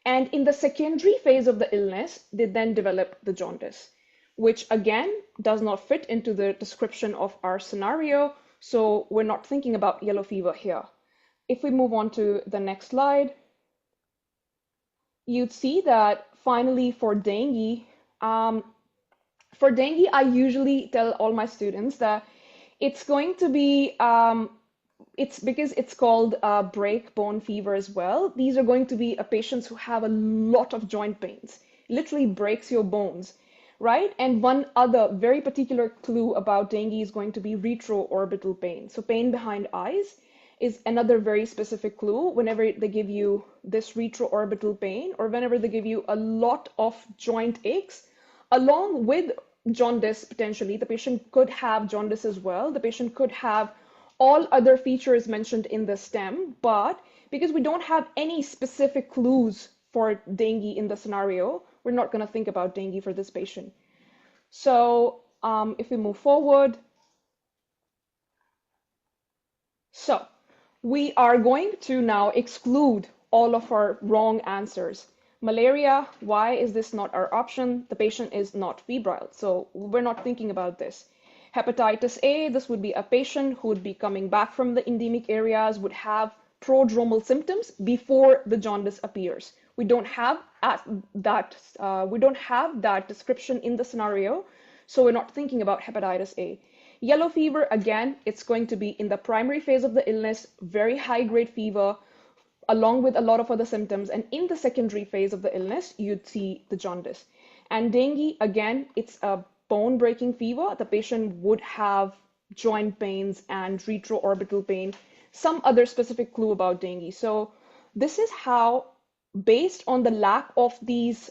And in the secondary phase of the illness, they then develop the jaundice, which again does not fit into the description of our scenario. So we're not thinking about yellow fever here. If we move on to the next slide, you'd see that finally for dengue, I usually tell all my students that it's going to be, it's because it's called break bone fever as well. These are going to be patients who have a lot of joint pains, literally breaks your bones, right? And one other very particular clue about dengue is going to be retroorbital pain, so pain behind eyes. is another very specific clue. Whenever they give you this retroorbital pain, or whenever they give you a lot of joint aches, along with jaundice, potentially, the patient could have jaundice as well. The patient could have all other features mentioned in the stem, but because we don't have any specific clues for dengue in the scenario, we're not going to think about dengue for this patient. So if we move forward, so we are going to now exclude all of our wrong answers. Malaria, why is this not our option? The patient is not febrile, so we're not thinking about this. Hepatitis A, this would be a patient who would be coming back from the endemic areas, would have prodromal symptoms before the jaundice appears. We don't have that description in the scenario, so we're not thinking about hepatitis A. Yellow fever, again, it's going to be in the primary phase of the illness, very high-grade fever, along with a lot of other symptoms. And in the secondary phase of the illness, you'd see the jaundice. And dengue, again, it's a bone-breaking fever. The patient would have joint pains and retroorbital pain, some other specific clue about dengue. So this is how, based on the lack of these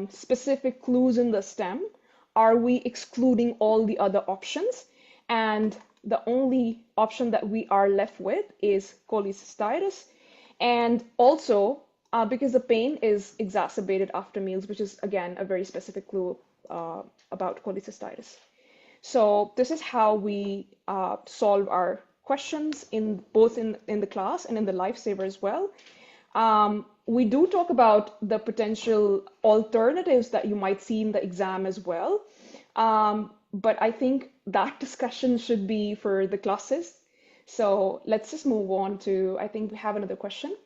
specific clues in the stem, are we excluding all the other options? And the only option that we are left with is cholecystitis. And also, because the pain is exacerbated after meals, which is, again, a very specific clue about cholecystitis. So this is how we solve our questions both in the class and in the Lifesaver as well. We do talk about the potential alternatives that you might see in the exam as well. But I think that discussion should be for the classes. So let's just move on to, I think we have another question.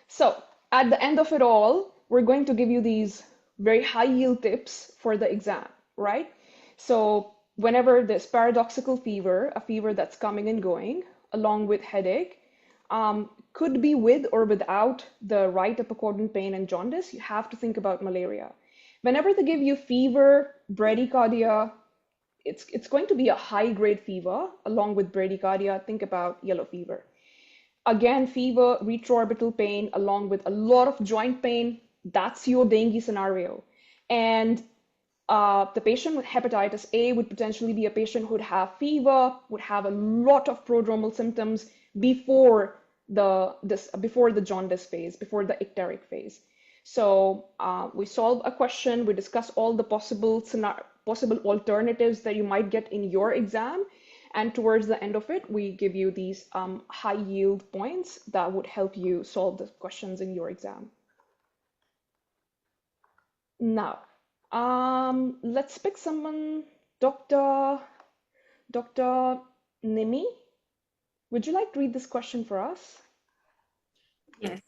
So at the end of it all, we're going to give you these very high yield tips for the exam, right? So whenever there's paradoxical fever, a fever that's coming and going, along with headache, could be with or without the right upper quadrant pain and jaundice, you have to think about malaria. Whenever they give you fever, bradycardia, it's going to be a high-grade fever along with bradycardia. Think about yellow fever. Again, fever, retroorbital pain, along with a lot of joint pain, that's your dengue scenario. And the patient with hepatitis A would potentially be a patient who would have fever, would have a lot of prodromal symptoms before the jaundice phase, before the icteric phase. So we solve a question, we discuss all the possible alternatives that you might get in your exam, and towards the end of it, we give you these high yield points that would help you solve the questions in your exam. Now, let's pick someone. Dr. Nimi, would you like to read this question for us? Yes.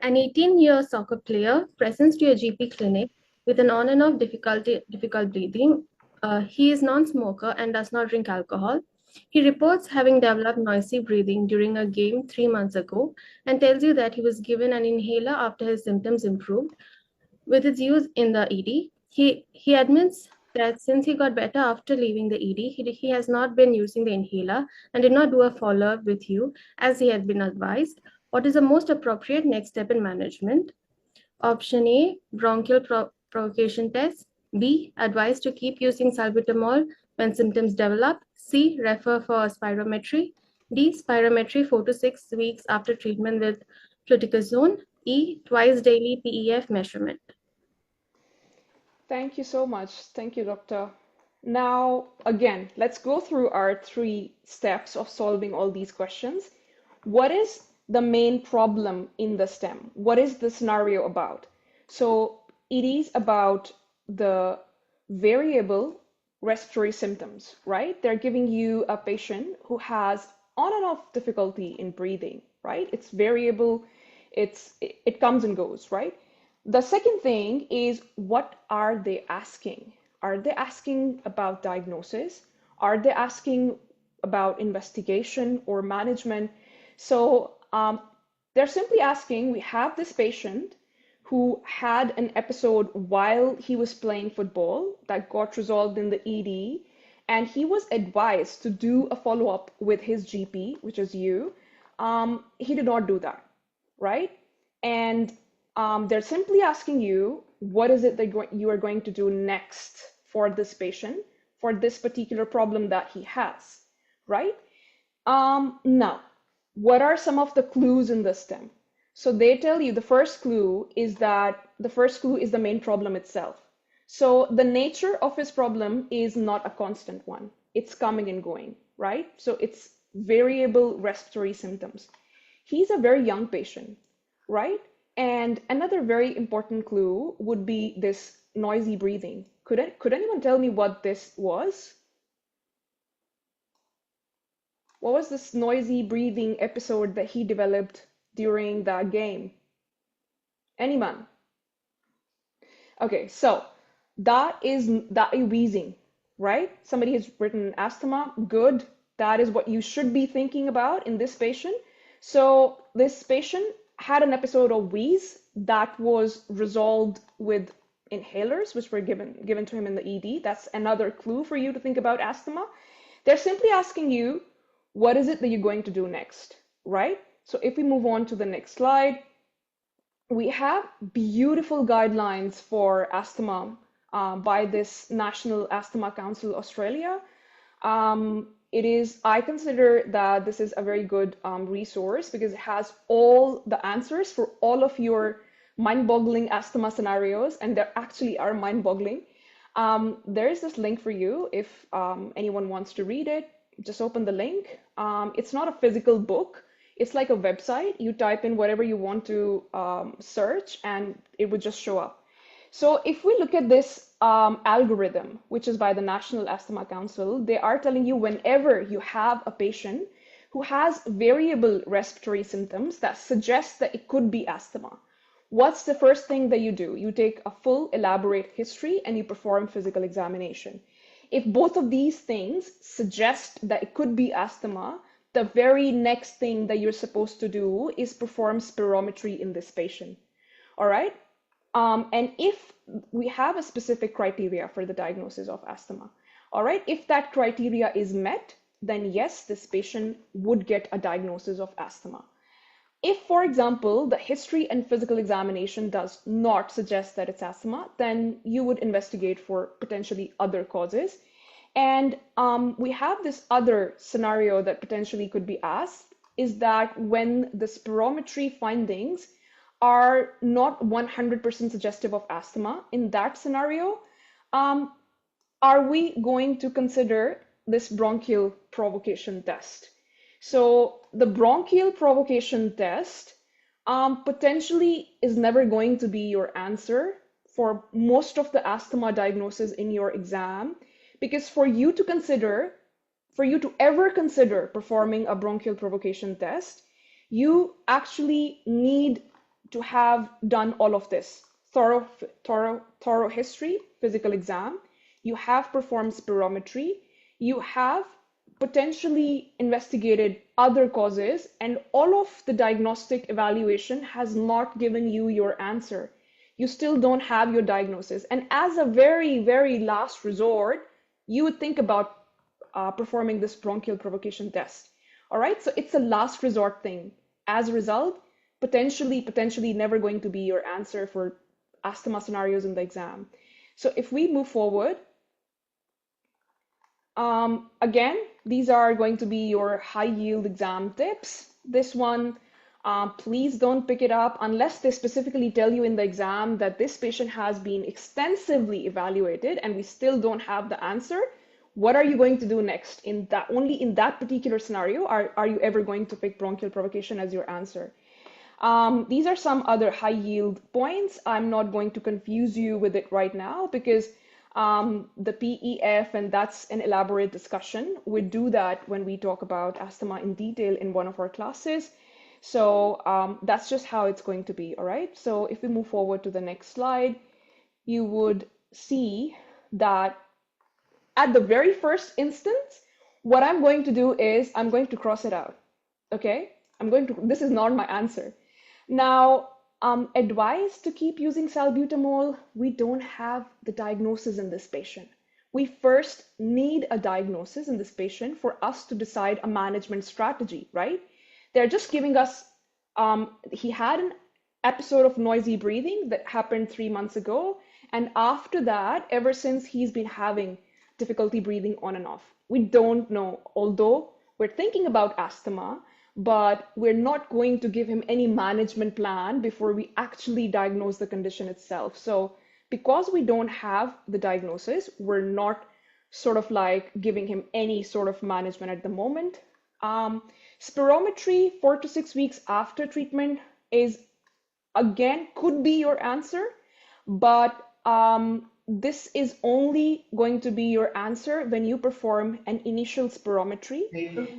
An 18-year soccer player presents to a GP clinic with an on and off difficult breathing. He is non-smoker and does not drink alcohol. He reports having developed noisy breathing during a game 3 months ago and tells you that he was given an inhaler after his symptoms improved with its use in the ED. He admits that since he got better after leaving the ED, he has not been using the inhaler and did not do a follow-up with you as he had been advised. What is the most appropriate next step in management? Option A, bronchial provocation test. B, advice to keep using salbutamol when symptoms develop. C, refer for spirometry. D, spirometry 4 to 6 weeks after treatment with fluticasone. E, twice daily PEF measurement. Thank you so much. Thank you, Doctor. Now, again, let's go through our 3 steps of solving all these questions. What is the main problem in the stem? What is the scenario about? So it is about the variable respiratory symptoms, right? They're giving you a patient who has on and off difficulty in breathing, right? It's variable, it comes and goes, right? The second thing is, what are they asking? Are they asking about diagnosis? Are they asking about investigation or management? So they're simply asking, we have this patient who had an episode while he was playing football that got resolved in the ED, and he was advised to do a follow-up with his GP, which is you. He did not do that, right? And they're simply asking you, what is it that you are going to do next for this patient, for this particular problem that he has, right? Now, what are some of the clues in the stem? So they tell you the first clue is the main problem itself. So the nature of his problem is not a constant one. It's coming and going, right? So it's variable respiratory symptoms. He's a very young patient, right? And another very important clue would be this noisy breathing. Could anyone tell me what this was? What was this noisy breathing episode that he developed during that game? Anyone? Okay, so that is wheezing, right? Somebody has written asthma. Good. That is what you should be thinking about in this patient. So this patient had an episode of wheeze that was resolved with inhalers, which were given to him in the ED. That's another clue for you to think about asthma. They're simply asking you, what is it that you're going to do next, right? So if we move on to the next slide, we have beautiful guidelines for asthma by this National Asthma Council Australia. I consider that this is a very good resource because it has all the answers for all of your mind-boggling asthma scenarios, and there actually are mind-boggling. There is this link for you if anyone wants to read it. Just open the link. It's not a physical book. It's like a website. You type in whatever you want to search and it would just show up. So if we look at this algorithm, which is by the National Asthma Council, they are telling you whenever you have a patient who has variable respiratory symptoms that suggest that it could be asthma, what's the first thing that you do? You take a full elaborate history and you perform physical examination. If both of these things suggest that it could be asthma, the very next thing that you're supposed to do is perform spirometry in this patient. All right? And if we have a specific criteria for the diagnosis of asthma, all right, if that criteria is met, then yes, this patient would get a diagnosis of asthma. If, for example, the history and physical examination does not suggest that it's asthma, then you would investigate for potentially other causes. And we have this other scenario that potentially could be asked, is that when the spirometry findings are not 100% suggestive of asthma, in that scenario, are we going to consider this bronchial provocation test? So the bronchial provocation test potentially is never going to be your answer for most of the asthma diagnosis in your exam, because for you to ever consider performing a bronchial provocation test, you actually need to have done all of this: thorough history, physical exam, you have performed spirometry, you have potentially investigated other causes, and all of the diagnostic evaluation has not given you your answer. You still don't have your diagnosis. And as a very, very last resort, you would think about performing this bronchial provocation test. All right, so it's a last resort thing. As a result, potentially never going to be your answer for asthma scenarios in the exam. So if we move forward, again, these are going to be your high yield exam tips. This one, please don't pick it up unless they specifically tell you in the exam that this patient has been extensively evaluated and we still don't have the answer. What are you going to do next? Only in that particular scenario are you ever going to pick bronchial provocation as your answer. These are some other high yield points. I'm not going to confuse you with it right now because the PEF, and that's an elaborate discussion. We do that when we talk about asthma in detail in one of our classes. So that's just how it's going to be, all right? So if we move forward to the next slide, you would see that at the very first instance, what I'm going to do is I'm going to cross it out, okay? This is not my answer. Now, advice to keep using salbutamol, we don't have the diagnosis in this patient. we first need a diagnosis in this patient for us to decide a management strategy, right? They're just giving us, he had an episode of noisy breathing that happened 3 months ago. And after that, ever since, he's been having difficulty breathing on and off. We don't know, although we're thinking about asthma, but we're not going to give him any management plan before we actually diagnose the condition itself. So because we don't have the diagnosis, we're not sort of like giving him any sort of management at the moment. Spirometry 4 to 6 weeks after treatment is, again, could be your answer, but this is only going to be your answer when you perform an initial spirometry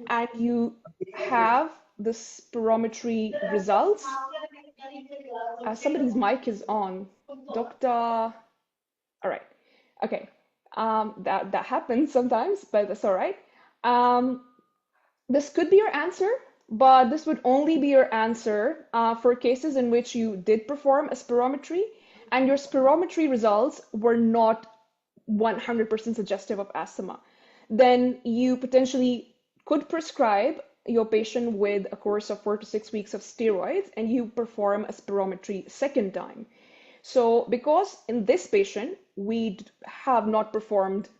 and you have the spirometry results. Somebody's mic is on. Doctor. All right. Okay. That happens sometimes, but that's all right. This could be your answer, but this would only be your answer for cases in which you did perform a spirometry and your spirometry results were not 100% suggestive of asthma. Then you potentially could prescribe your patient with a course of 4 to 6 weeks of steroids and you perform a spirometry second time. So because in this patient, we have not performed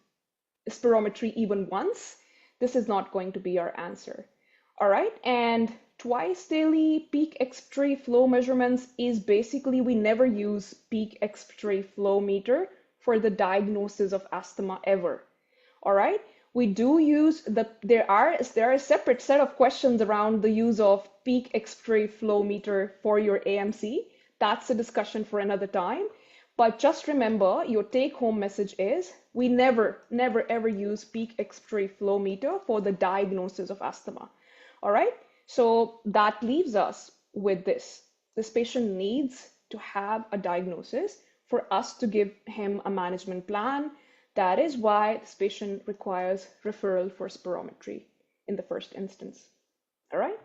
spirometry even once, this is not going to be our answer. All right, and twice daily peak expiratory flow measurements is basically, we never use peak expiratory flow meter for the diagnosis of asthma ever. All right, we do use there are a separate set of questions around the use of peak expiratory flow meter for your AMC. That's a discussion for another time. But just remember, your take-home message is we never, ever use peak expiratory flow meter for the diagnosis of asthma. All right, so that leaves us with this. This patient needs to have a diagnosis for us to give him a management plan. That is why this patient requires referral for spirometry in the first instance. All right?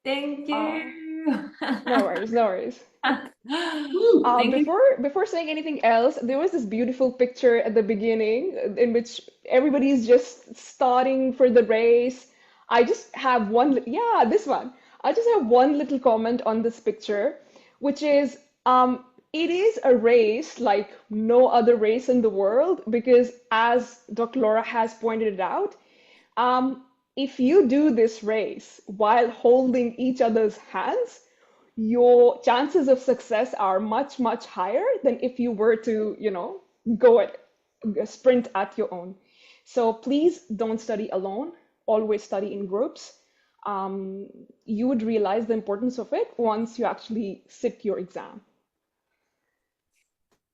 Thank you. No worries, no worries. Before saying anything else, there was this beautiful picture at the beginning in which everybody is just starting for the race. I just have this one. I just have one little comment on this picture, which is it is a race like no other race in the world, because as Dr. Laura has pointed it out, if you do this race while holding each other's hands, your chances of success are much, much higher than if you were to, sprint at your own. So please don't study alone. Always study in groups. You would realize the importance of it once you actually sit your exam.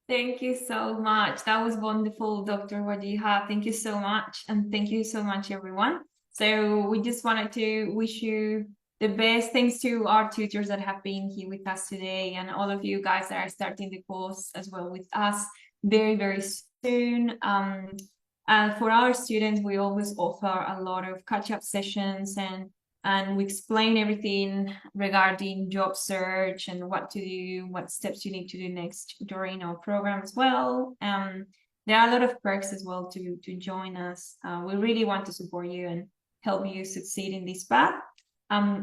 Thank you so much. That was wonderful, Dr. Wajiha. Thank you so much. And thank you so much, everyone. So we just wanted to wish you the best. Thanks to our tutors that have been here with us today and all of you guys that are starting the course as well with us very, very soon. For our students, we always offer a lot of catch-up sessions and we explain everything regarding job search and what to do, what steps you need to do next during our program as well. There are a lot of perks as well to join us. We really want to support you and help you succeed in this path.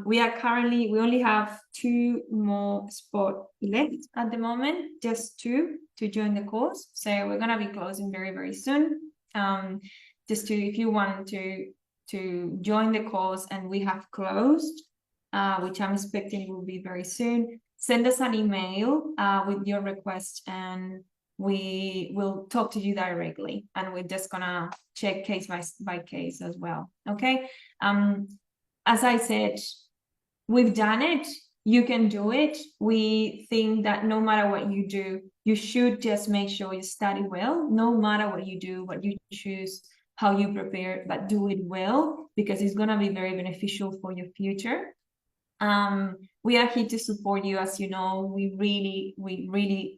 We only have 2 more spots left at the moment, just 2 to join the course. So we're gonna be closing very, very soon. If you want to join the course and we have closed, which I'm expecting will be very soon, send us an email with your request and we will talk to you directly, and we're just gonna check case by case as well. Okay. As I said, we've done it. You can do it. We think that no matter what you do, you should just make sure you study well. No matter what you do, what you choose, how you prepare, but do it well, because it's going to be very beneficial for your future. We are here to support you. As you know, we really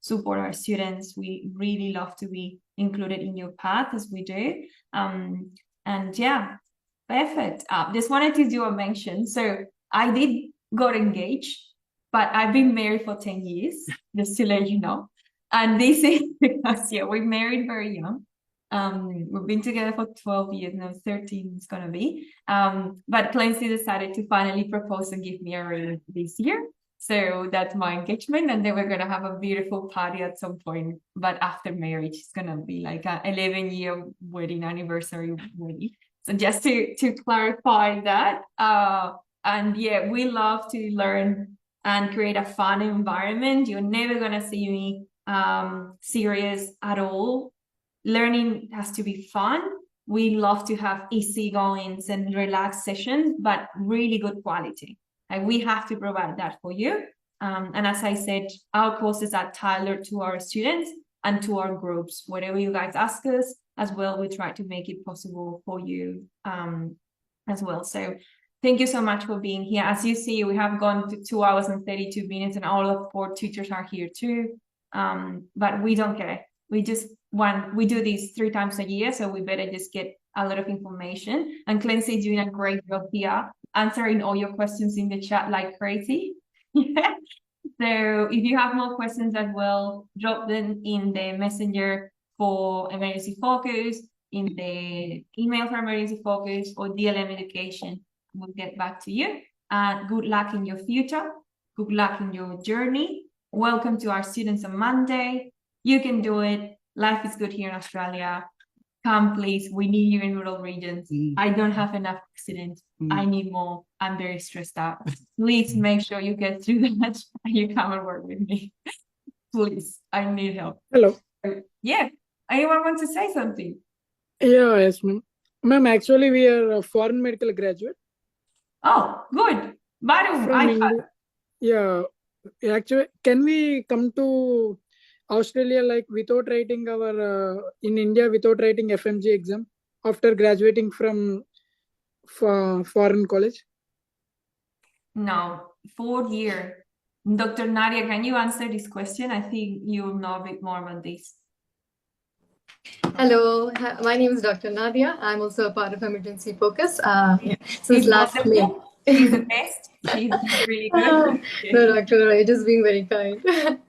support our students. We really love to be included in your path as we do. And yeah, perfect. Just wanted to do a mention. So I did got engaged, but I've been married for 10 years, just to let you know. And this is because, yeah, we married very young. We've been together for 12 years now, 13 is gonna be. But Clancy decided to finally propose and give me a ring this year. So that's my engagement, and then we're gonna have a beautiful party at some point. But after marriage, it's gonna be like an 11-year wedding anniversary wedding. So just to clarify that, and yeah, we love to learn and create a fun environment. You're never gonna see me serious at all. Learning has to be fun. We love to have easygoings and relaxed sessions, but really good quality. And we have to provide that for you. And as I said, our courses are tailored to our students and to our groups. Whatever you guys ask us as well, we try to make it possible for you as well. So thank you so much for being here. As you see, we have gone to 2 hours and 32 minutes, and all of 4 teachers are here too. But we don't care. We do these 3 times a year, so we better just get a lot of information. And Clancy is doing a great job here, answering all your questions in the chat like crazy. Yeah. So if you have more questions as well, drop them in the messenger for Emergency Focus, in the email for Emergency Focus, or DLM Education. We'll get back to you. Good luck in your future. Good luck in your journey. Welcome to our students on Monday. You can do it. Life is good here in Australia. Come, please. We need you in rural regions. I don't have enough accidents. I need more. I'm very stressed out. Please make sure you get through that and you come and work with me. Please, I need help. Hello. Yeah. Anyone want to say something? Yeah, yes, ma'am. Ma'am, actually, we are a foreign medical graduate. Oh, good. Baru, yeah, actually, can we come to Australia like without writing our in India without writing FMG exam after graduating from foreign college? No, 4 year. Dr. Nadia, can you answer this question? I think you know a bit more about this. Hello, my name is Dr. Nadia. I'm also a part of Emergency Focus. Since last May. She's the best. She's really good. No, Dr. You're just being very kind.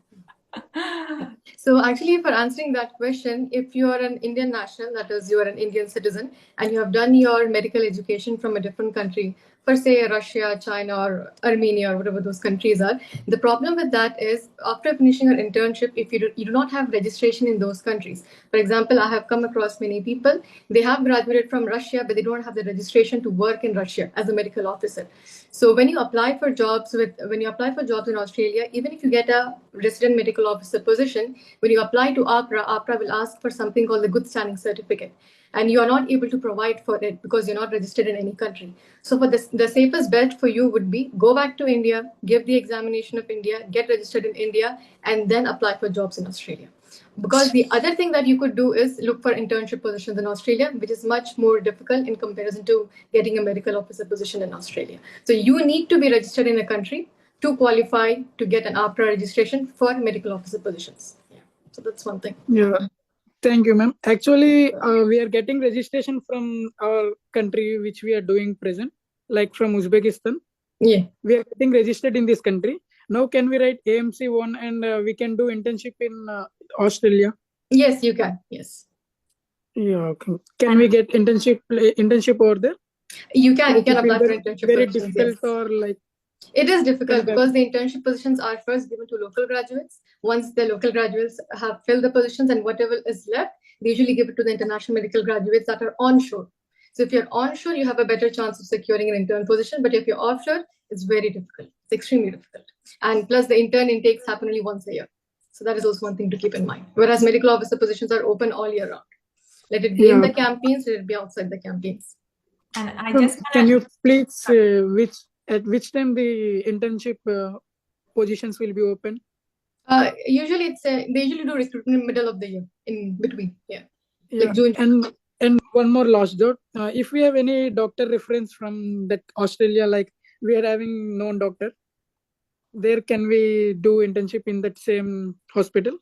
So actually, for answering that question, if you are an Indian national, that is, you are an Indian citizen, and you have done your medical education from a different country, for say Russia, China, or Armenia, or whatever those countries are, the problem with that is after finishing your internship, if you do not have registration in those countries. For example, I have come across many people, they have graduated from Russia, but they don't have the registration to work in Russia as a medical officer. So when you apply for jobs in Australia, even if you get a resident medical officer position, when you apply to APRA will ask for something called the good standing certificate. And you are not able to provide for it because you're not registered in any country. So for this, the safest bet for you would be go back to India, give the examination of India, get registered in India, and then apply for jobs in Australia. Because the other thing that you could do is look for internship positions in Australia, which is much more difficult in comparison to getting a medical officer position in Australia. So you need to be registered in a country to qualify to get an APRA registration for medical officer positions. Yeah. So that's one thing. Yeah. Thank you, ma'am. Actually, we are getting registration from our country, which we are doing present, like from Uzbekistan. Yeah. We are getting registered in this country. Now, can we write AMC 1 and we can do internship in Australia? Yes, you can. Yes. Yeah. Okay. Can we get internship over there? You can apply for internship. Very difficult, yes. Or like. It is difficult because the internship positions are first given to local graduates. Once the local graduates have filled the positions and whatever is left, they usually give it to the international medical graduates that are onshore. So if you're onshore, you have a better chance of securing an intern position. But if you're offshore, it's very difficult. It's extremely difficult. And plus the intern intakes happen only once a year. So that is also one thing to keep in mind. Whereas medical officer positions are open all year round. Let it be in the campaigns, let it be outside the campaigns. And I just can you please at which time the internship positions will be open? Usually they usually do recruitment in the middle of the year, in between. Yeah. Like June. And one more last note. If we have any doctor reference from that Australia, like we are having known doctor, there can we do internship in that same hospital?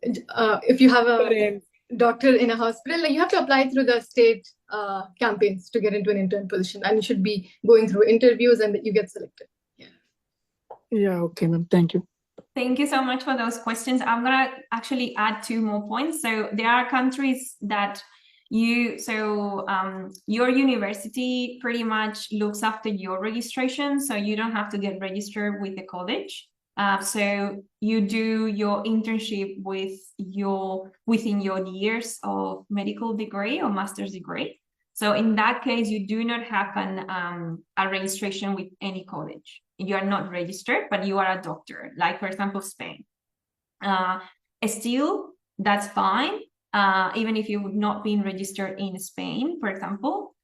If you have a doctor in a hospital, you have to apply through the state campaigns to get into an intern position, and you should be going through interviews and you get selected. Yeah. Yeah. Okay, ma'am. Thank you. Thank you so much for those questions. I'm gonna actually add 2 more points. So there are countries that your university pretty much looks after your registration, so you don't have to get registered with the college. So you do your internship within your years of medical degree or master's degree. So in that case, you do not have a registration with any college. You are not registered, but you are a doctor, like for example, Spain. Still, that's fine. Even if you've not been registered in Spain, for example,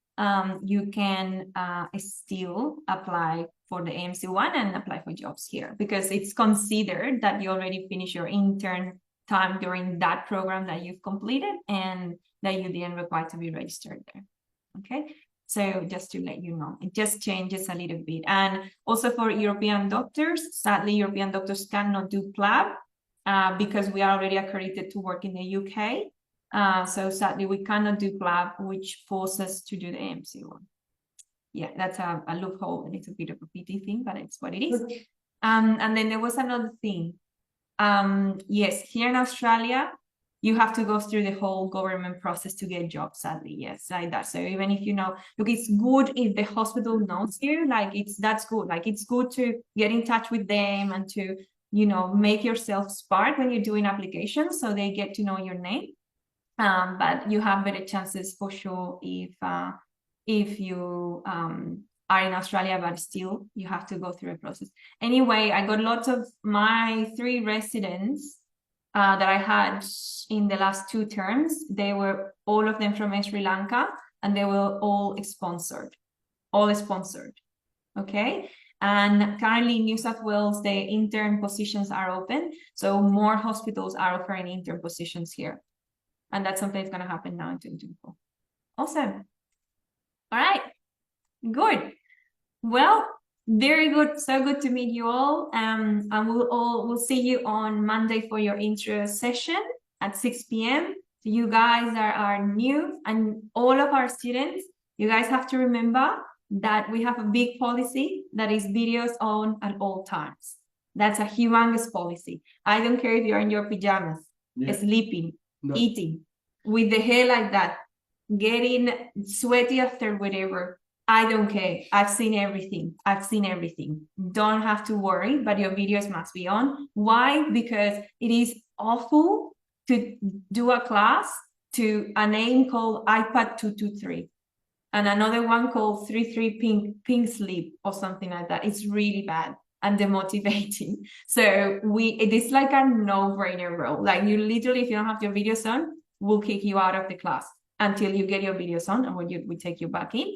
you can still apply for the AMC1 and apply for jobs here, because it's considered that you already finished your intern time during that program that you've completed and that you didn't require to be registered there. Okay, so just to let you know, it just changes a little bit. And also for European doctors, sadly, European doctors cannot do PLAB because we are already accredited to work in the UK. So sadly, we cannot do PLAB, which forces us to do the AMC1. Yeah, that's a loophole, and it's a bit of a pity thing, but it's what it is. And then there was another thing. Yes, here in Australia, you have to go through the whole government process to get jobs, sadly. Yes, like that. So even if you know, look, it's good if the hospital knows you, like that's good. Like it's good to get in touch with them and to, you know, make yourself smart when you're doing applications so they get to know your name. But you have better chances for sure if you are in Australia, but still you have to go through a process. Anyway, I got lots of my 3 residents that I had in the last 2 terms. They were all of them from Sri Lanka, and they were all sponsored. Okay. And currently in New South Wales, the intern positions are open. So more hospitals are offering intern positions here. And that's something that's going to happen now in 2024. Awesome. All right. Good. Well, very good. So good to meet you all. And we'll see you on Monday for your intro session at 6 p.m. You guys are new, and all of our students, you guys have to remember that we have a big policy that is videos on at all times. That's a humongous policy. I don't care if you're in your pajamas, sleeping, eating, with the hair like that, getting sweaty after whatever. I don't care. I've seen everything. Don't have to worry, but your videos must be on. Why? Because it is awful to do a class to a name called iPad 223 and another one called 33 pink sleep or something like that. It's really bad and demotivating. So it is like a no-brainer rule. Like you literally, if you don't have your videos on, we'll kick you out of the class until you get your videos on, and we take you back in.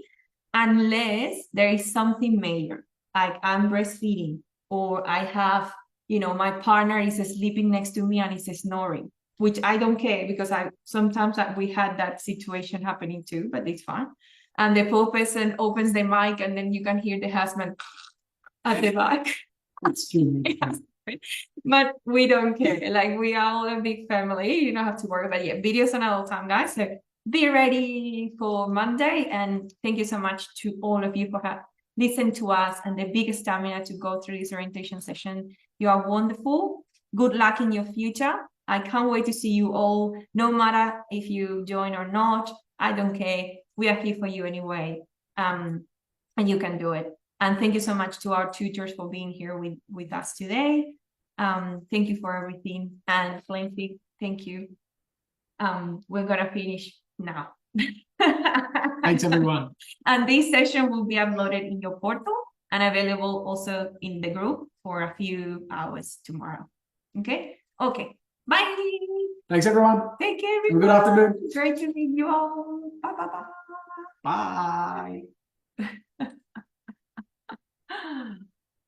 Unless there is something major, like I'm breastfeeding, or I have, you know, my partner is sleeping next to me and is snoring, which I don't care, because sometimes we had that situation happening too, but it's fine. And the poor person opens the mic and then you can hear the husband at the back. But we don't care. Like we are all a big family. You don't have to worry. But yeah, videos on all time, guys. So be ready for Monday. And thank you so much to all of you for listening to us and the big stamina to go through this orientation session. You are wonderful. Good luck in your future. I can't wait to see you all, no matter if you join or not. I don't care. We are here for you anyway. And you can do it. And thank you so much to our tutors for being here with us today. Thank you for everything. And Plenty, thank you. We're gonna finish now. Thanks, everyone. And this session will be uploaded in your portal and available also in the group for a few hours tomorrow. Okay? Okay. Bye. Thanks, everyone. Take care, everyone. Good afternoon. Great to meet you all. Bye, bye, bye. Bye.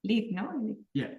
Leave, no? Yeah.